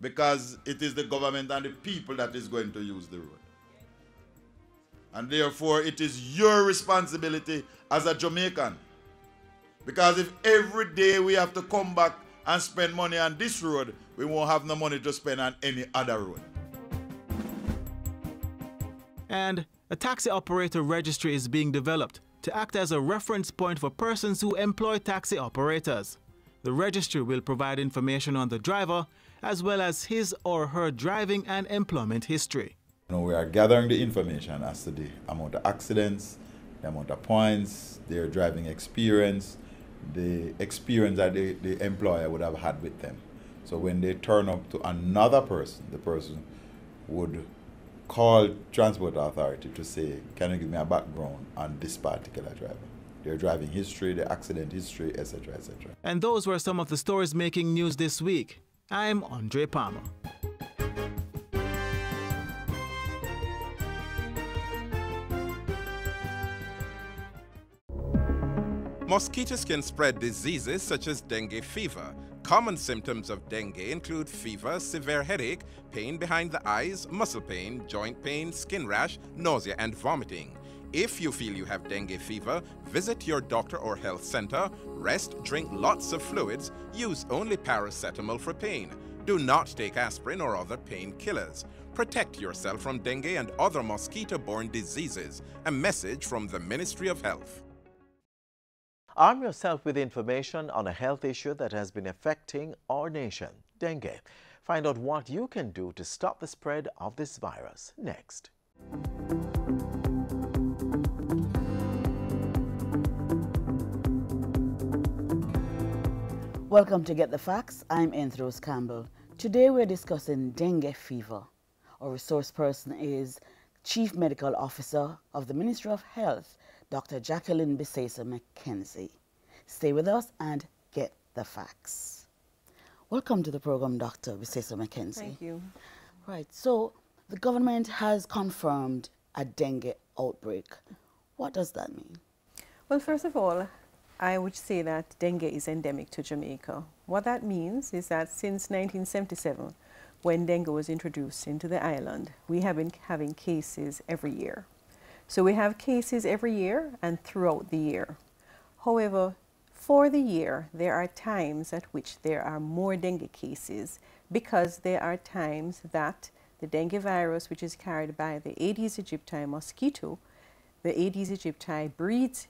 because it is the government and the people that is going to use the road. And therefore it is your responsibility as a Jamaican, because if every day we have to come back and spend money on this road, we won't have no money to spend on any other road. And a taxi operator registry is being developed to act as a reference point for persons who employ taxi operators. The registry will provide information on the driver as well as his or her driving and employment history. We are gathering the information as to the amount of accidents, the amount of points, their driving experience, the experience that the employer would have had with them. So when they turn up to another person, the person would call Transport Authority to say, can you give me a background on this particular driver? Their driving history, their accident history, etc., etc. And those were some of the stories making news this week. I'm Andre Palmer. Mosquitoes can spread diseases such as dengue fever. Common symptoms of dengue include fever, severe headache, pain behind the eyes, muscle pain, joint pain, skin rash, nausea, and vomiting. If you feel you have dengue fever, visit your doctor or health center, rest, drink lots of fluids, use only paracetamol for pain. Do not take aspirin or other painkillers. Protect yourself from dengue and other mosquito-borne diseases. A message from the Ministry of Health. Arm yourself with information on a health issue that has been affecting our nation, dengue. Find out what you can do to stop the spread of this virus next. Welcome to Get the Facts. I'm Enthros Campbell. Today we're discussing dengue fever. Our resource person is Chief Medical Officer of the Ministry of Health, Dr. Jacqueline Biseso McKenzie. Stay with us and get the facts. Welcome to the program, Dr. Biseso McKenzie. Thank you. Right, so the government has confirmed a dengue outbreak. What does that mean? Well, first of all, I would say that dengue is endemic to Jamaica. What that means is that since 1977, when dengue was introduced into the island, we have been having cases every year. So we have cases every year and throughout the year. However, For the year, there are times at which there are more dengue cases because there are times that the dengue virus, which is carried by the Aedes aegypti mosquito, the Aedes aegypti breeds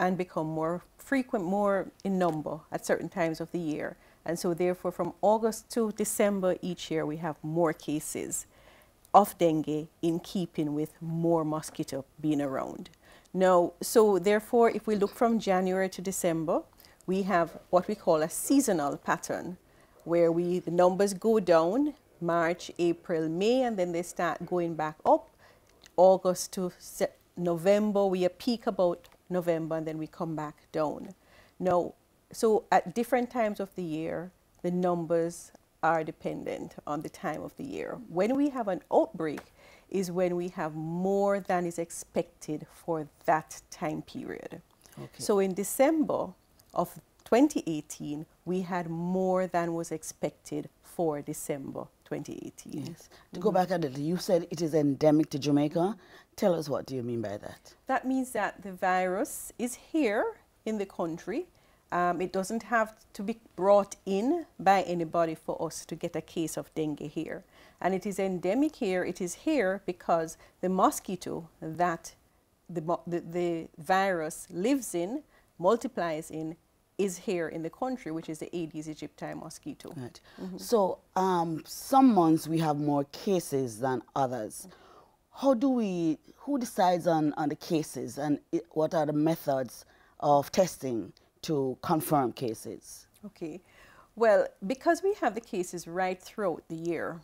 and become more frequent, more in number at certain times of the year. And so therefore from August to December each year we have more cases of dengue in keeping with more mosquito being around. Now, so therefore if we look from January to December, we have what we call a seasonal pattern where the numbers go down March, April, May, and then they start going back up. August to November, we peak about November, and then we come back down. Now, so at different times of the year, the numbers are dependent on the time of the year. When we have an outbreak is when we have more than is expected for that time period. Okay. So in December of 2018, we had more than was expected for December 2018. Yes. To go back a little, you said it is endemic to Jamaica. Tell us, what do you mean by that? That means that the virus is here in the country. It doesn't have to be brought in by anybody for us to get a case of dengue here. And it is endemic here. It is here because the mosquito that the virus lives in, multiplies in, is here in the country, which is the Aedes aegypti mosquito. Right. So some months we have more cases than others. Who decides on the cases, and what are the methods of testing to confirm cases? Okay. Well, because we have the cases right throughout the year,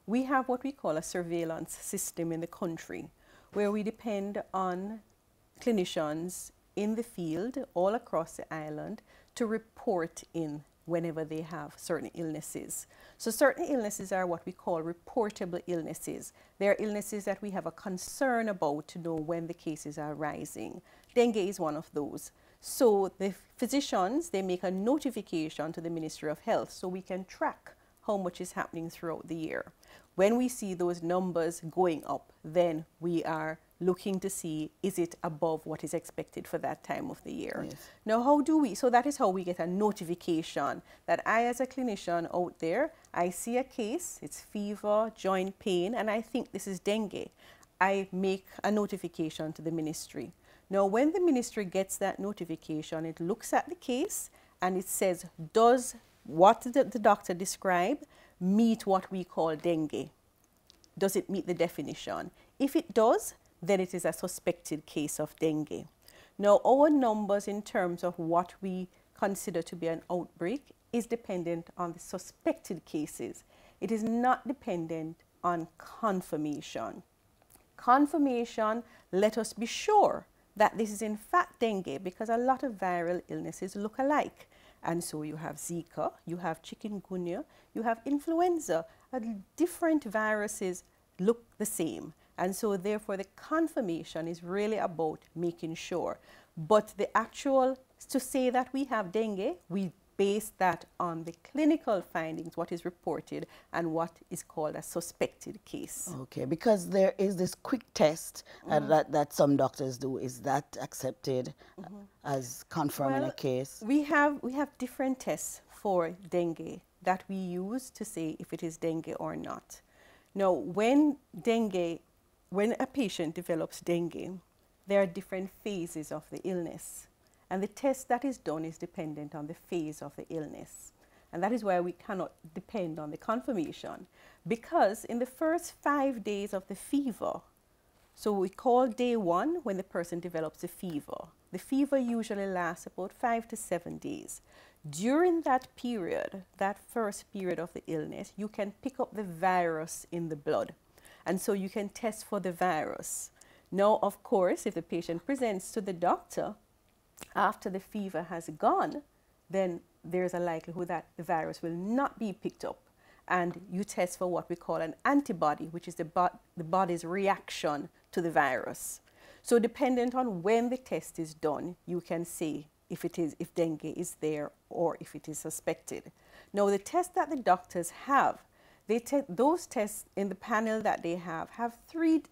we have what we call a surveillance system in the country where we depend on clinicians in the field all across the island to report in whenever they have certain illnesses. So certain illnesses are what we call reportable illnesses. They are illnesses that we have a concern about to know when the cases are rising. Dengue is one of those. So the physicians, they make a notification to the Ministry of Health so we can track how much is happening throughout the year. When we see those numbers going up, then we are looking to see, is it above what is expected for that time of the year? Yes. Now, how do we? So that is how we get a notification that I, as a clinician out there, I see a case, it's fever, joint pain, and I think this is dengue. I make a notification to the ministry. Now, when the ministry gets that notification, it looks at the case and it says, does what the doctor described meet what we call dengue? Does it meet the definition? If it does, then it is a suspected case of dengue. Now, our numbers in terms of what we consider to be an outbreak is dependent on the suspected cases. It is not dependent on confirmation. Confirmation let us be sure that this is in fact dengue, because a lot of viral illnesses look alike. And so you have Zika, you have chikungunya, you have influenza. Different viruses look the same. And so therefore the confirmation is really about making sure. But the actual, to say that we have dengue, we base that on the clinical findings, what is reported, and what is called a suspected case. Okay, because there is this quick test that some doctors do. Is that accepted as confirming a case? We have different tests for dengue that we use to say if it is dengue or not. Now, when a patient develops dengue, there are different phases of the illness. And the test that is done is dependent on the phase of the illness. And that is why we cannot depend on the confirmation. Because in the first 5 days of the fever, so we call day 1 when the person develops a fever. The fever usually lasts about 5 to 7 days. During that period, that first period of the illness, you can pick up the virus in the blood. And so you can test for the virus. Now, of course, if the patient presents to the doctor after the fever has gone, then there's a likelihood that the virus will not be picked up. And you test for what we call an antibody, which is the body's reaction to the virus. So dependent on when the test is done, you can say if dengue is there or if it is suspected. Now, the test that the doctors have, those tests in the panel that they have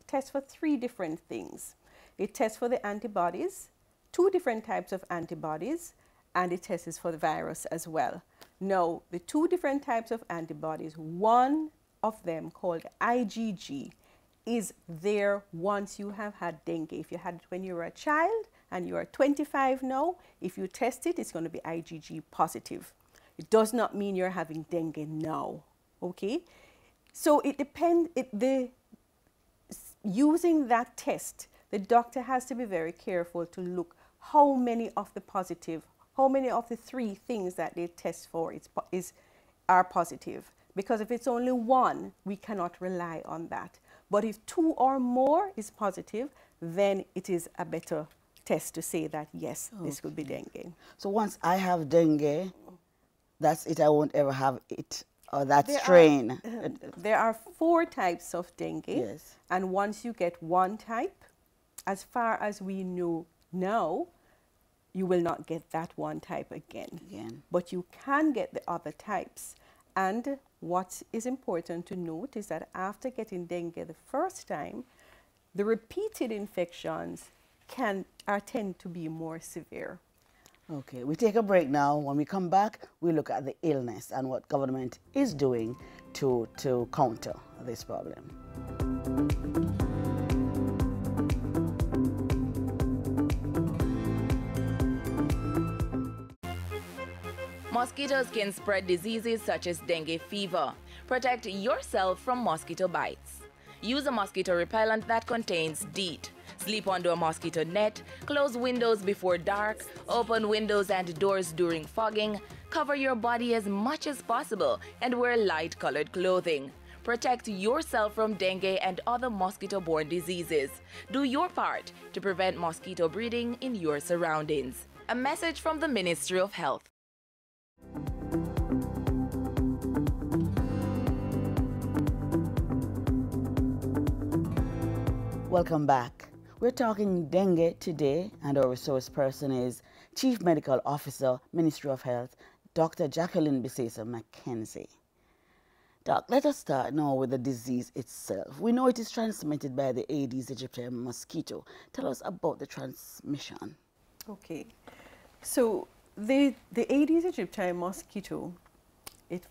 tests for 3 different things. They test for the antibodies, 2 different types of antibodies, and it tests for the virus as well. Now, the two different types of antibodies, one of them called IgG, is there once you have had dengue. If you had it when you were a child and you are 25 now, if you test it, it's going to be IgG positive. It does not mean you're having dengue now, okay? So it depends, using that test, the doctor has to be very careful to look how many of the positive, how many of the three things that they test for are positive. Because if it's only one, we cannot rely on that. But if two or more is positive, then it is a better test to say that, yes, this could be dengue. So once I have dengue, that's it, I won't ever have it, or that strain. There are 4 types of dengue. Yes. And once you get one type, as far as we know now, you will not get that one type again. But you can get the other types. And what is important to note is that after getting dengue the first time, the repeated infections tend to be more severe. Okay, we take a break now. When we come back, we look at the illness and what government is doing to counter this problem. Mosquitoes can spread diseases such as dengue fever. Protect yourself from mosquito bites. Use a mosquito repellent that contains DEET. Sleep under a mosquito net, close windows before dark, open windows and doors during fogging, cover your body as much as possible, and wear light-colored clothing. Protect yourself from dengue and other mosquito-borne diseases. Do your part to prevent mosquito breeding in your surroundings. A message from the Ministry of Health. Welcome back. We're talking dengue today, and our resource person is Chief Medical Officer, Ministry of Health, Dr. Jacqueline Bisesa McKenzie. Doc, let us start now with the disease itself. We know it is transmitted by the Aedes aegypti mosquito. Tell us about the transmission. Okay, so the Aedes aegypti mosquito,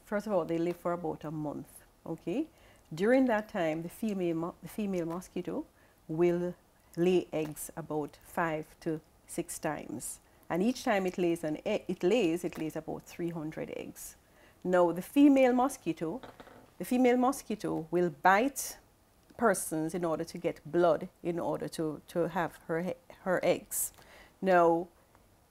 first of all, they live for about a month, okay? During that time, the female mosquito will lay eggs about 5 to 6 times. And each time it lays about 300 eggs. Now, the female mosquito will bite persons in order to get blood in order to have her eggs. Now,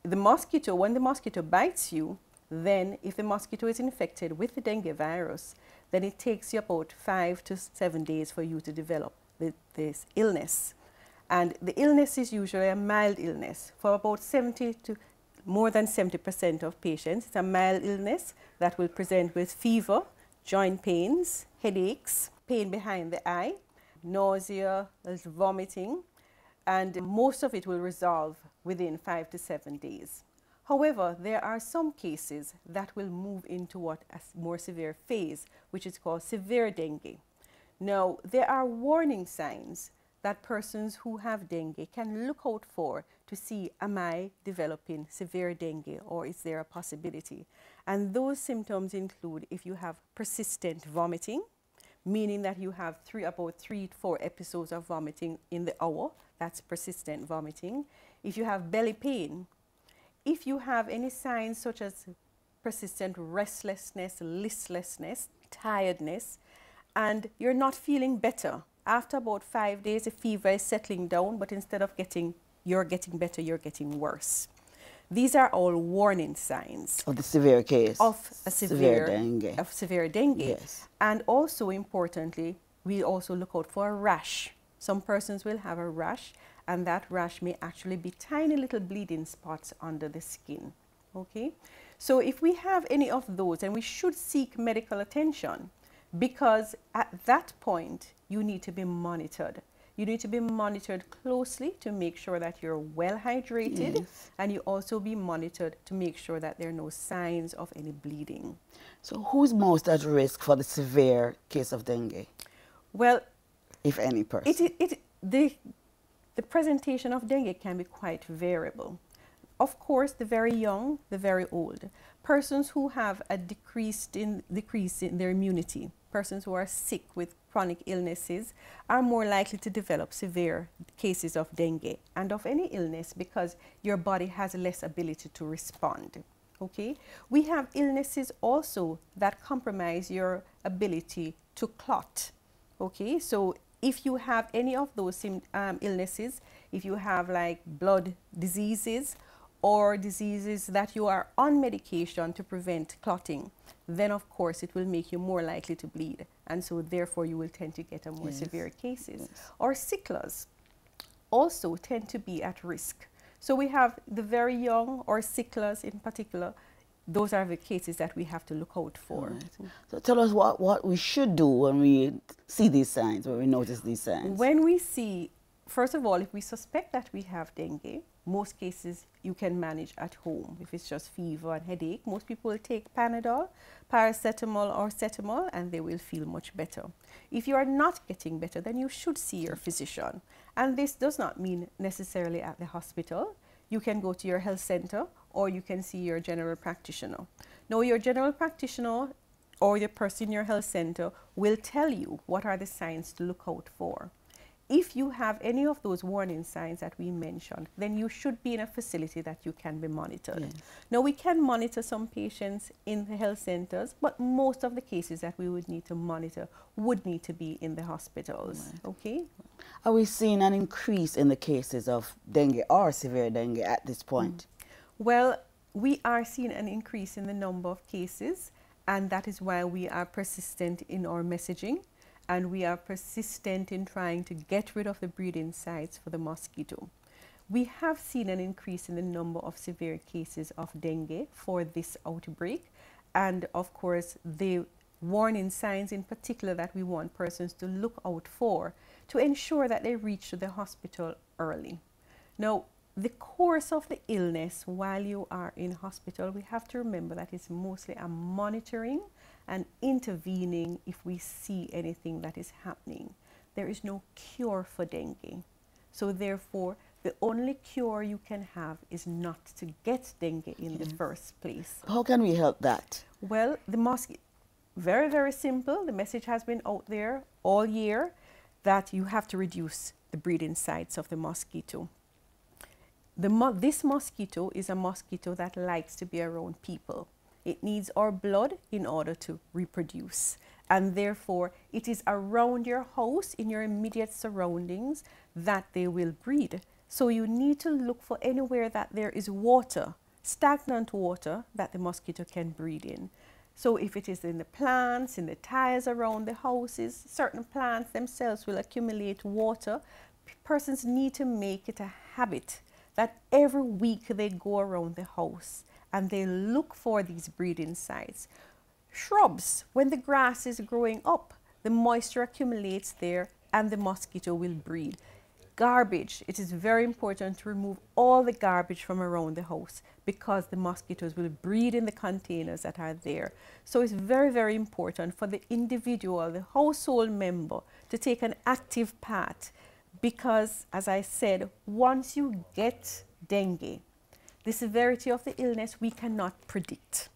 when the mosquito bites you, then if the mosquito is infected with the dengue virus, then it takes you about 5 to 7 days for you to develop this illness. And the illness is usually a mild illness. For about more than 70% of patients, it's a mild illness that will present with fever, joint pains, headaches, pain behind the eye, nausea, vomiting, and most of it will resolve within 5 to 7 days. However, there are some cases that will move into a more severe phase, which is called severe dengue. Now, there are warning signs that persons who have dengue can look out for to see, am I developing severe dengue, or is there a possibility? And those symptoms include if you have persistent vomiting, meaning that you have about 3 to 4 episodes of vomiting in the hour, that's persistent vomiting. If you have belly pain, if you have any signs such as persistent restlessness, listlessness, tiredness, and you're not feeling better. After about 5 days, the fever is settling down, but instead of you're getting better, you're getting worse. These are all warning signs. Of the severe case. Of a severe dengue. Of severe dengue. Yes. And also, importantly, we also look out for a rash. Some persons will have a rash, and that rash may actually be tiny little bleeding spots under the skin. Okay? So if we have any of those, then we should seek medical attention, because at that point, you need to be monitored. You need to be monitored closely to make sure that you're well hydrated, yes. And you also be monitored to make sure that there are no signs of any bleeding. So who's most at risk for the severe case of dengue? Well, if any person. The presentation of dengue can be quite variable. of course, the very young, the very old. Persons who have a decrease in their immunity, persons who are sick with chronic illnesses are more likely to develop severe cases of dengue and of any illness because your body has less ability to respond. Okay? We have illnesses also that compromise your ability to clot. Okay? So if you have any of those illnesses, if you have like blood diseases or diseases that you are on medication to prevent clotting, then of course it will make you more likely to bleed. And so therefore you will tend to get a more severe cases. Or sicklers also tend to be at risk. So we have the very young or sicklers in particular. Those are the cases that we have to look out for. Right. So tell us what we should do when we see these signs, when we notice these signs. When we see, first of all, if we suspect that we have dengue, most cases you can manage at home. If it's just fever and headache, most people will take Panadol, paracetamol or Cetamol, and they will feel much better. If you are not getting better, then you should see your physician. And this does not mean necessarily at the hospital. You can go to your health center or you can see your general practitioner. Now, your general practitioner or the person in your health center will tell you what are the signs to look out for. If you have any of those warning signs that we mentioned, then you should be in a facility that you can be monitored. Yes. Now, we can monitor some patients in the health centers, but most of the cases that we would need to monitor would need to be in the hospitals. Right. Okay? Are we seeing an increase in the cases of dengue or severe dengue at this point? Well, we are seeing an increase in the number of cases, and that is why we are persistent in our messaging. And we are persistent in trying to get rid of the breeding sites for the mosquito. We have seen an increase in the number of severe cases of dengue for this outbreak. And of course, the warning signs in particular that we want persons to look out for to ensure that they reach the hospital early. Now, the course of the illness while you are in hospital, we have to remember that it's mostly a monitoring and intervening if we see anything that is happening. There is no cure for dengue. So therefore, the only cure you can have is not to get dengue in the first place. How can we help that? Well, the mosquito, very, very simple. The message has been out there all year that you have to reduce the breeding sites of the mosquito. This mosquito is a mosquito that likes to be around people. It needs our blood in order to reproduce. And therefore, it is around your house, in your immediate surroundings, that they will breed. So you need to look for anywhere that there is water, stagnant water, that the mosquito can breed in. So if it is in the plants, in the tiles around the houses, certain plants themselves will accumulate water. Persons need to make it a habit that every week they go around the house and they look for these breeding sites. Shrubs, when the grass is growing up, the moisture accumulates there and the mosquito will breed. Garbage, it is very important to remove all the garbage from around the house because the mosquitoes will breed in the containers that are there. So it's very, very important for the individual, the household member, to take an active part because, as I said, once you get dengue, the severity of the illness we cannot predict.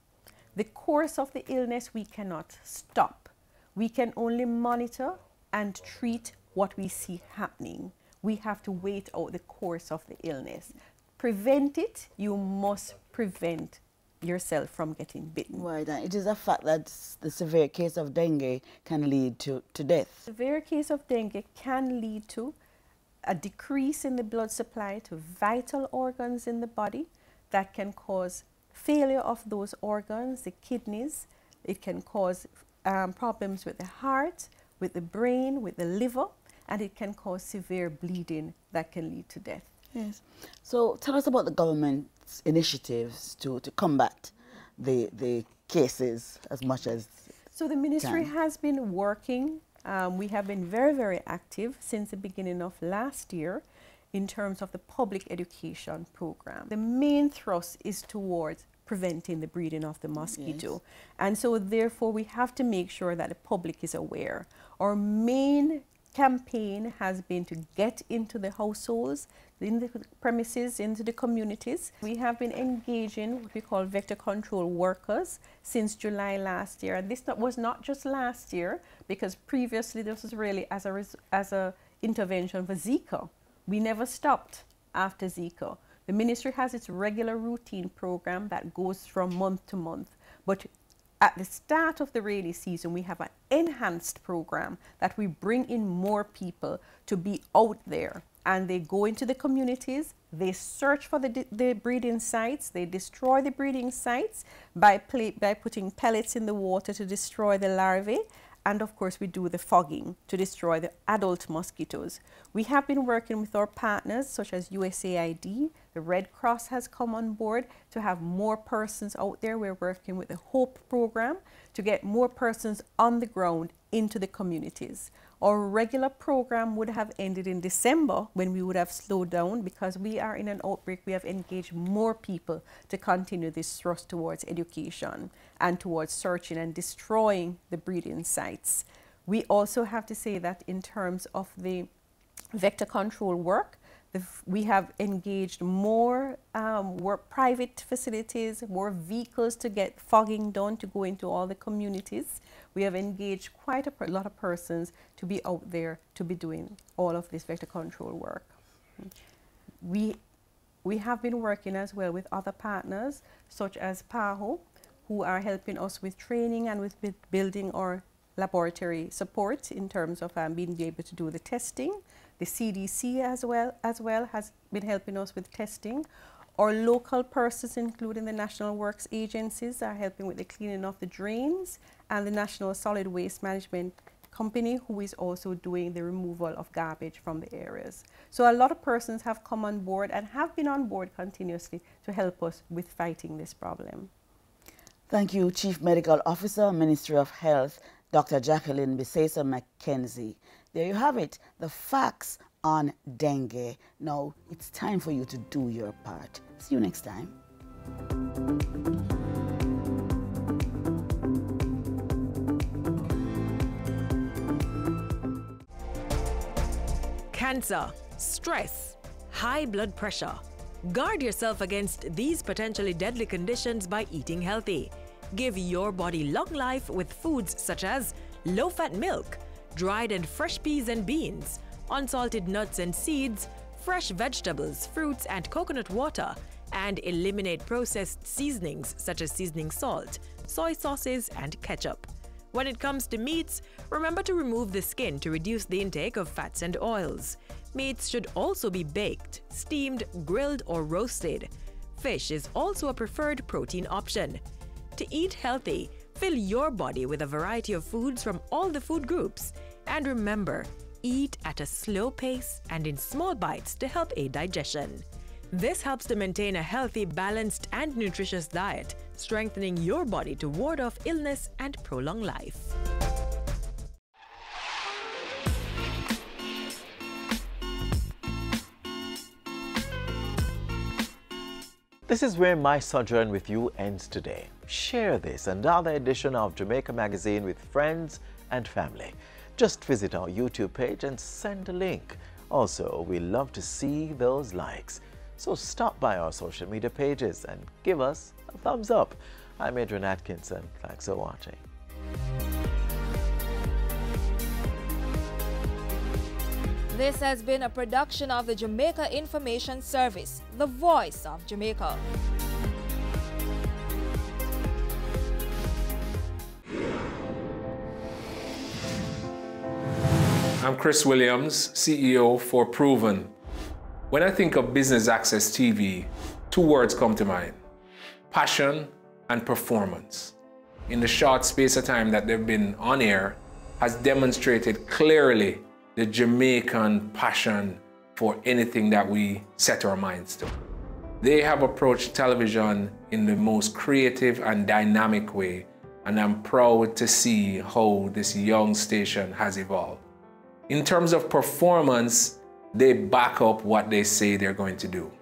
The course of the illness we cannot stop. We can only monitor and treat what we see happening. We have to wait out the course of the illness. Prevent it, you must prevent yourself from getting bitten. Right, and it is a fact that the severe case of dengue can lead to death. Severe case of dengue can lead to a decrease in the blood supply to vital organs in the body that can cause failure of those organs, the kidneys. It can cause problems with the heart, with the brain, with the liver, and it can cause severe bleeding that can lead to death. Yes. So tell us about the government's initiatives to combat the cases as much as So the ministry has been working. We have been very, very active since the beginning of last year in terms of the public education program. The main thrust is towards preventing the breeding of the mosquito. Yes. And so therefore we have to make sure that the public is aware. Our main campaign has been to get into the households, in the premises, into the communities. We have been engaging what we call vector control workers since July last year. And this was not just last year, because previously this was really as a intervention for Zika. We never stopped after Zika. The ministry has its regular routine program that goes from month to month. But at the start of the rainy season, we have an enhanced program that we bring in more people to be out there. And they go into the communities, they search for the breeding sites, they destroy the breeding sites by putting pellets in the water to destroy the larvae. And of course, we do the fogging to destroy the adult mosquitoes. We have been working with our partners such as USAID. The Red Cross has come on board to have more persons out there. We're working with the HOPE program to get more persons on the ground into the communities. Our regular program would have ended in December when we would have slowed down. Because we are in an outbreak, we have engaged more people to continue this thrust towards education and towards searching and destroying the breeding sites. We also have to say that in terms of the vector control work, we have engaged more private facilities, more vehicles to get fogging done, to go into all the communities. We have engaged quite a lot of persons to be out there to be doing all of this vector control work. We have been working as well with other partners such as PAHO, who are helping us with training and with building our laboratory support in terms of being able to do the testing. The CDC as well has been helping us with testing. Our local persons, including the National Works agencies, are helping with the cleaning of the drains, and the National Solid Waste Management Company, who is also doing the removal of garbage from the areas. So a lot of persons have come on board and have been on board continuously to help us with fighting this problem. Thank you, Chief Medical Officer, Ministry of Health, Dr. Jacqueline Bisesa McKenzie. There you have it, the facts on dengue. Now it's time for you to do your part. See you next time. Cancer, stress, high blood pressure. Guard yourself against these potentially deadly conditions by eating healthy. Give your body long life with foods such as low-fat milk, dried and fresh peas and beans, unsalted nuts and seeds, fresh vegetables, fruits and coconut water, and eliminate processed seasonings such as seasoning salt, soy sauces and ketchup. When it comes to meats, remember to remove the skin to reduce the intake of fats and oils. Meats should also be baked, steamed, grilled or roasted. Fish is also a preferred protein option. To eat healthy, fill your body with a variety of foods from all the food groups. And remember, eat at a slow pace and in small bites to help aid digestion. This helps to maintain a healthy, balanced and nutritious diet, strengthening your body to ward off illness and prolong life. This is where my sojourn with you ends today. Share this and other edition of Jamaica Magazine with friends and family. Just visit our YouTube page and send a link. Also, we love to see those likes. So stop by our social media pages and give us a thumbs up. I'm Adrian Atkinson. Thanks for watching. This has been a production of the Jamaica Information Service, the voice of Jamaica. I'm Chris Williams, CEO for Proven. When I think of Business Access TV, two words come to mind: passion and performance. In the short space of time that they've been on air, has demonstrated clearly the Jamaican passion for anything that we set our minds to. They have approached television in the most creative and dynamic way, and I'm proud to see how this young station has evolved. In terms of performance, they back up what they say they're going to do.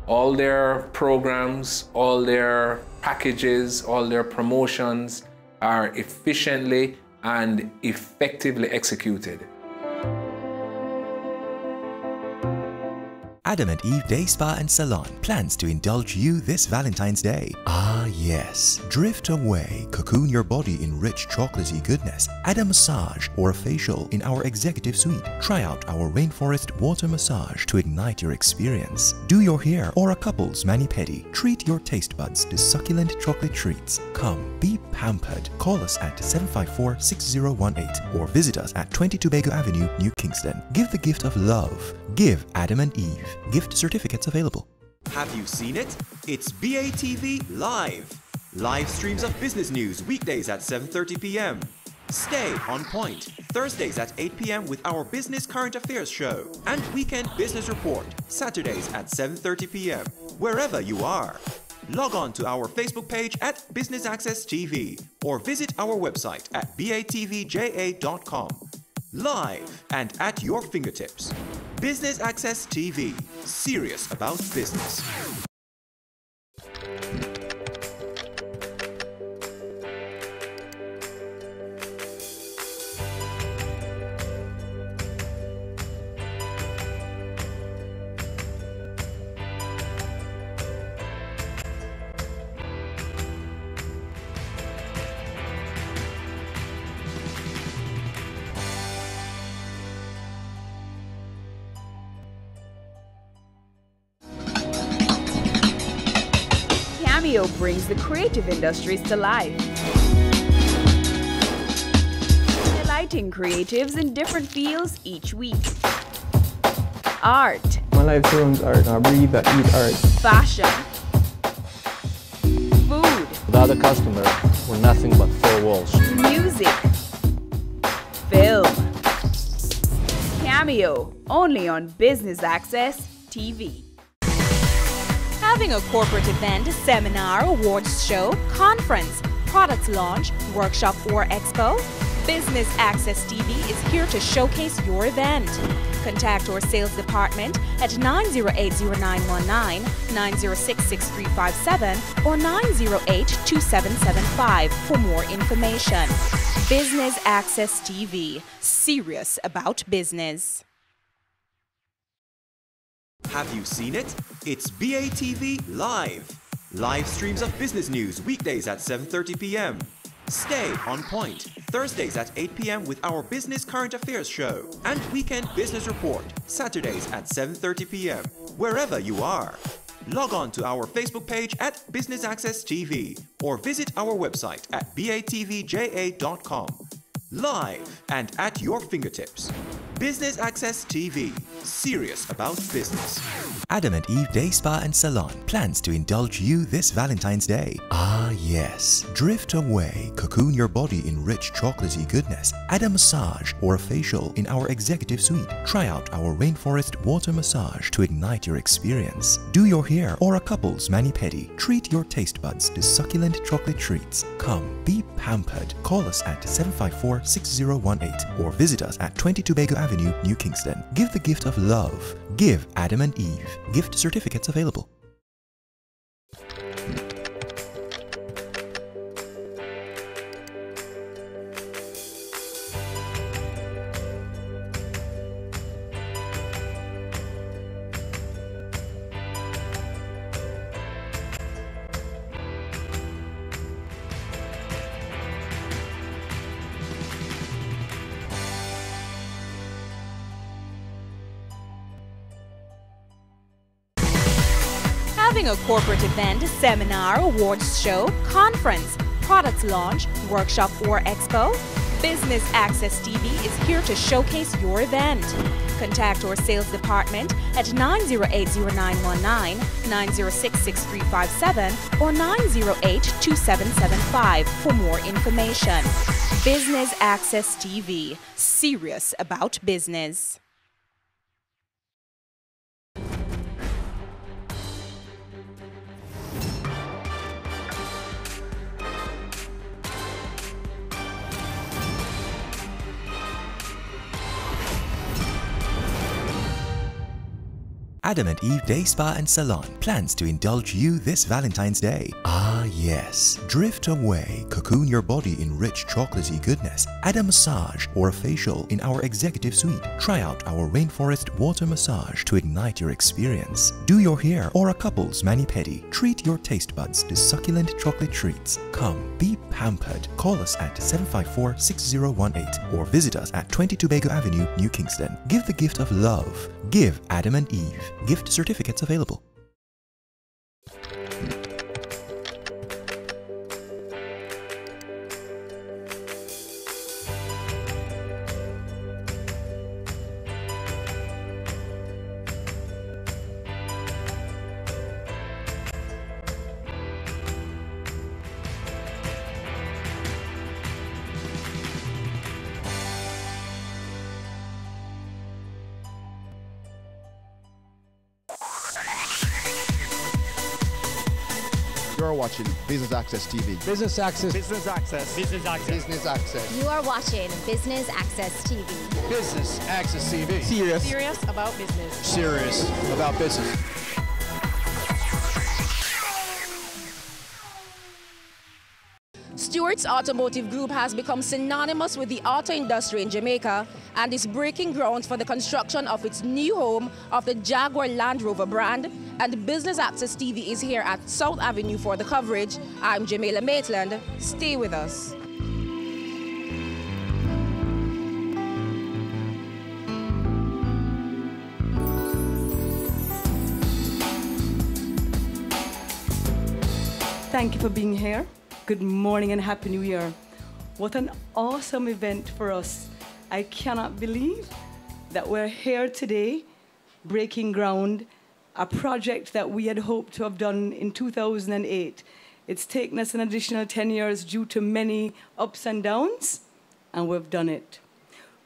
All their programs, all their packages, all their promotions are efficiently and effectively executed. Adam and Eve Day Spa and Salon plans to indulge you this Valentine's Day. Ah yes, drift away, cocoon your body in rich chocolatey goodness, add a massage or a facial in our executive suite. Try out our rainforest water massage to ignite your experience. Do your hair or a couple's mani-pedi. Treat your taste buds to succulent chocolate treats. Come, be pampered. Call us at 754-6018 or visit us at 20 Tobago Avenue, New Kingston. Give the gift of love. Give Adam and Eve. Gift certificates available. Have you seen it? It's BATV Live. Live streams of business news weekdays at 7:30 p.m. Stay on point Thursdays at 8 p.m. with our Business Current Affairs show and Weekend Business Report Saturdays at 7:30 p.m. wherever you are. Log on to our Facebook page at Business Access TV or visit our website at batvja.com. Live and at your fingertips. Business Access TV, serious about business. Cameo brings the creative industries to life, highlighting creatives in different fields each week. Art. My life surrounds art. I breathe, I eat art. Fashion. Food. Without a customer, we're nothing but four walls. Music. Film. Cameo, only on Business Access TV. Having a corporate event, seminar, awards show, conference, product launch, workshop or expo? Business Access TV is here to showcase your event. Contact our sales department at 908-0919, 906-6357 or 908-2775 for more information. Business Access TV, serious about business. Have you seen it? It's BATV Live. Live streams of business news weekdays at 7:30 p.m. Stay on point Thursdays at 8 p.m. with our Business Current Affairs show and Weekend Business Report Saturdays at 7:30 p.m. wherever you are. Log on to our Facebook page at Business Access TV or visit our website at batvja.com. Live and at your fingertips. Business Access TV, serious about business. Adam and Eve Day Spa and Salon plans to indulge you this Valentine's Day. Ah yes, drift away, cocoon your body in rich chocolatey goodness, add a massage or a facial in our executive suite. Try out our rainforest water massage to ignite your experience. Do your hair or a couple's mani-pedi. Treat your taste buds to succulent chocolate treats. Come, be pampered. Call us at 754-6018 or visit us at 20 Tobago Avenue, New Kingston. Give the gift of love. Give Adam and Eve. Gift certificates available. Having a corporate event, seminar, awards show, conference, product launch, workshop or expo? Business Access TV is here to showcase your event. Contact our sales department at 908-0919, 906-6357 or 908-2775 for more information. Business Access TV, serious about business. Adam and Eve Day Spa and Salon plans to indulge you this Valentine's Day. Ah Ah yes, drift away, cocoon your body in rich chocolatey goodness. Add a massage or a facial in our executive suite. Try out our rainforest water massage to ignite your experience. Do your hair or a couple's mani-pedi. Treat your taste buds to succulent chocolate treats. Come, be pampered. Call us at 754-6018 or visit us at 20 Tobago Avenue, New Kingston. Give the gift of love. Give Adam and Eve. Gift certificates available. You're watching Business Access TV. Business Access. Business Access. Business Access. Business Access. You are watching Business Access TV. Business Access TV. Serious about business. Serious about business. Stewart's Automotive Group has become synonymous with the auto industry in Jamaica and is breaking ground for the construction of its new home of the Jaguar Land Rover brand. And Business Access TV is here at South Avenue for the coverage. I'm Jamila Maitland. Stay with us. Thank you for being here. Good morning and Happy New Year. What an awesome event for us. I cannot believe that we're here today breaking ground, a project that we had hoped to have done in 2008. It's taken us an additional 10 years due to many ups and downs, and we've done it.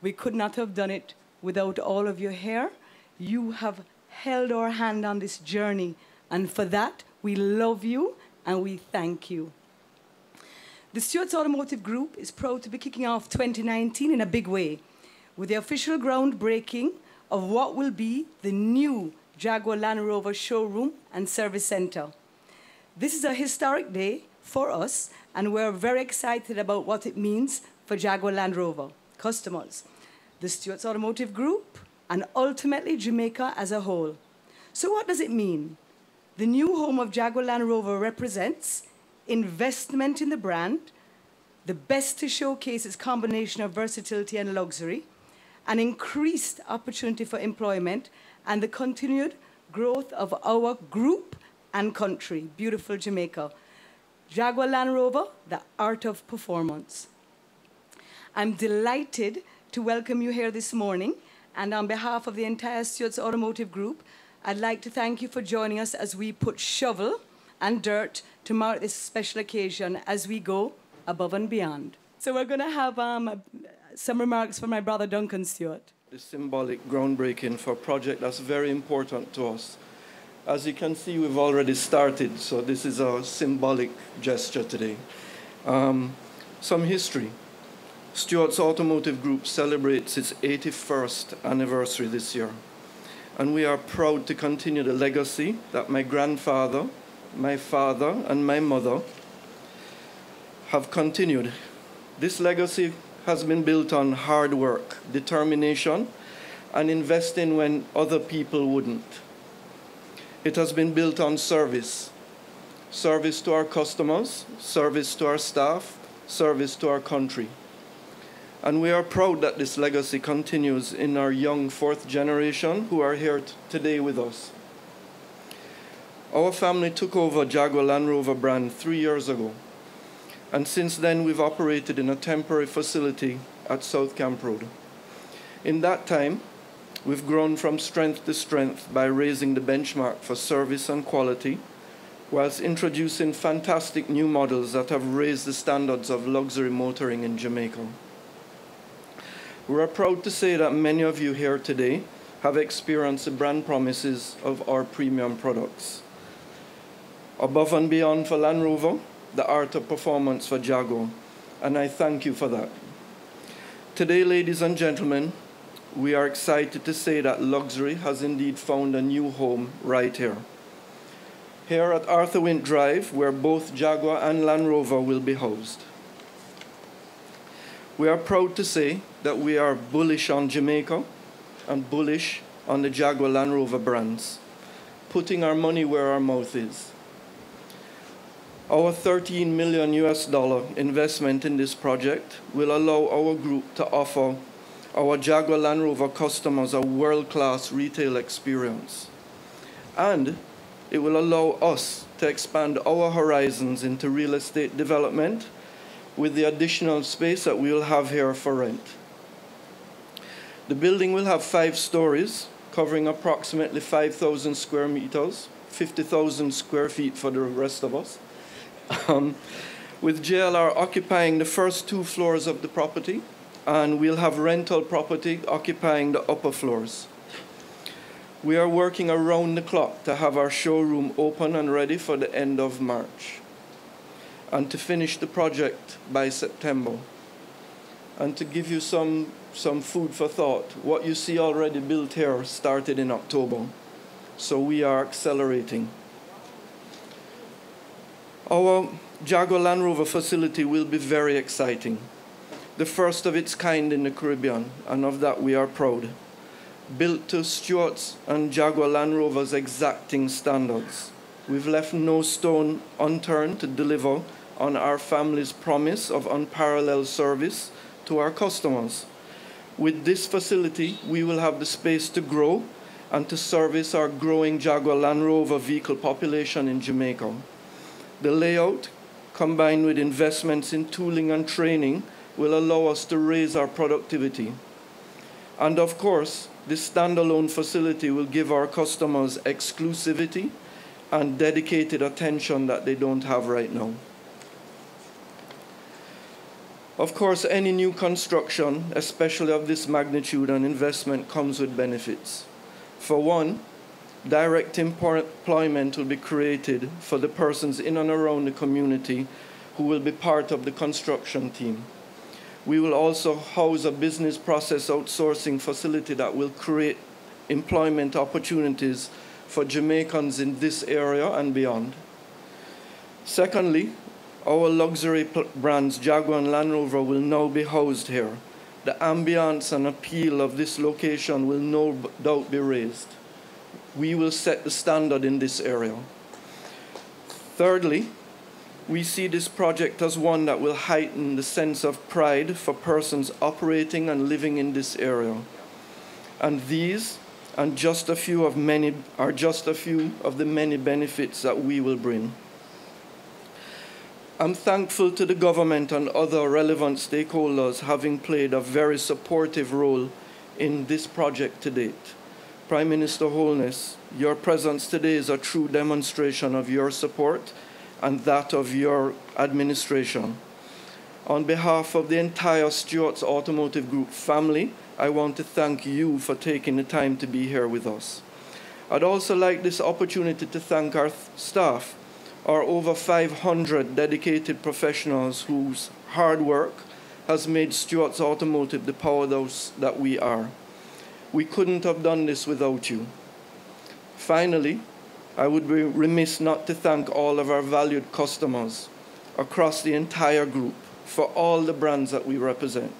We could not have done it without all of you here. You have held our hand on this journey, and for that, we love you and we thank you. The Stewart's Automotive Group is proud to be kicking off 2019 in a big way with the official groundbreaking of what will be the new Jaguar Land Rover showroom and service center. This is a historic day for us, and we're very excited about what it means for Jaguar Land Rover customers, the Stewart's Automotive Group, and ultimately Jamaica as a whole. So what does it mean? The new home of Jaguar Land Rover represents investment in the brand, the best to showcase its combination of versatility and luxury, an increased opportunity for employment, and the continued growth of our group and country, beautiful Jamaica. Jaguar Land Rover, the art of performance. I'm delighted to welcome you here this morning, and on behalf of the entire Stewart's Automotive Group, I'd like to thank you for joining us as we put shovel and dirt to mark this special occasion as we go above and beyond. So we're going to have some remarks from my brother Duncan Stewart. The symbolic groundbreaking for a project that's very important to us. As you can see, we've already started, so this is a symbolic gesture today. Some history. Stewart's Automotive Group celebrates its 81st anniversary this year, and we are proud to continue the legacy that my grandfather, my father, and my mother have continued. This legacy has been built on hard work, determination, and investing when other people wouldn't. It has been built on service. Service to our customers, service to our staff, service to our country. And we are proud that this legacy continues in our young fourth generation who are here today with us. Our family took over Jaguar Land Rover brand 3 years ago. And since then, we've operated in a temporary facility at South Camp Road. In that time, we've grown from strength to strength by raising the benchmark for service and quality, whilst introducing fantastic new models that have raised the standards of luxury motoring in Jamaica. We are proud to say that many of you here today have experienced the brand promises of our premium products. Above and beyond for Land Rover, the art of performance for Jaguar, and I thank you for that. Today, ladies and gentlemen, we are excited to say that luxury has indeed found a new home right here. here at Arthur Wint Drive, where both Jaguar and Land Rover will be housed. We are proud to say that we are bullish on Jamaica and bullish on the Jaguar Land Rover brands, putting our money where our mouth is. Our $13 million investment in this project will allow our group to offer our Jaguar Land Rover customers a world-class retail experience. And it will allow us to expand our horizons into real estate development with the additional space that we will have here for rent. The building will have 5 stories, covering approximately 5,000 square meters, 50,000 square feet for the rest of us, with JLR occupying the first 2 floors of the property, and we'll have rental property occupying the upper floors. We are working around the clock to have our showroom open and ready for the end of March, and to finish the project by September. And to give you some food for thought, what you see already built here started in October, so we are accelerating. Our Jaguar Land Rover facility will be very exciting, the first of its kind in the Caribbean, and of that we are proud. Built to Stuart's and Jaguar Land Rover's exacting standards, we've left no stone unturned to deliver on our family's promise of unparalleled service to our customers. With this facility, we will have the space to grow and to service our growing Jaguar Land Rover vehicle population in Jamaica. The layout, combined with investments in tooling and training, will allow us to raise our productivity. And of course, this standalone facility will give our customers exclusivity and dedicated attention that they don't have right now. Of course, any new construction, especially of this magnitude and investment, comes with benefits. For one, direct employment will be created for the persons in and around the community who will be part of the construction team. We will also house a business process outsourcing facility that will create employment opportunities for Jamaicans in this area and beyond. Secondly, our luxury brands Jaguar and Land Rover will now be housed here. The ambience and appeal of this location will no doubt be raised. We will set the standard in this area. Thirdly, we see this project as one that will heighten the sense of pride for persons operating and living in this area. And these are just a few of the many benefits that we will bring. I'm thankful to the government and other relevant stakeholders having played a very supportive role in this project to date. Prime Minister Holness, your presence today is a true demonstration of your support and that of your administration. On behalf of the entire Stuart's Automotive Group family, I want to thank you for taking the time to be here with us. I'd also like this opportunity to thank our staff, our over 500 dedicated professionals whose hard work has made Stuart's Automotive the powerhouse that we are. We couldn't have done this without you. Finally, I would be remiss not to thank all of our valued customers across the entire group for all the brands that we represent.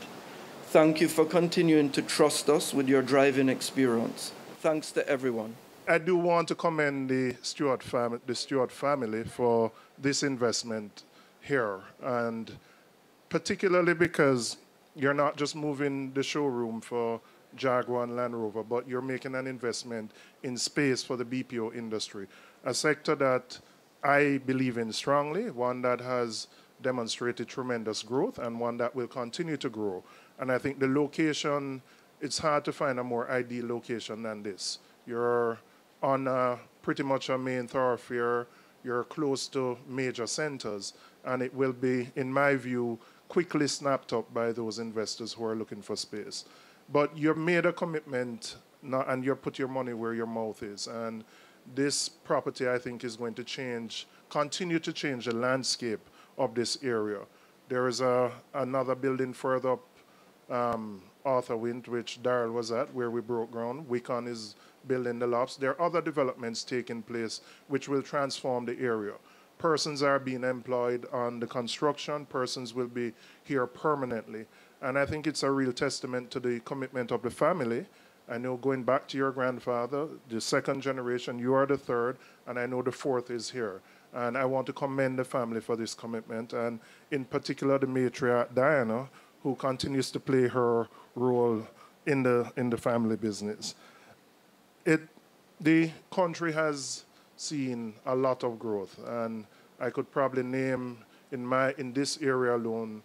Thank you for continuing to trust us with your driving experience. Thanks to everyone. I do want to commend the Stuart family for this investment here, and particularly because you're not just moving the showroom for Jaguar and Land Rover, but you're making an investment in space for the BPO industry, a sector that I believe in strongly, one that has demonstrated tremendous growth and one that will continue to grow. And I think the location, it's hard to find a more ideal location than this. You're on pretty much a main thoroughfare, you're close to major centers, and it will be, in my view, quickly snapped up by those investors who are looking for space. But you've made a commitment and you've put your money where your mouth is. And this property, I think, is going to continue to change the landscape of this area. There is another building further up Arthur Wint, which Daryl was at, where we broke ground. Wicon is building the lofts. There are other developments taking place which will transform the area. Persons are being employed on the construction. Persons will be here permanently. And I think it's a real testament to the commitment of the family. I know going back to your grandfather, the second generation, you are the third, and I know the fourth is here. And I want to commend the family for this commitment, and in particular the matriarch, Diana, who continues to play her role in the family business. The country has seen a lot of growth, and I could probably name in this area alone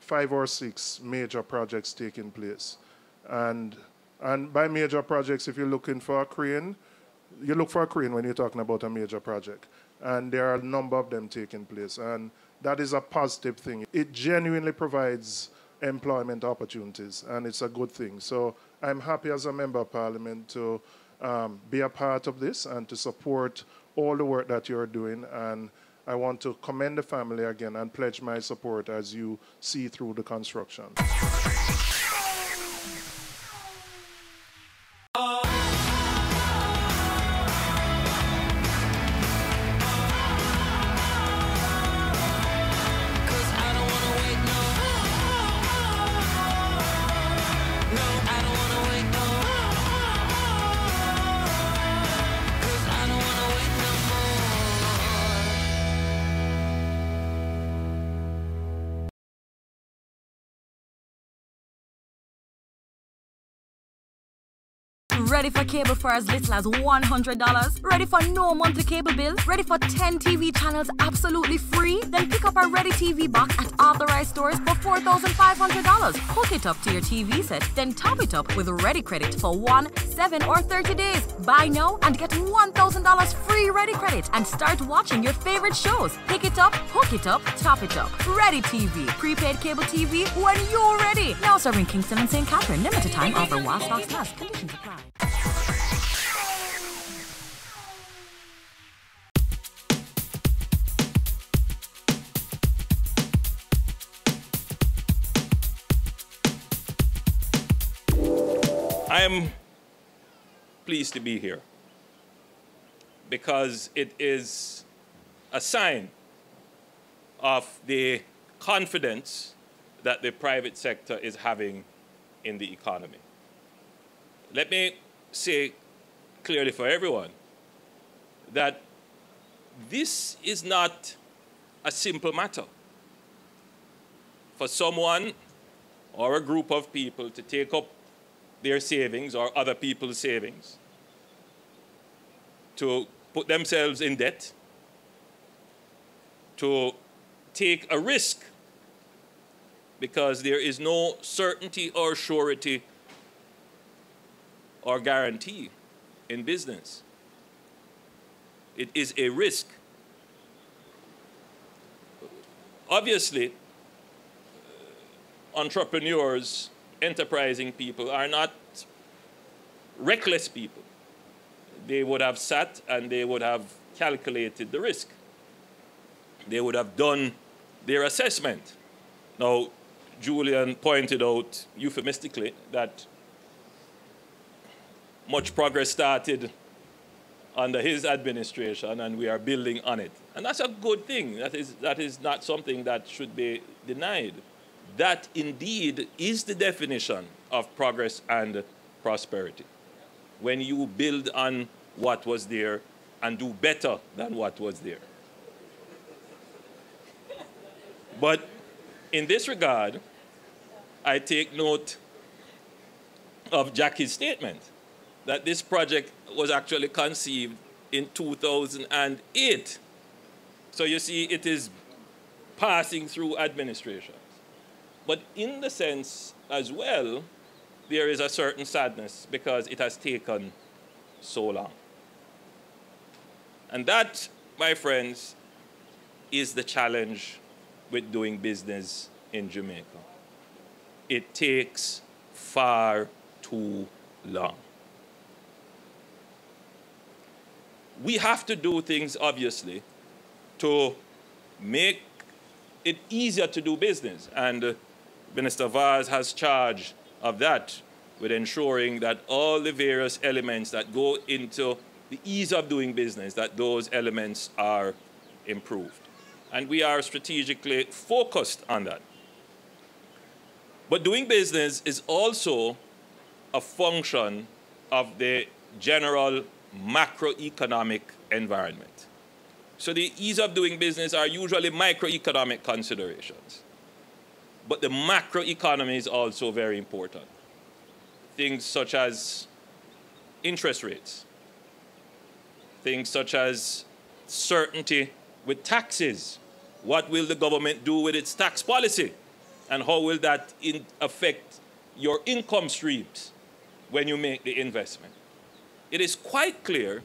5 or 6 major projects taking place. And by major projects, if you're looking for a crane, you look for a crane when you're talking about a major project. And there are a number of them taking place, and that is a positive thing. It genuinely provides employment opportunities, and it's a good thing. So I'm happy as a member of Parliament to be a part of this and to support all the work that you're doing. And I want to commend the family again and pledge my support as you see through the construction. Ready for cable for as little as $100? Ready for no monthly cable bill? Ready for 10 TV channels absolutely free? Then pick up our Ready TV box at authorized stores for $4,500. Hook it up to your TV set, then top it up with Ready Credit for 1, 7, or 30 days. Buy now and get $1,000 free Ready Credit and start watching your favorite shows. Pick it up, hook it up, top it up. Ready TV. Prepaid cable TV when you're ready. Now serving Kingston and St. Catherine. Limited time offer while stocks last. Conditions apply. I am pleased to be here because it is a sign of the confidence that the private sector is having in the economy. Let me say clearly for everyone that this is not a simple matter for someone or a group of people to take up their savings or other people's savings, to put themselves in debt, to take a risk because there is no certainty or surety or guarantee in business. It is a risk. Obviously, entrepreneurs, enterprising people are not reckless people. They would have sat and they would have calculated the risk. They would have done their assessment. Now, Julian pointed out euphemistically that much progress started under his administration and we are building on it. And that's a good thing. That is not something that should be denied. That indeed is the definition of progress and prosperity. When you build on what was there and do better than what was there. But in this regard, I take note of Jackie's statement that this project was actually conceived in 2008. So you see, it is passing through administration. But in the sense as well, there is a certain sadness because it has taken so long. And that, my friends, is the challenge with doing business in Jamaica. It takes far too long. We have to do things, obviously, to make it easier to do business. And Minister Vaz has charged of that with ensuring that all the various elements that go into the ease of doing business, that those elements are improved. And we are strategically focused on that. But doing business is also a function of the general macroeconomic environment. So the ease of doing business are usually microeconomic considerations. But the macroeconomy is also very important. Things such as interest rates, things such as certainty with taxes. What will the government do with its tax policy? And how will that affect your income streams when you make the investment? It is quite clear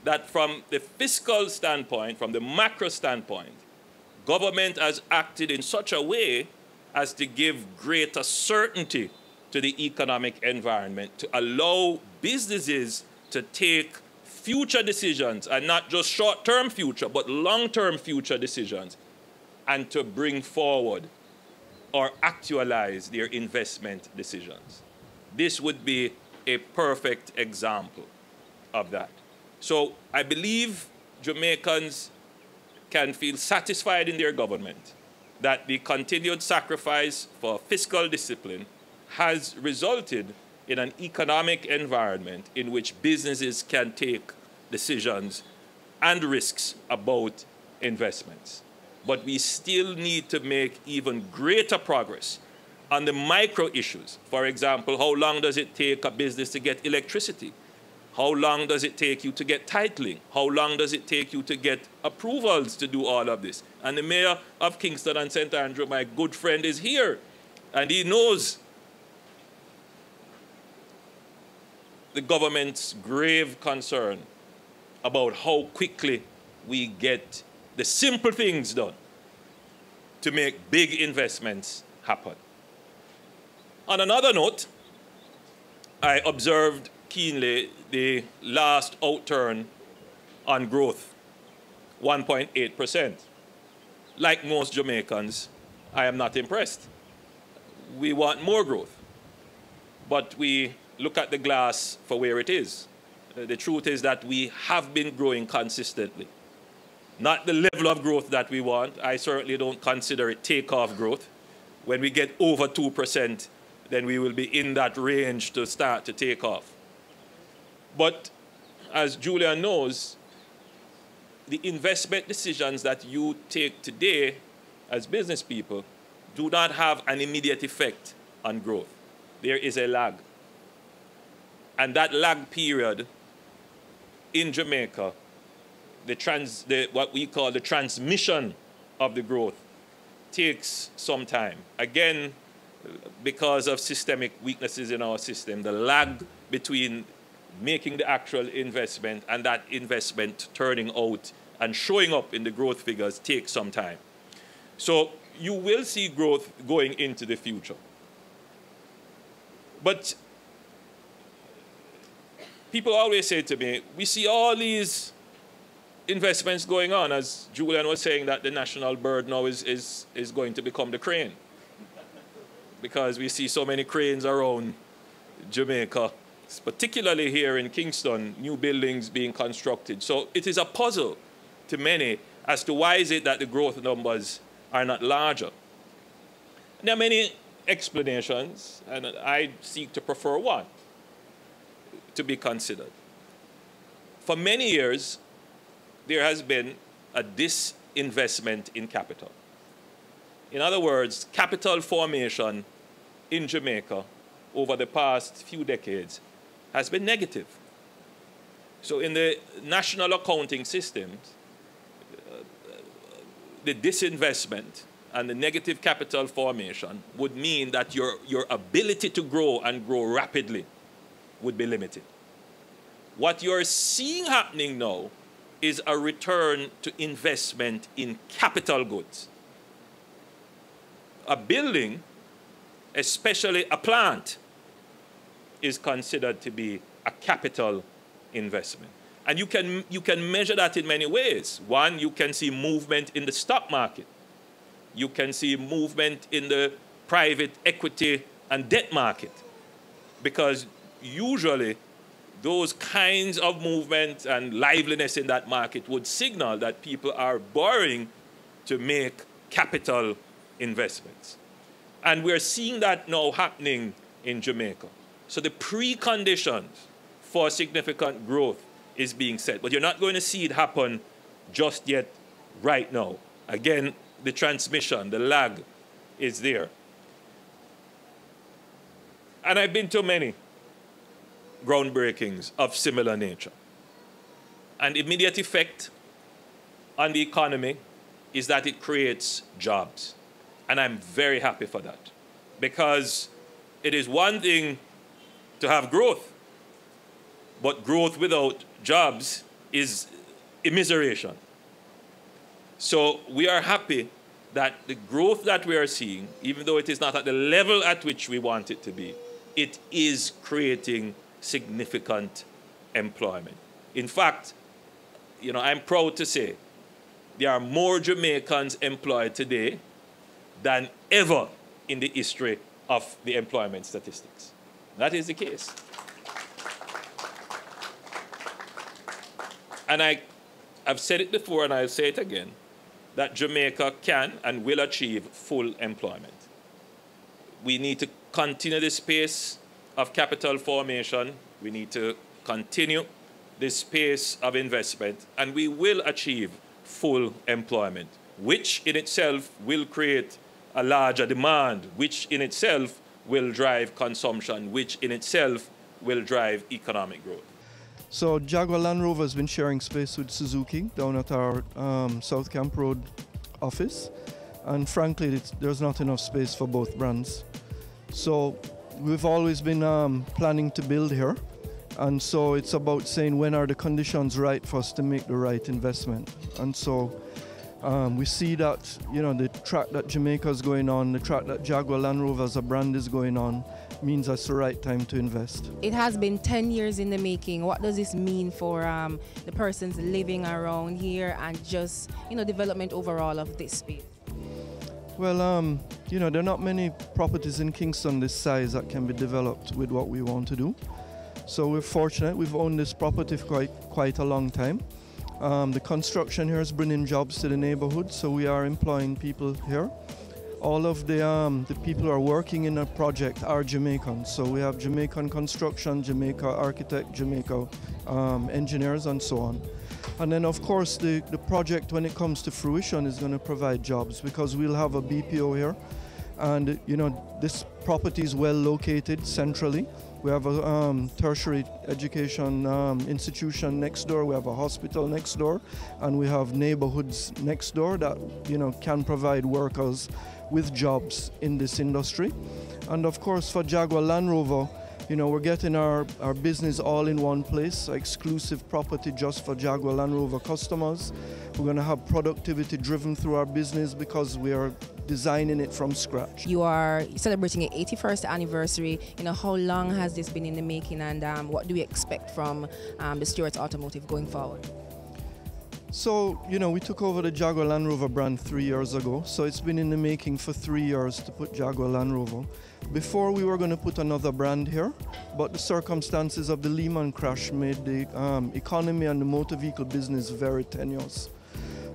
that from the fiscal standpoint, from the macro standpoint, government has acted in such a way as to give greater certainty to the economic environment, to allow businesses to take future decisions, and not just short-term future, but long-term future decisions, and to bring forward or actualize their investment decisions. This would be a perfect example of that. So I believe Jamaicans can feel satisfied in their government that the continued sacrifice for fiscal discipline has resulted in an economic environment in which businesses can take decisions and risks about investments. But we still need to make even greater progress on the micro issues. For example, how long does it take a business to get electricity? How long does it take you to get titling? How long does it take you to get approvals to do all of this? And the mayor of Kingston and St. Andrew, my good friend, is here, and he knows the government's grave concern about how quickly we get the simple things done to make big investments happen. On another note, I observed keenly the last outturn on growth, 1.8%. Like most Jamaicans, I am not impressed. We want more growth, but we look at the glass for where it is. The truth is that we have been growing consistently. Not the level of growth that we want. I certainly don't consider it takeoff growth. When we get over 2%, then we will be in that range to start to take off. But as Julian knows, the investment decisions that you take today as business people do not have an immediate effect on growth. There is a lag. And that lag period in Jamaica, what we call the transmission of the growth, takes some time. Again, because of systemic weaknesses in our system, the lag between making the actual investment and that investment turning out and showing up in the growth figures takes some time. So you will see growth going into the future. But people always say to me, we see all these investments going on, as Julian was saying that the national bird now is going to become the crane. Because we see so many cranes around Jamaica, particularly here in Kingston, new buildings being constructed. So it is a puzzle to many as to why is it that the growth numbers are not larger. There are many explanations, and I seek to prefer one to be considered. For many years, there has been a disinvestment in capital. In other words, capital formation in Jamaica over the past few decades has been negative. So in the national accounting systems, the disinvestment and the negative capital formation would mean that your ability to grow and grow rapidly would be limited. What you're seeing happening now is a return to investment in capital goods. A building, especially a plant, is considered to be a capital investment. And you can measure that in many ways. One, you can see movement in the stock market. You can see movement in the private equity and debt market. because usually those kinds of movement and liveliness in that market would signal that people are borrowing to make capital investments. And we're seeing that now happening in Jamaica. So the preconditions for significant growth is being set. But you're not going to see it happen just yet right now. Again, the transmission, the lag is there. And I've been to many groundbreakings of similar nature. And immediate effect on the economy is that it creates jobs. And I'm very happy for that. Because it is one thing to have growth, but growth without jobs is immiseration. So we are happy that the growth that we are seeing, even though it is not at the level at which we want it to be, it is creating significant employment. In fact, you know, I'm proud to say there are more Jamaicans employed today than ever in the history of the employment statistics. That is the case. And I've said it before and I'll say it again, that Jamaica can and will achieve full employment. We need to continue this pace of capital formation. We need to continue this pace of investment, and we will achieve full employment, which in itself will create a larger demand, which in itself will drive consumption, which in itself will drive economic growth. So Jaguar Land Rover has been sharing space with Suzuki down at our South Camp Road office, and frankly there's not enough space for both brands. So we've always been planning to build here, and so it's about saying when are the conditions right for us to make the right investment. And so we see that, you know, the track that Jamaica is going on, the track that Jaguar Land Rover as a brand is going on, means that's the right time to invest. It has been 10 years in the making. What does this mean for the persons living around here and just, you know, development overall of this space? Well, you know, there are not many properties in Kingston this size that can be developed with what we want to do. So we're fortunate. We've owned this property for quite a long time. The construction here is bringing jobs to the neighborhood, so we are employing people here. All of the people who are working in the project are Jamaicans. So we have Jamaican construction, Jamaica architect, Jamaica engineers, and so on. And then, of course, the project, when it comes to fruition, is going to provide jobs because we'll have a BPO here. And, you know, this property is well located centrally. We have a tertiary education institution next door. We have a hospital next door. And we have neighborhoods next door that, you know, can provide workers with jobs in this industry. And, of course, for Jaguar Land Rover, you know, we're getting our business all in one place, exclusive property just for Jaguar Land Rover customers. We're going to have productivity driven through our business because we are designing it from scratch. You are celebrating your 81st anniversary. You know, how long has this been in the making, and what do we expect from the Stewart's Automotive going forward? So, you know, we took over the Jaguar Land Rover brand 3 years ago. So it's been in the making for 3 years to put Jaguar Land Rover. Before we were going to put another brand here, but the circumstances of the Lehman crash made the economy and the motor vehicle business very tenuous.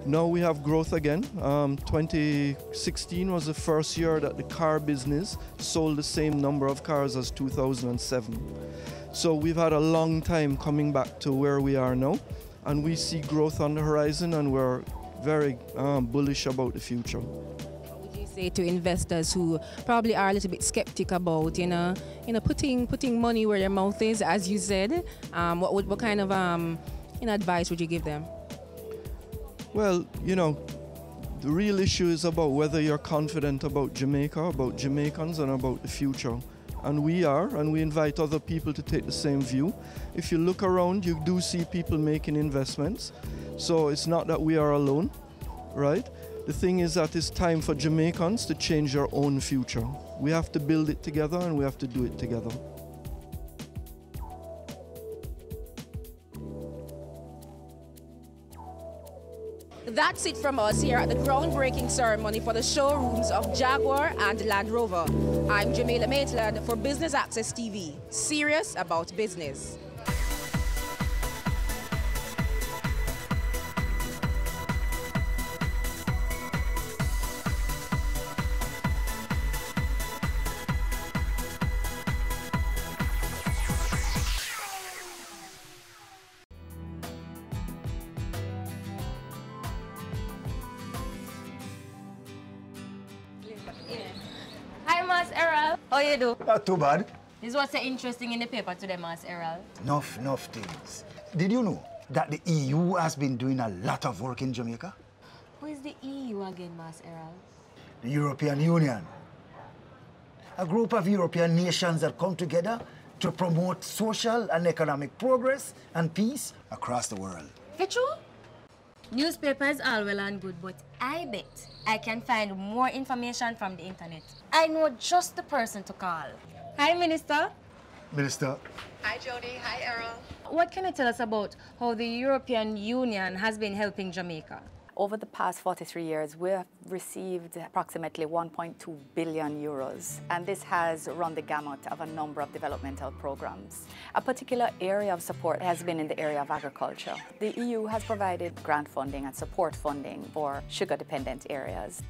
Now we have growth again. 2016 was the first year that the car business sold the same number of cars as 2007. So we've had a long time coming back to where we are now, and we see growth on the horizon, and we're very bullish about the future. What would you say to investors who probably are a little bit skeptic about, putting money where their mouth is, as you said? What kind of advice would you give them? Well, you know, the real issue is about whether you're confident about Jamaica, about Jamaicans, and about the future. And we are, and we invite other people to take the same view. If you look around, you do see people making investments. So it's not that we are alone, right? The thing is that it's time for Jamaicans to change their own future. We have to build it together, and we have to do it together. That's it from us here at the groundbreaking ceremony for the showrooms of Jaguar and Land Rover. I'm Jamila Maitland for Business Access TV, serious about business. Hi, Mas Errol. How you do? Not too bad. This was so interesting in the paper today, Mas Errol. Enough things. Did you know that the EU has been doing a lot of work in Jamaica? Who is the EU again, Mas Errol? The European Union. A group of European nations that come together to promote social and economic progress and peace across the world. For true? Newspapers are well and good, but I bet I can find more information from the internet. I know just the person to call. Hi, Minister. Minister. Hi, Jody. Hi, Errol. What can you tell us about how the European Union has been helping Jamaica? Over the past 43 years, we have received approximately 1.2 billion euros, and this has run the gamut of a number of developmental programs. A particular area of support has been in the area of agriculture. The EU has provided grant funding and support funding for sugar-dependent areas.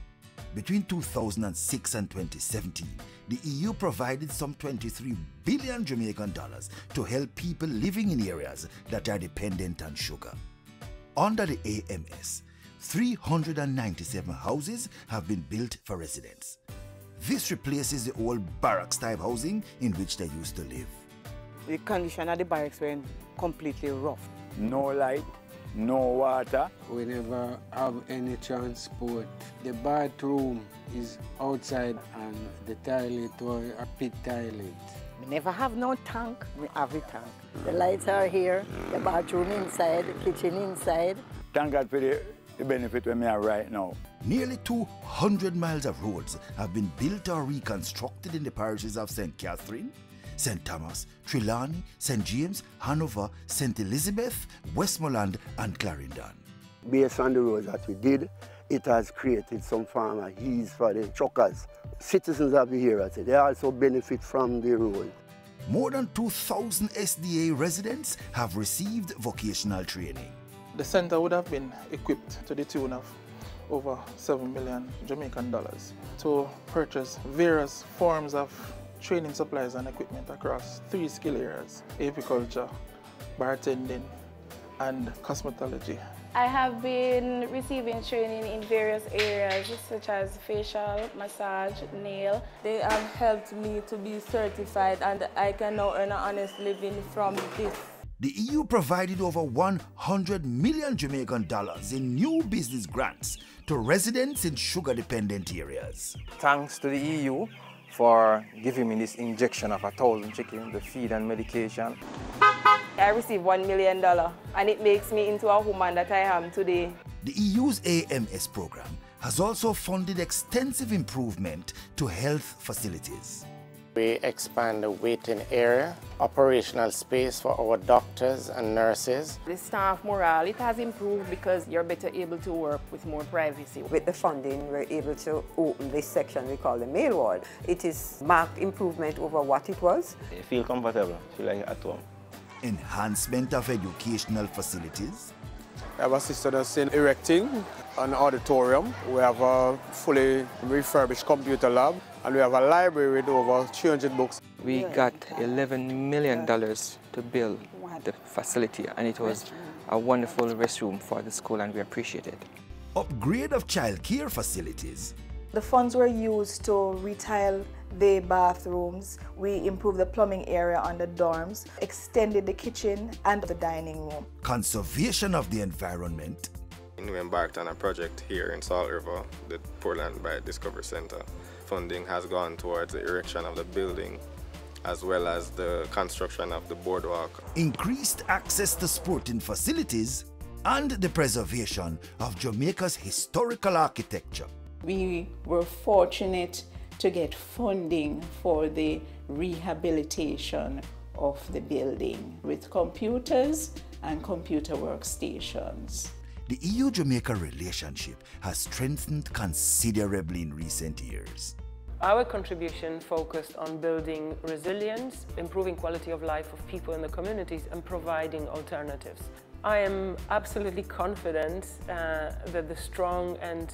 Between 2006 and 2017, the EU provided some 23 billion Jamaican dollars to help people living in areas that are dependent on sugar. Under the AMS, 397 houses have been built for residents. This replaces the old barracks-type housing in which they used to live. The condition of the barracks were completely rough. No light, no water. We never have any transport. The bathroom is outside and the toilet was a pit toilet. We never have no tank, we have a tank. The lights are here, the bathroom inside, the kitchen inside. Thank God for the benefit we have right now. Nearly 200 miles of roads have been built or reconstructed in the parishes of St. Catherine, St. Thomas, Trelawney, St. James, Hanover, St. Elizabeth, Westmoreland and Clarendon. Based on the roads that we did, it has created some form of ease for the truckers. Citizens of the area, they also benefit from the road. More than 2,000 SDA residents have received vocational training. The center would have been equipped to the tune of over 7 million Jamaican dollars to purchase various forms of training supplies and equipment across 3 skill areas: apiculture, bartending, and cosmetology. I have been receiving training in various areas such as facial, massage, nail. They have helped me to be certified and I can now earn an honest living from this. The EU provided over 100 million Jamaican dollars in new business grants to residents in sugar-dependent areas. Thanks to the EU for giving me this injection of 1,000 chickens, the feed and medication. I received $1 million and it makes me into a woman that I am today. The EU's AMS program has also funded extensive improvement to health facilities. We expand the waiting area, operational space for our doctors and nurses. The staff morale, it has improved because you're better able to work with more privacy. With the funding, we're able to open this section we call the male ward. It is marked improvement over what it was. You feel comfortable, feel like at home. Enhancement of educational facilities. I have assisted us in erecting an auditorium. We have a fully refurbished computer lab, and we have a library with over 300 books. We got $11 million to build the facility, and it was a wonderful restroom for the school, and we appreciate it. Upgrade of childcare facilities. The funds were used to retile the bathrooms. We improved the plumbing area on the dorms, extended the kitchen and the dining room. Conservation of the environment. We embarked on a project here in Salt River, the Portland Biodiscovery Center. Funding has gone towards the erection of the building as well as the construction of the boardwalk. Increased access to sporting facilities and the preservation of Jamaica's historical architecture. We were fortunate to get funding for the rehabilitation of the building with computers and computer workstations. The EU-Jamaica relationship has strengthened considerably in recent years. Our contribution focused on building resilience, improving quality of life of people in the communities, and providing alternatives. I am absolutely confident that the strong and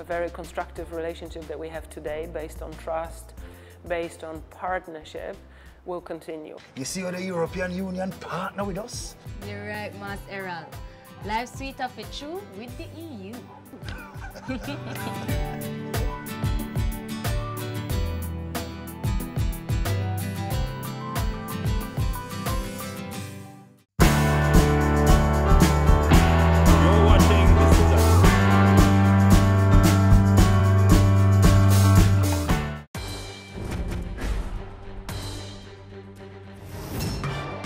very constructive relationship that we have today, based on trust, based on partnership, will continue. You see how the European Union partner with us? You're right, Mas Errol. Life's sweet of it true with the EU.